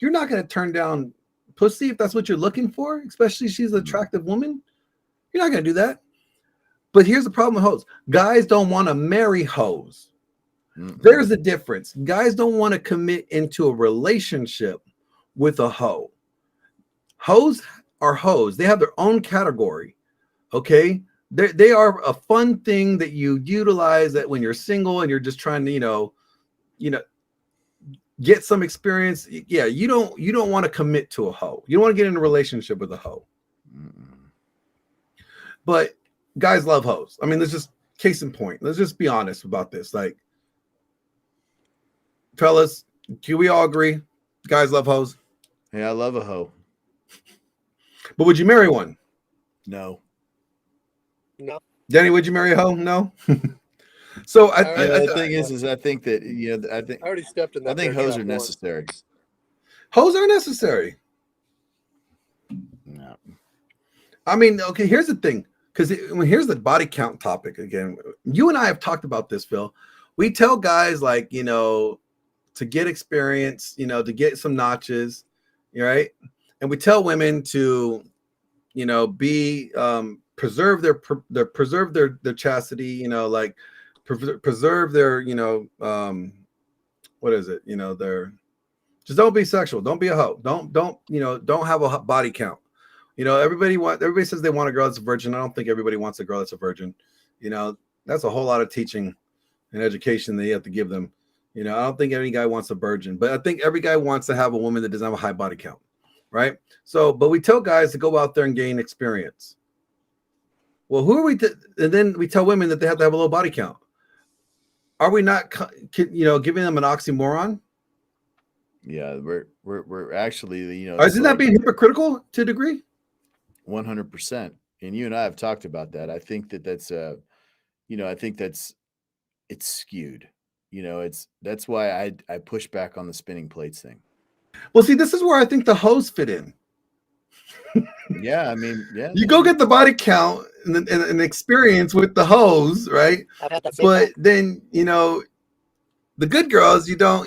you're not going to turn down pussy if that's what you're looking for, especially if she's an attractive woman. You're not going to do that. But here's the problem with hoes: guys don't want to marry hoes. There's the difference. Guys don't want to commit into a relationship with a hoe. Hoes are hoes. They have their own category. Okay, they are a fun thing that you utilize that when you're single and you're just trying to get some experience. Yeah, you don't want to commit to a hoe. You don't want to get in a relationship with a hoe. But guys love hoes. I mean, let's just case in point. Let's just be honest about this. Like, fellas, do we all agree? Guys love hoes. Hey, I love a hoe. But would you marry one? No. Danny, would you marry a hoe? No. So the thing is I think that I already stepped in that. I think hoes are necessary. Hoes are necessary. No. I mean, okay, here's the thing, because here's the body count topic again. You and I have talked about this, Phil. We tell guys like, to get experience, to get some notches, right? And we tell women to, be preserve their chastity, like preserve their, what is it? Their, just don't be sexual, don't be a hoe, don't have a body count. Everybody says they want a girl that's a virgin. I don't think everybody wants a girl that's a virgin. That's a whole lot of teaching and education that you have to give them. I don't think any guy wants a virgin, but I think every guy wants to have a woman that doesn't have a high body count, right? So, but we tell guys to go out there and gain experience. Well, who are we and then we tell women that they have to have a low body count. Are we not, giving them an oxymoron? Yeah, we're actually, isn't that being hypocritical to a degree? 100%. And you and I have talked about that. I think that's I think it's skewed. That's why I push back on the spinning plates thing. Well, see, this is where I think the hoes fit in. Yeah, I mean, yeah. You go get the body count and experience with the hoes, right? But then, the good girls, you don't,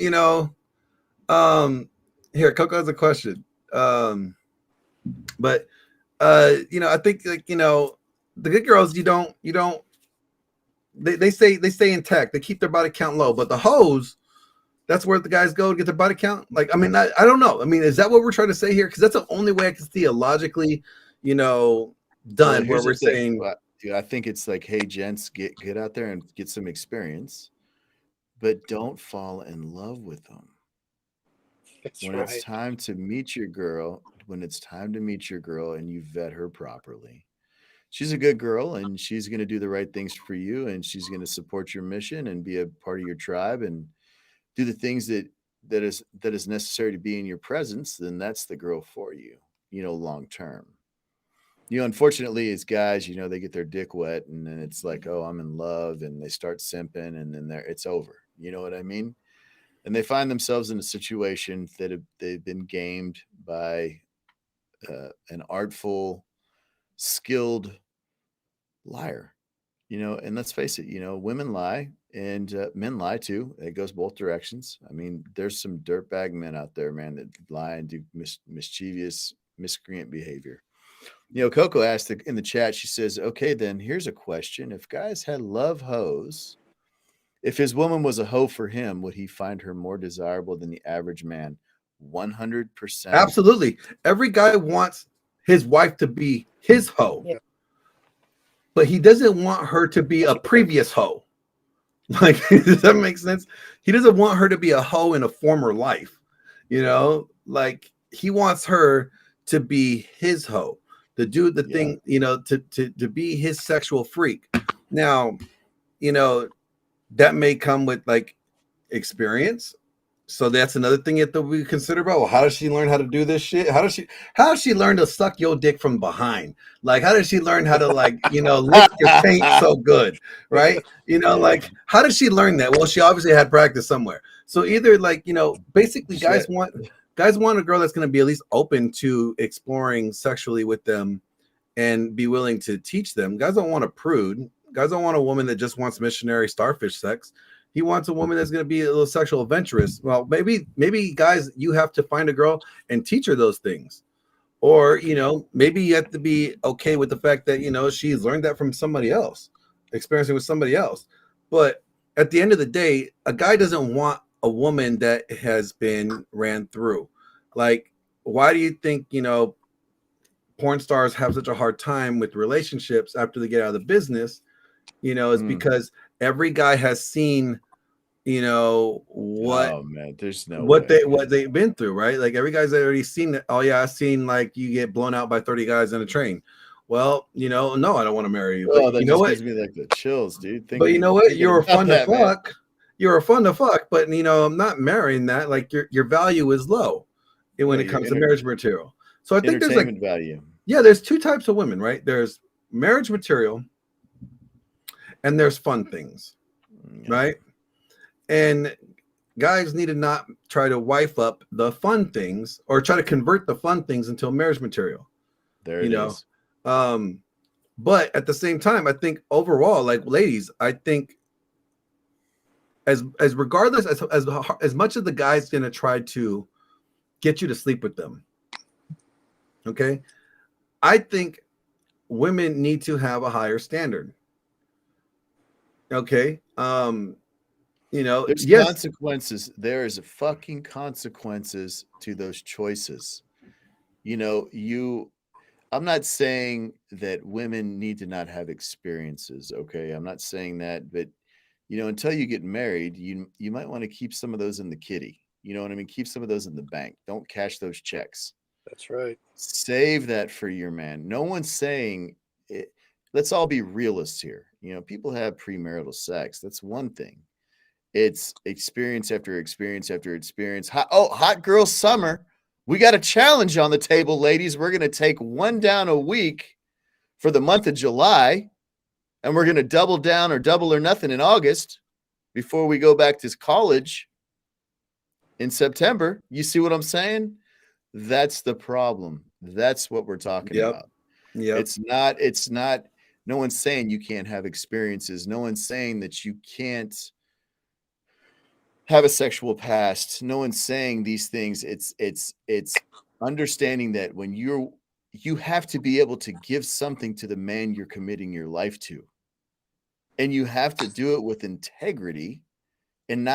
here, Coco has a question. But I think like, the good girls, they stay intact. They keep their body count low, but the hoes, that's where the guys go to get their body count. Like, I mean, I don't know. I mean, is that what we're trying to say here? Because that's the only way I can see it logically, done. Where we're saying, dude, I think it's like, hey, gents, get out there and get some experience, but don't fall in love with them. It's time to meet your girl, and you vet her properly. She's a good girl, and she's going to do the right things for you, and she's going to support your mission and be a part of your tribe and do the things that is necessary to be in your presence. Then that's the girl for you, long term. Unfortunately, as guys, they get their dick wet, and then it's like, oh, I'm in love, and they start simping, and then it's over. You know what I mean? And they find themselves in a situation that they've been gamed by an artful, skilled liar. And let's face it, women lie and men lie too. It goes both directions. I mean, there's some dirtbag men out there, man, that lie and do mischievous, miscreant behavior. Coco asked in the chat, she says, okay, then here's a question. If guys had love hoes, if his woman was a hoe for him, would he find her more desirable than the average man? 100%. Absolutely. Every guy wants his wife to be his hoe. Yeah. But he doesn't want her to be a previous hoe. Like, does that make sense? He doesn't want her to be a hoe in a former life. Like he wants her to be his hoe, to do the thing, to be his sexual freak. Now, that may come with like experience. So that's another thing that we consider about. Well, how does she learn how to do this shit? How does she learn to suck your dick from behind? Like, how does she learn how to lick your taint so good, right? Like, how does she learn that? Well, she obviously had practice somewhere. So either basically guys want a girl that's going to be at least open to exploring sexually with them and be willing to teach them. Guys don't want a prude. Guys don't want a woman that just wants missionary starfish sex. He wants a woman that's going to be a little sexual adventurous. Well, maybe guys, you have to find a girl and teach her those things. Or, maybe you have to be okay with the fact that, she's learned that from somebody else, experiencing with somebody else. But at the end of the day, a guy doesn't want a woman that has been ran through. Like, why do you think, porn stars have such a hard time with relationships after they get out of the business? Is because every guy has seen, what oh man, there's no what way, what they've been through, right? Like every guy's already seen that. Oh yeah, I've seen like you get blown out by 30 guys in a train. Well, no, I don't want to marry you. Oh, But that you know just what? gives me like the chills, dude. But you know what? You were fun to fuck. You were fun to fuck, but I'm not marrying that. Like your value is low when it comes to marriage material. So I think there's like value. Yeah, there's two types of women, right? There's marriage material and there's fun things, right? And guys need to not try to wife up the fun things or try to convert the fun things into marriage material. There it is. But at the same time, I think overall, like ladies, I think as regardless as much as the guy's gonna try to get you to sleep with them, okay, I think women need to have a higher standard. Okay. There's yes, consequences. There is fucking consequences to those choices. I'm not saying that women need to not have experiences. Okay. I'm not saying that, but until you get married, you might want to keep some of those in the kitty. You know what I mean? Keep some of those in the bank. Don't cash those checks. That's right. Save that for your man. No one's saying it. Let's all be realists here. People have premarital sex. That's one thing. It's experience after experience after experience. Hot girl summer. We got a challenge on the table, ladies. We're going to take one down a week for the month of July, and we're going to double down or double or nothing in August before we go back to college in September. You see what I'm saying? That's the problem. That's what we're talking about. Yeah. It's not, no one's saying you can't have experiences. No one's saying that you can't have a sexual past. No one's saying these things. It's understanding that when you have to be able to give something to the man you're committing your life to. And you have to do it with integrity and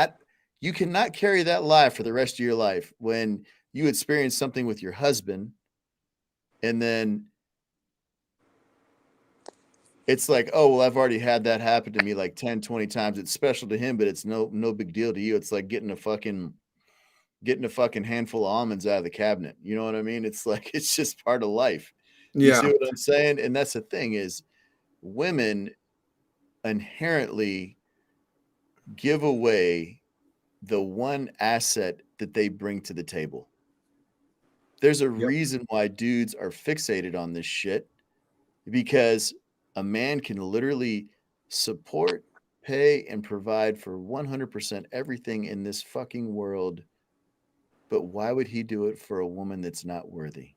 you cannot carry that lie for the rest of your life when you experience something with your husband and then it's like, oh, well, I've already had that happen to me like 10, 20 times. It's special to him, but it's no big deal to you. It's like getting a fucking handful of almonds out of the cabinet. You know what I mean? It's like, it's just part of life. You see what I'm saying? And that's the thing is women inherently give away the one asset that they bring to the table. There's a reason why dudes are fixated on this shit. because a man can literally support, pay, and provide for 100% everything in this fucking world. But why would he do it for a woman that's not worthy?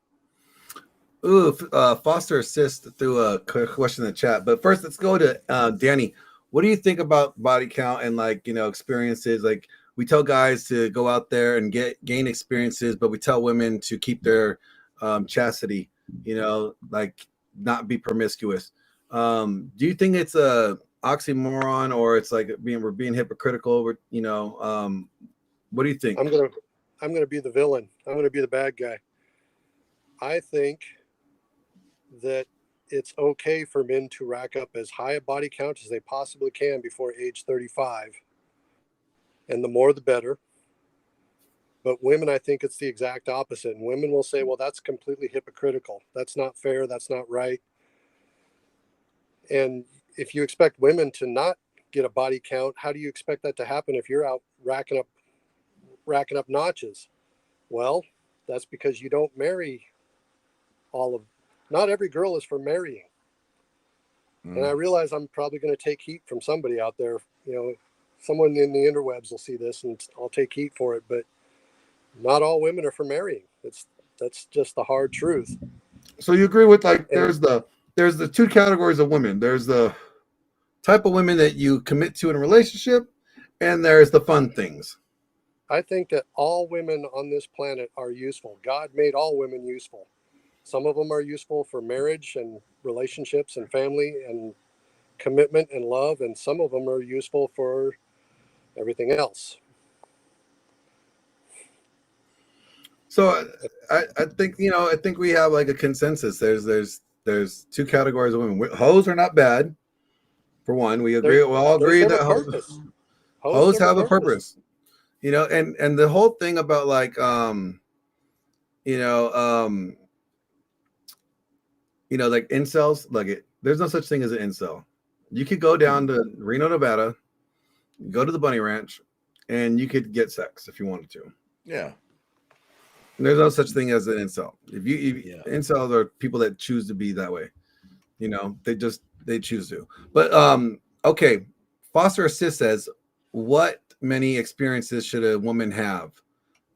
Ooh, Foster assist through a question in the chat. But first, let's go to Danny. What do you think about body count and like experiences? Like we tell guys to go out there and gain experiences, but we tell women to keep their chastity. Like not be promiscuous. Do you think it's a oxymoron or it's like we're being hypocritical? What do you think? I'm gonna be the villain. I'm gonna be the bad guy. I think that it's okay for men to rack up as high a body count as they possibly can before age 35. And the more the better. But women, I think it's the exact opposite. And women will say, well, that's completely hypocritical. That's not fair. That's not right. And if you expect women to not get a body count, how do you expect that to happen if you're out racking up notches? Well, that's because you don't marry not every girl is for marrying. And I realize I'm probably going to take heat from somebody out there. Someone in the interwebs will see this and I'll take heat for it, but not all women are for marrying. That's just the hard truth. So you agree with like there's the two categories of women. There's the type of women that you commit to in a relationship, and there's the fun things. I think that all women on this planet are useful. God made all women useful. Some of them are useful for marriage and relationships and family and commitment and love, and some of them are useful for everything else. So I think I think we have like a consensus. There's two categories of women. Hoes are not bad. For one, we agree. We all agree that hoes have a purpose. And the whole thing about like like incels, there's no such thing as an incel. You could go down to Reno, Nevada, go to the Bunny Ranch, and you could get sex if you wanted to. Yeah. There's no such thing as an incel. Incels are people that choose to be that way. They choose to. But okay. Foster Assist says, what many experiences should a woman have?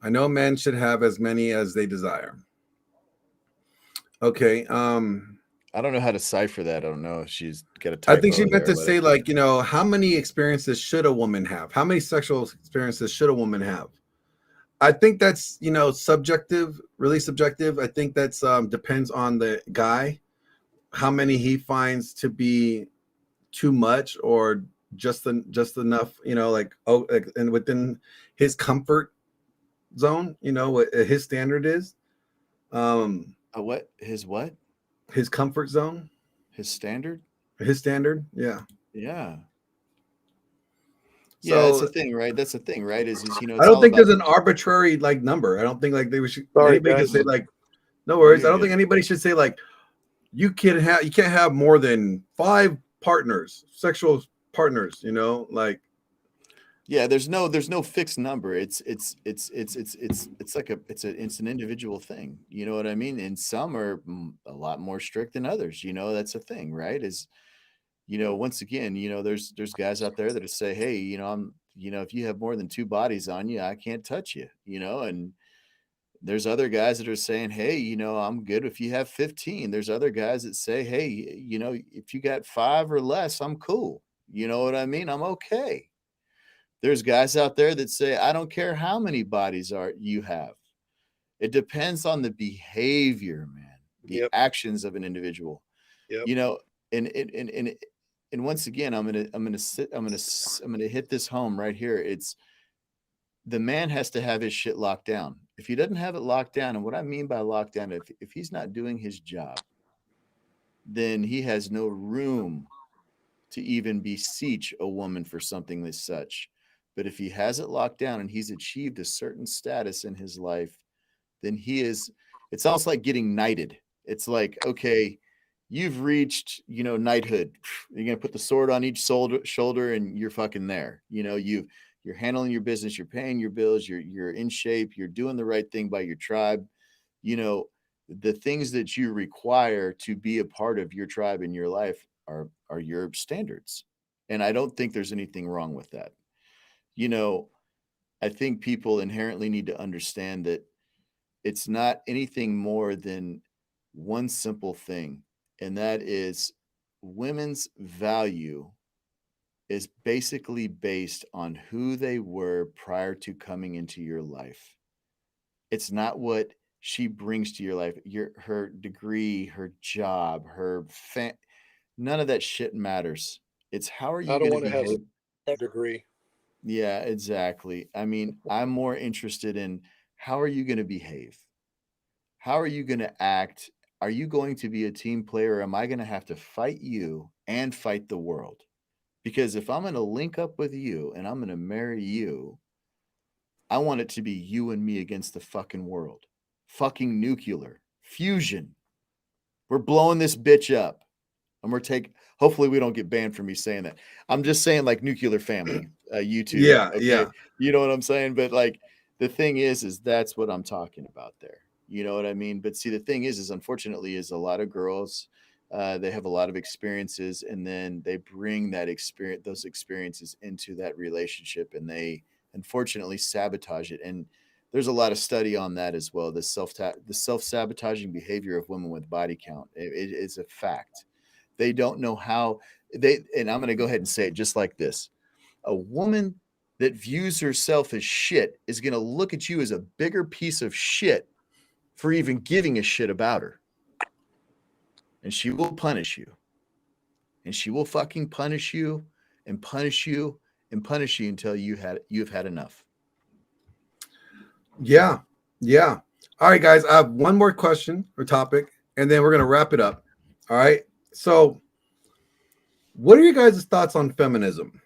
I know men should have as many as they desire. Okay. I don't know how to cipher that. I don't know if she's got a typo. I think she meant to say like, how many experiences should a woman have? How many sexual experiences should a woman have? I think that's, subjective, really subjective. I think that's depends on the guy, how many he finds to be too much or just enough, and within his comfort zone, what his standard is. What? His comfort zone. His standard? Yeah. Yeah. So, yeah, that's the thing, right? That's the thing, right? Is it's I don't think there's an arbitrary like number. I don't think like anybody can say like, no worries. I don't think anybody should say like you can't have more than 5 partners, sexual partners. Yeah, there's no fixed number. It's like it's an individual thing. You know what I mean? And some are a lot more strict than others. That's the thing, right? Is once again, there's guys out there that say, hey, if you have more than 2 bodies on you, I can't touch you, and there's other guys that are saying, hey, I'm good if you have 15. There's other guys that say, hey, if you got 5 or less, I'm cool. You know what I mean? I'm okay. There's guys out there that say, I don't care how many bodies you have. It depends on the behavior, man, the actions of an individual. And once again, I'm gonna hit this home right here. It's the man has to have his shit locked down. If he doesn't have it locked down, and what I mean by locked down, if he's not doing his job, then he has no room to even beseech a woman for something as such. But if he has it locked down and he's achieved a certain status in his life, then it's almost like getting knighted. It's like, okay, you've reached, knighthood. You're going to put the sword on each shoulder and you're fucking there. You're handling your business, you're paying your bills, you're in shape, you're doing the right thing by your tribe. the things that you require to be a part of your tribe in your life are your standards. And I don't think there's anything wrong with that. You know, I think people inherently need to understand that it's not anything more than one simple thing, and that is women's value is basically based on who they were prior to coming into your life. It's not what she brings to your life, her degree, her job, none of that shit matters. It's how are I you don't going to want to have behave? a degree. Yeah, exactly. I mean, I'm more interested in how are you going to behave? How are you going to act? Are you going to be a team player? Or am I going to have to fight you and fight the world? Because if I'm going to link up with you and I'm going to marry you, I want it to be you and me against the fucking world. Fucking nuclear fusion. We're blowing this bitch up. And hopefully we don't get banned for me saying that. I'm just saying like nuclear family, YouTube. Yeah, Okay. yeah. You know what I'm saying? But like the thing is that's what I'm talking about there. You know what I mean? But see, the thing is unfortunately is a lot of girls, they have a lot of experiences and then they bring those experiences into that relationship and they unfortunately sabotage it. And there's a lot of study on that as well. The self-sabotaging behavior of women with body count. It is a fact. They don't know how and I'm going to go ahead and say it just like this. A woman that views herself as shit is going to look at you as a bigger piece of shit for even giving a shit about her. And she will punish you. And she will fucking punish you and punish you and punish you until you've had enough. Yeah. Yeah. All right, guys. I have one more question or topic, and then we're going to wrap it up. All right. So, what are you guys' thoughts on feminism?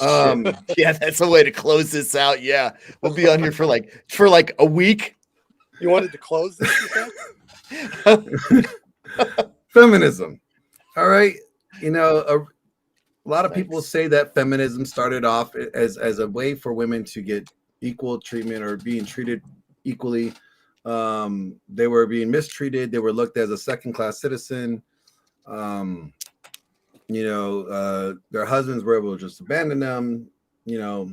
Yeah, that's a way to close this out. Yeah. We'll be on here for like a week. You wanted to close this, you said? Feminism. All right. You know, a lot of people say that feminism started off as a way for women to get equal treatment or being treated equally. They were being mistreated. They were looked as a second-class citizen. You know, their husbands were able to just abandon them. You know.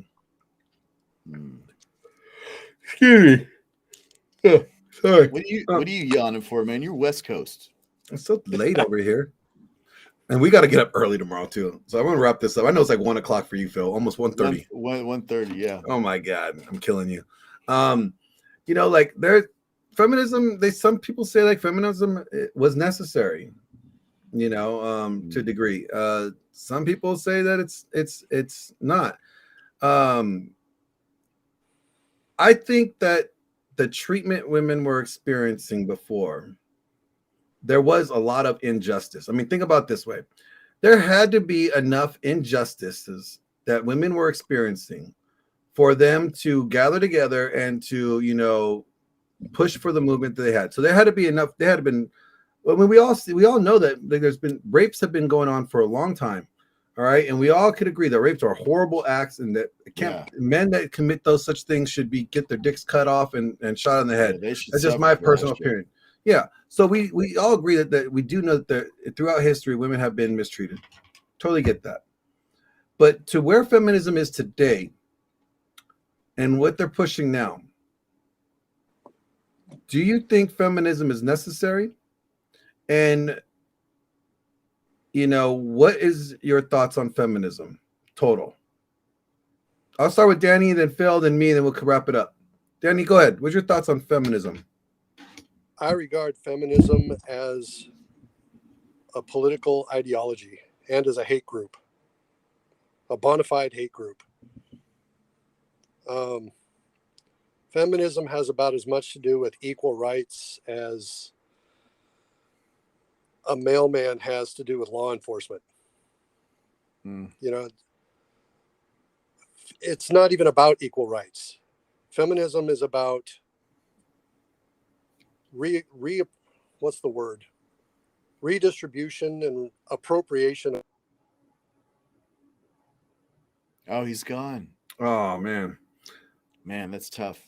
Excuse me. Oh, sorry. What are you yawning for, man? You're West Coast. It's so late over here. And we got to get up early tomorrow too. So I'm gonna wrap this up. I know it's like 1 o'clock for you, Phil. Almost 1:30. 1:30, yeah. Oh my God, I'm killing you. You know, like feminism. Some people say like feminism was necessary. You know, to a degree. Some people say that it's not. I think that the treatment women were experiencing before, there was a lot of injustice. I mean, think about it this way. There had to be enough injustices that women were experiencing for them to gather together and to, you know, push for the movement that they had. So there had to be enough. There had been, I mean, we all know that there's been rapes have been going on for a long time. All right. And we all could agree that rapes are horrible acts and that men that commit those such things should get their dicks cut off and shot in the head. Yeah, that's just my personal opinion. Yeah. So we all agree that we do know that throughout history, women have been mistreated. Totally get that. But to where feminism is today and what they're pushing now, do you think feminism is necessary? And, you know, what is your thoughts on feminism total? I'll start with Danny, then Phil, then me, and then we'll wrap it up. Danny, go ahead. What's your thoughts on feminism? I regard feminism as a political ideology and as a hate group, a bona fide hate group. Feminism has about as much to do with equal rights as a mailman has to do with law enforcement. You know, it's not even about equal rights. Feminism is about what's the word? Redistribution and appropriation. Oh, he's gone. Oh man, that's tough.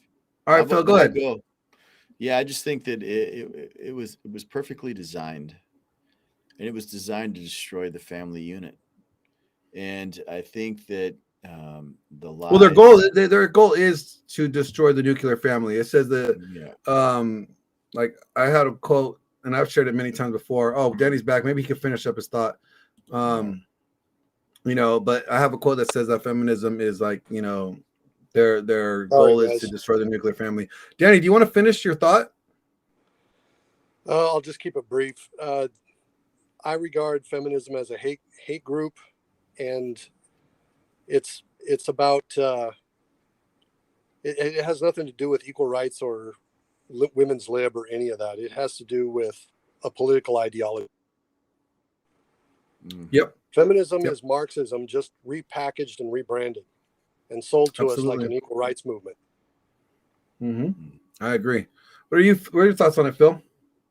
All right, Phil, go ahead. Yeah, I just think that it was perfectly designed, and it was designed to destroy the family unit. And I think that the Well, their goal lies, their goal is to destroy the nuclear family. It says that, yeah, um, like I had a quote, and I've shared it many times before. Oh, Danny's back. Maybe he can finish up his thought. yeah. Um, but I have a quote that says that feminism is like, their Sorry, goal is to guys. destroy the nuclear family. Danny, do you want to finish your thought? I'll just keep it brief. I regard feminism as a hate group, and it's about it has nothing to do with equal rights or women's lib or any of that. It has to do with a political ideology. Mm. Yep. Feminism Yep. is Marxism, just repackaged and rebranded and sold to us like Absolutely. an equal rights movement. Mm-hmm. Mm. I agree. What are your thoughts on it, Phil?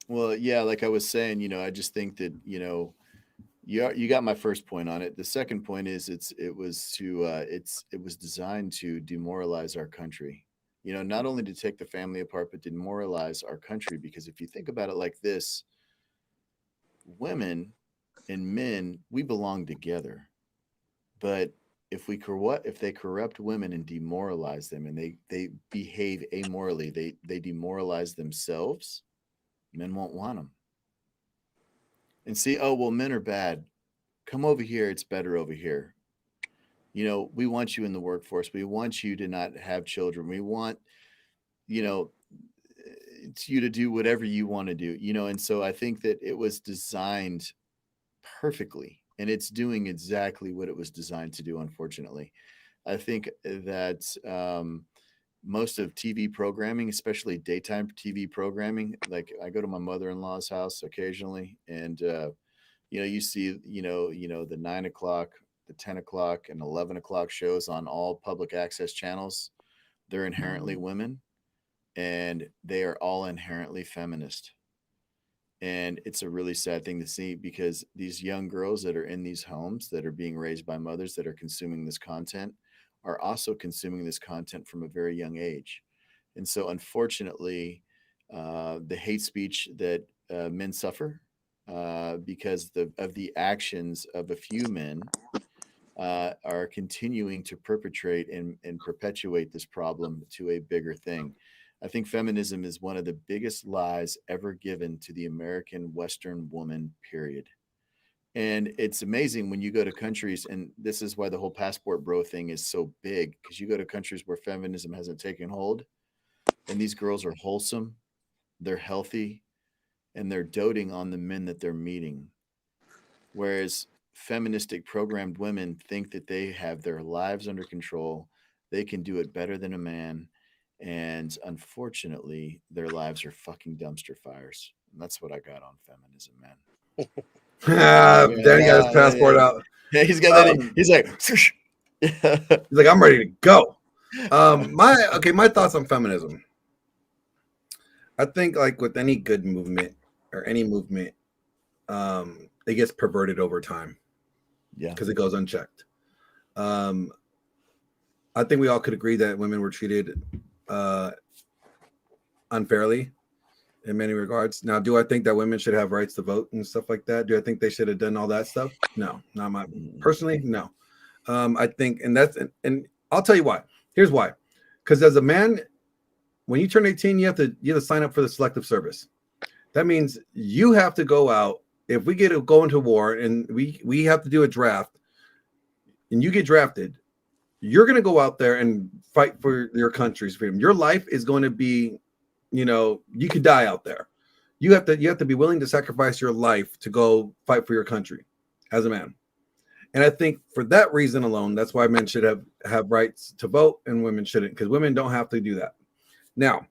Well, yeah, like I was saying, I just think that you got my first point on it. The second point is it was designed to demoralize our country. Not only to take the family apart, but demoralize our country. Because if you think about it like this, women and men, we belong together. But if they corrupt women and demoralize them, and they behave amorally, they demoralize themselves. Men won't want them. And see, oh well, men are bad. Come over here, it's better over here. We want you in the workforce. We want you to not have children. We want, you know, it's you to do whatever you want to do. And so I think that it was designed perfectly, and it's doing exactly what it was designed to do, unfortunately. I think that most of TV programming, especially daytime TV programming, like I go to my mother-in-law's house occasionally, and you see, the 9 o'clock, the 10 o'clock, and 11 o'clock shows on all public access channels. They're inherently women, and they are all inherently feminist. And it's a really sad thing to see, because these young girls that are in these homes that are being raised by mothers that are consuming this content are also consuming this content from a very young age. And so, unfortunately, the hate speech that men suffer because of the actions of a few men are continuing to perpetrate and perpetuate this problem to a bigger thing. I think feminism is one of the biggest lies ever given to the American Western woman, period. And it's amazing when you go to countries, and this is why the whole passport bro thing is so big, because you go to countries where feminism hasn't taken hold, and these girls are wholesome, they're healthy, and they're doting on the men that they're meeting. Whereas feministic programmed women think that they have their lives under control, they can do it better than a man. And unfortunately, their lives are fucking dumpster fires. And that's what I got on feminism, man. Danny got his passport out. Yeah, he's got that. He's like, he's like, I'm ready to go. My thoughts on feminism. I think, like with any good movement or any movement, it gets perverted over time. Yeah, because it goes unchecked. I think we all could agree that women were treated unfairly in many regards. Now, do I think that women should have rights to vote and stuff like that? Do I think they should have done all that stuff? No, not my personally. No, I think, and I'll tell you why. Here's why. Because as a man, when you turn 18, you have to sign up for the selective service. That means you have to go out. If we go into war and we have to do a draft, and you get drafted, you're going to go out there and fight for your country's freedom. Your life is going to be, you could die out there. You have to be willing to sacrifice your life to go fight for your country as a man. And I think for that reason alone, that's why men should have rights to vote and women shouldn't, because women don't have to do that. Now,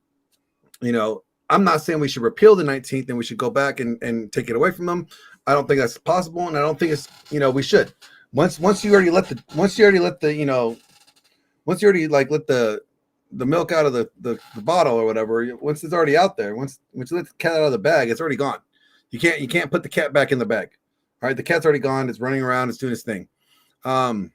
I'm not saying we should repeal the 19th and we should go back and take it away from them. I don't think that's possible, and I don't think it's we should. Once you already let the milk out of the bottle or whatever, once it's already out there, once you let the cat out of the bag, it's already gone. You can't put the cat back in the bag. All right, the cat's already gone. It's running around. It's doing its thing. But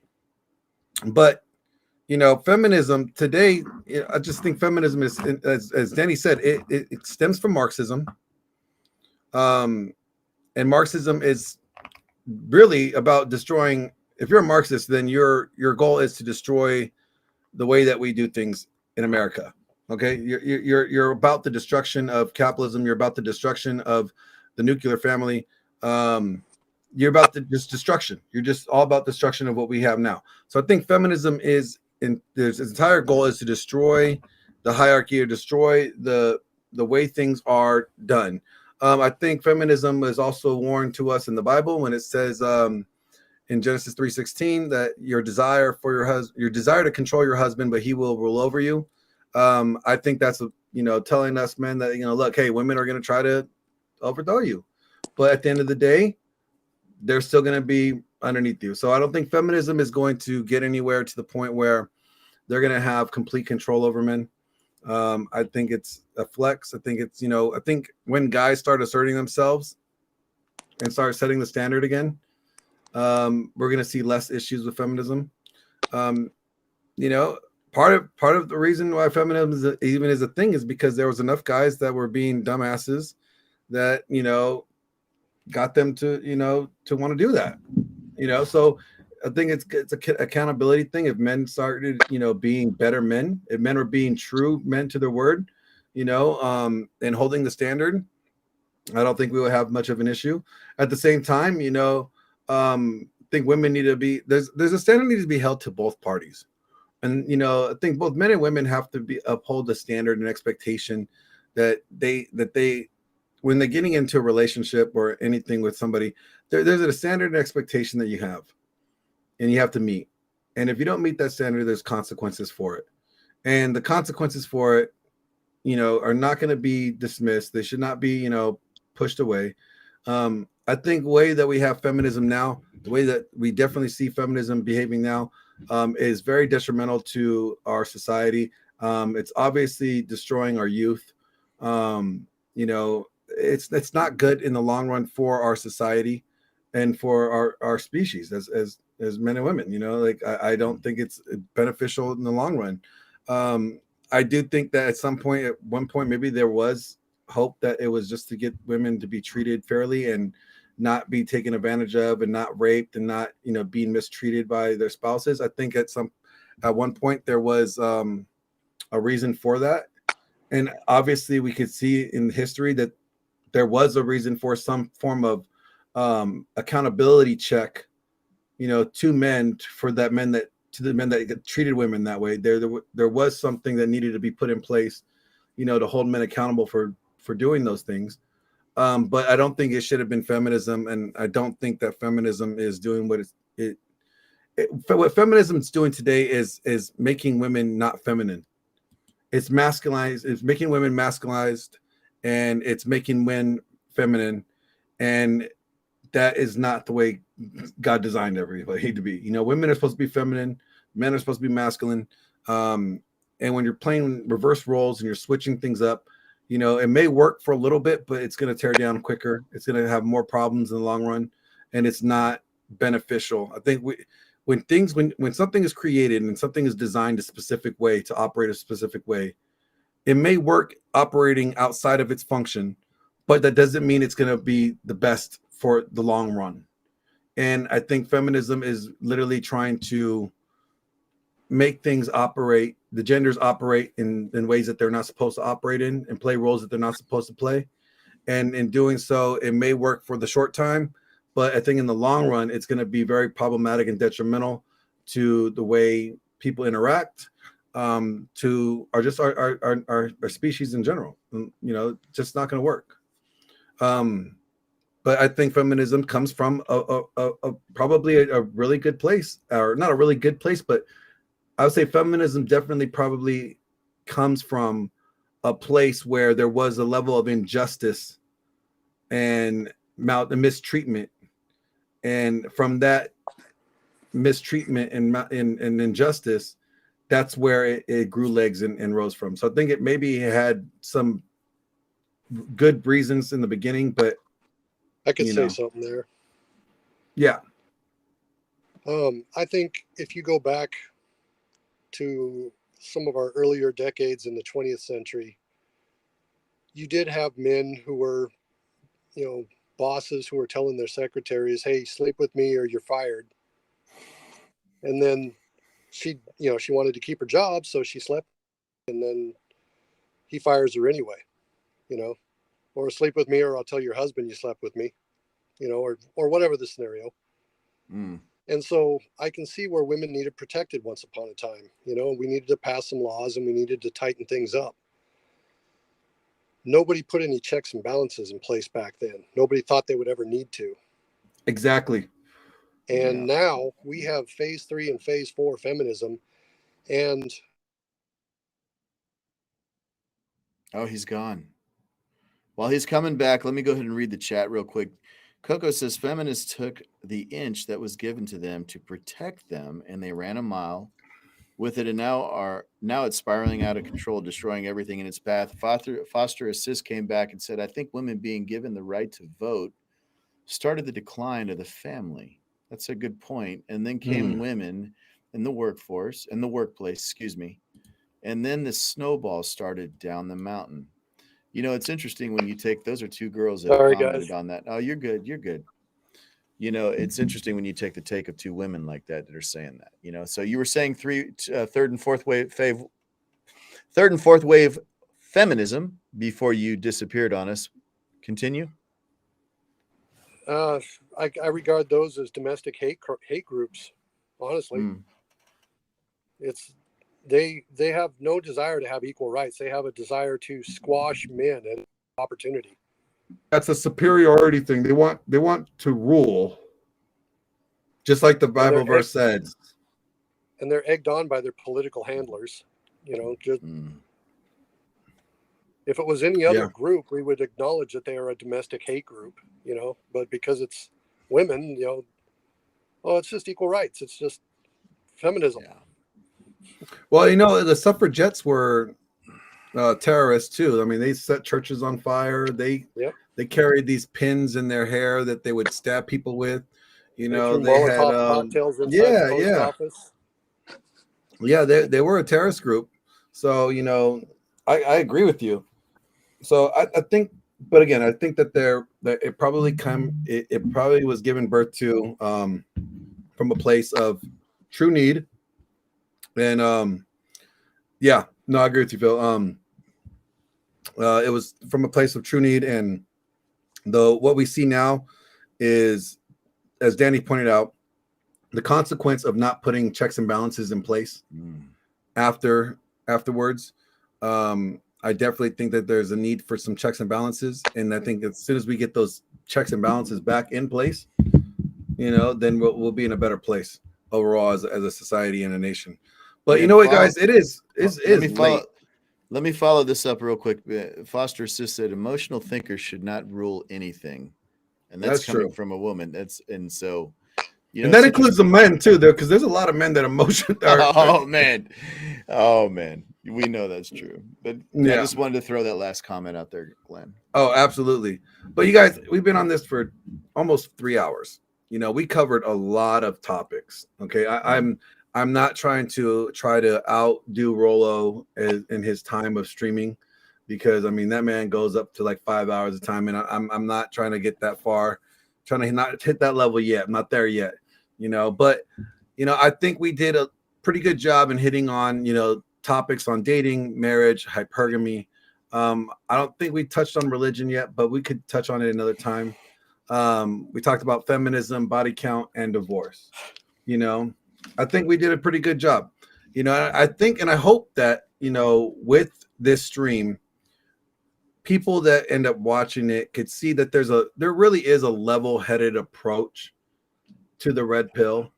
feminism today, I just think feminism is, as Danny said, it stems from Marxism. And Marxism is really about destroying. If you're a Marxist, then your goal is to destroy the way that we do things in America. Okay, you're about the destruction of capitalism. You're about the destruction of the nuclear family. You're about the just destruction. You're just all about destruction of what we have now. So I think feminism is in its entire goal is to destroy the hierarchy or destroy the way things are done. I think feminism is also warned to us in the Bible when it says in Genesis 3:16 that your desire for your desire to control your husband, but he will rule over you. I think that's telling us men that look, hey, women are going to try to overthrow you, but at the end of the day, they're still going to be underneath you. So I don't think feminism is going to get anywhere to the point where they're going to have complete control over men. I think it's a flex. I think it's I think when guys start asserting themselves and start setting the standard again, we're going to see less issues with feminism. Part of the reason why feminism even is a thing is because there was enough guys that were being dumbasses that got them to to want to do that. So I think it's a accountability thing. If men started being better men, if men were being true men to their word, and holding the standard, I don't think we would have much of an issue. At the same time, I think women need to be there's a standard needs to be held to both parties. And I think both men and women have to be uphold the standard and expectation that they when they're getting into a relationship or anything with somebody, there's a standard and expectation that you have and you have to meet. And if you don't meet that standard, there's consequences for it. And the consequences for it, are not going to be dismissed. They should not be, pushed away. I think the way that we have feminism now, the way that we definitely see feminism behaving now, is very detrimental to our society. It's obviously destroying our youth. It's not good in the long run for our society and for our species as men and women. I don't think it's beneficial in the long run. I do think that at one point, maybe there was hope that it was just to get women to be treated fairly and not be taken advantage of and not raped and not being mistreated by their spouses. I think at one point there was a reason for that, and obviously we could see in history that there was a reason for some form of accountability check to men for that men that to the men that treated women that way. There was something that needed to be put in place to hold men accountable for doing those things. But I don't think it should have been feminism, and I don't think that feminism is doing what feminism is doing today is making women not feminine. It's masculinized. It's making women masculized, and it's making men feminine, and that is not the way God designed everybody to be. Women are supposed to be feminine, men are supposed to be masculine. And when you're playing reverse roles and you're switching things up, it may work for a little bit, but it's going to tear down quicker. It's going to have more problems in the long run, and it's not beneficial. I think when something is created and something is designed a specific way to operate a specific way, it may work operating outside of its function, but that doesn't mean it's going to be the best for the long run. And I think feminism is literally trying to make things operate, the genders operate in ways that they're not supposed to operate in and play roles that they're not supposed to play. And in doing so, it may work for the short time, but I think in the long run, it's going to be very problematic and detrimental to the way people interact, to our species in general. Just not going to work. But I think feminism comes from probably a really good place, or not a really good place, but I would say feminism definitely probably comes from a place where there was a level of injustice and mistreatment. And from that mistreatment and injustice, that's where it grew legs and rose from. So I think it maybe had some good reasons in the beginning, but I could say something there. Yeah. I think if you go back to some of our earlier decades in the 20th century, you did have men who were, bosses who were telling their secretaries, hey, sleep with me or you're fired. And then she wanted to keep her job, so she slept, and then he fires her anyway, or sleep with me or I'll tell your husband you slept with me, or whatever the scenario. And so I can see where women needed protected once upon a time. We needed to pass some laws and we needed to tighten things up. Nobody put any checks and balances in place back then. Nobody thought they would ever need to. Exactly. And now we have phase 3 and phase 4 feminism. And oh, he's gone. While he's coming back, let me go ahead and read the chat real quick. Coco says feminists took the inch that was given to them to protect them, and they ran a mile with it, and now it's spiraling out of control, destroying everything in its path. Foster Assist came back and said, I think women being given the right to vote started the decline of the family. That's a good point. And then came women in the workforce, in the workplace, excuse me. And then the snowball started down the mountain. It's interesting when you take, those are two girls that commented on that. Oh, you're good. You're good. It's interesting when you take the take of two women like that are saying that, so you were saying third and fourth wave feminism before you disappeared on us. Continue. I regard those as domestic hate groups. Honestly, it's they have no desire to have equal rights. They have a desire to squash men and opportunity. That's a superiority thing. They want to rule, just like the Bible verse says. And they're egged on by their political handlers. Just if it was any other group, we would acknowledge that they are a domestic hate group. But because it's women, it's just equal rights. It's just feminism. Yeah. Well, the suffragettes were terrorists too. I mean, they set churches on fire. They carried these pins in their hair that they would stab people with. They had cocktails inside the post office. Yeah, they were a terrorist group. So I agree with you. So I think, but again, I think that it probably was given birth to from a place of true need. And I agree with you, Phil. It was from a place of true need, and what we see now is, as Danny pointed out, the consequence of not putting checks and balances in place afterwards. I definitely think that there's a need for some checks and balances, and I think as soon as we get those checks and balances back in place, then we'll be in a better place overall as a society and a nation. But you know what, guys, it is late. Let me follow this up real quick. Foster Assist said emotional thinkers should not rule anything, and that's coming from a woman. And that includes the men too, though, because there's a lot of men that emotion. Oh man, we know that's true. But I just wanted to throw that last comment out there, Glenn. Oh, absolutely. But you guys, we've been on this for almost 3 hours. We covered a lot of topics. Okay, I'm not trying to outdo Rollo in his time of streaming, because that man goes up to like 5 hours a time, and I'm not trying to get that far, trying to not hit that level yet. I'm not there yet, But I think we did a pretty good job in hitting on topics on dating, marriage, hypergamy. I don't think we touched on religion yet, but we could touch on it another time. We talked about feminism, body count, and divorce. I think we did a pretty good job. I think, and I hope that, with this stream, people that end up watching it could see that there really is a level-headed approach to the red pill,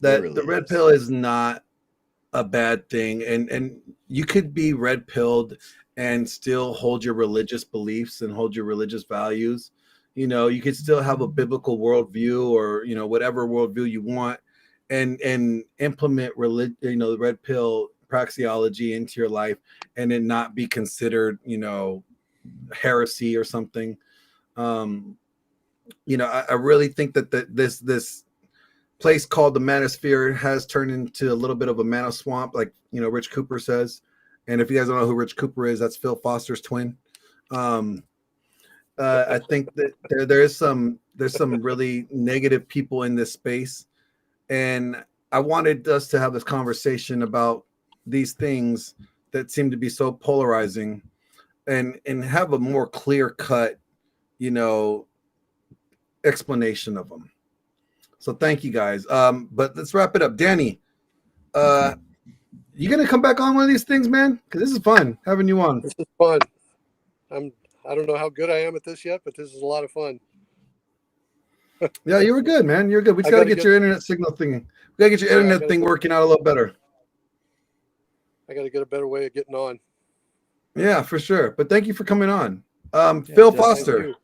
that really the red pill is not a bad thing. And you could be red pilled and still hold your religious beliefs and hold your religious values. You could still have a biblical worldview, or, whatever worldview you want, and implement the red pill praxeology into your life, and it not be considered, heresy or something. I really think that this place called the Manosphere has turned into a little bit of a mano swamp, like Rich Cooper says. And if you guys don't know who Rich Cooper is, that's Phil Foster's twin. I think that there's some really negative people in this space, and I wanted us to have this conversation about these things that seem to be so polarizing, and have a more clear cut, explanation of them. So thank you guys. But let's wrap it up. Danny, you gonna come back on one of these things, man? Because this is fun having you on. This is fun. I don't know how good I am at this yet, but this is a lot of fun. Yeah, you were good, man. You're good. We just gotta get your internet signal thing. We gotta get your internet thing working out a little better. I gotta get a better way of getting on. Yeah, for sure. But thank you for coming on. Phil Foster.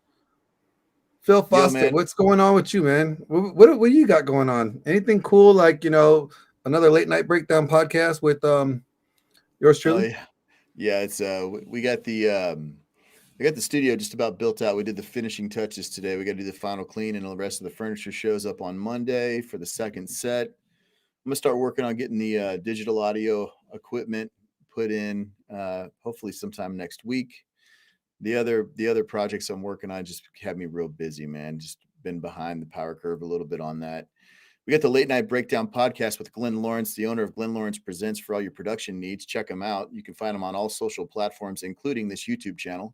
Phil Foster, what's going on with you, man? What you got going on? Anything cool, like another late night breakdown podcast with yours truly? Yeah, it's we got the studio just about built out. We did the finishing touches today. We got to do the final clean, and the rest of the furniture shows up on Monday for the second set. I'm gonna start working on getting the digital audio equipment put in, hopefully sometime next week. The other projects I'm working on just have me real busy, man. Just been behind the power curve a little bit on that. We got the Late Night Breakdown podcast with Glenn Lawrence, the owner of Glenn Lawrence Presents, for all your production needs. Check him out. You can find him on all social platforms, including this YouTube channel.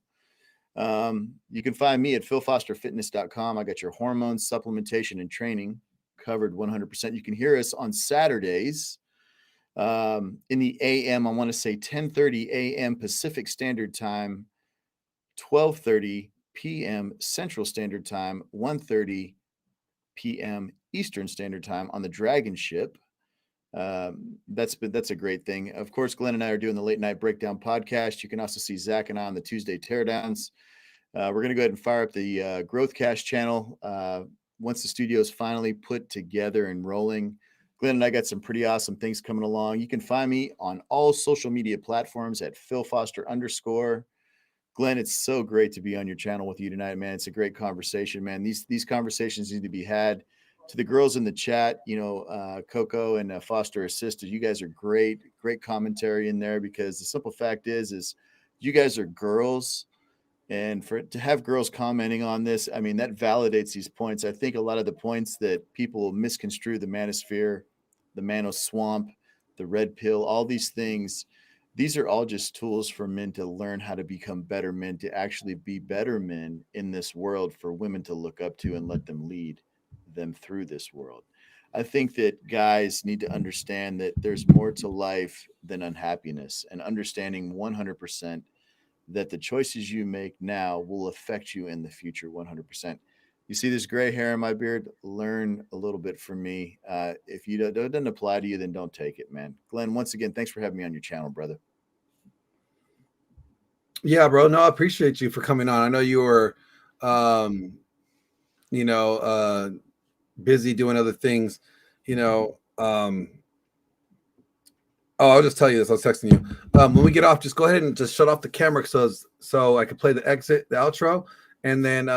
You can find me at philfosterfitness.com. I got your hormones, supplementation, and training covered 100%. You can hear us on Saturdays in the AM. I want to say 10:30 a.m. Pacific Standard Time, 12:30 p.m. Central Standard Time, 1:30 p.m. Eastern Standard Time on the Dragon Ship. That's a great thing. Of course, Glenn and I are doing the Late Night Breakdown podcast. You can also see Zach and I on the Tuesday Teardowns. We're going to go ahead and fire up the Growth Cash channel once the studio is finally put together and rolling. Glenn and I got some pretty awesome things coming along. You can find me on all social media platforms at philfoster_. Glenn, it's so great to be on your channel with you tonight, man. It's a great conversation, man. These conversations need to be had. To the girls in the chat, Coco and Foster Assisted, you guys are great commentary in there, because the simple fact is you guys are girls, and to have girls commenting on this, I mean, that validates these points. I think a lot of the points that people misconstrue, the manosphere, the mano swamp, the red pill, all these things, these are all just tools for men to learn how to become better men, to actually be better men in this world, for women to look up to and let them lead them through this world. I think that guys need to understand that there's more to life than unhappiness, and understanding 100% that the choices you make now will affect you in the future 100%. You see this gray hair in my beard? Learn a little bit from me. If it doesn't apply to you, then don't take it, man. Glenn, once again, thanks for having me on your channel, brother. Yeah, bro. No, I appreciate you for coming on. I know you were, busy doing other things, I'll just tell you this. I was texting you. When we get off, just go ahead and just shut off the camera so I can play the outro, and then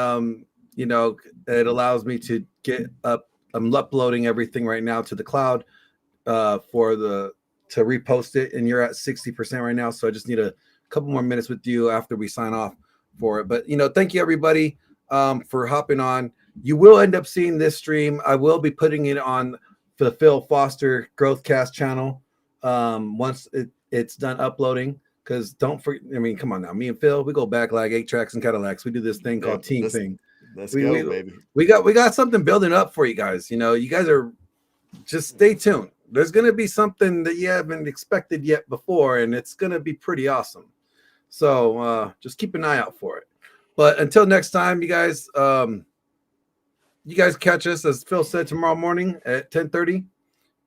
it allows me to get up. I'm uploading everything right now to the cloud to repost it, and you're at 60% right now. So I just need a couple more minutes with you after we sign off for it. But thank you everybody for hopping on. You will end up seeing this stream. I will be putting it on the Phil Foster Growthcast channel once it's done uploading, because don't forget, I mean, come on now, me and Phil, we go back like 8 tracks and Cadillacs. We do this thing called team thing. Let's go, baby. We got something building up for you guys. You guys are just stay tuned. There's gonna be something that you haven't expected yet before, and it's gonna be pretty awesome. So just keep an eye out for it. But until next time, you guys catch us, as Phil said, tomorrow morning at 10:30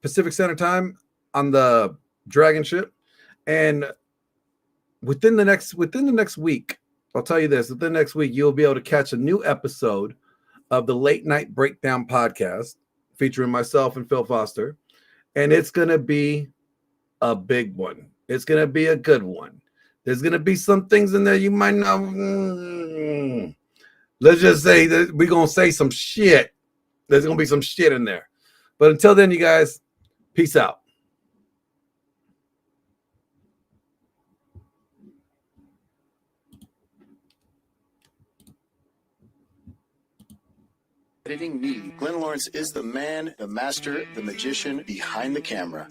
Pacific Standard Time on the Dragon Ship. And within the next week, I'll tell you this, within the next week, you'll be able to catch a new episode of the Late Night Breakdown podcast featuring myself and Phil Foster. And it's going to be a big one. It's going to be a good one. There's going to be some things in there you might not. Let's just say that we're going to say some shit. There's going to be some shit in there. But until then, you guys, peace out. Editing me. Glenn Lawrence is the man, the master, the magician behind the camera.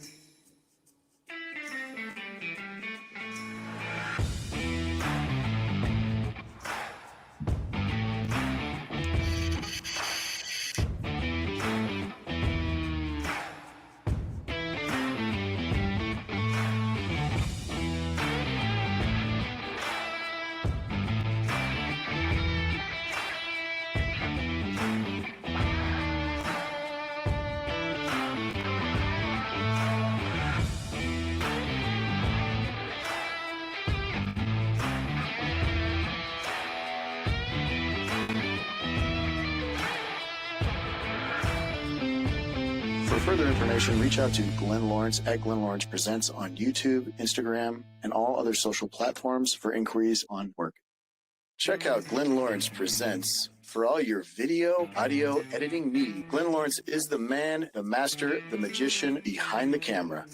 For further information, reach out to Glenn Lawrence at Glenn Lawrence Presents on YouTube, Instagram, and all other social platforms for inquiries on work. Check out Glenn Lawrence Presents for all your video, audio, editing needs. Glenn Lawrence is the man, the master, the magician behind the camera.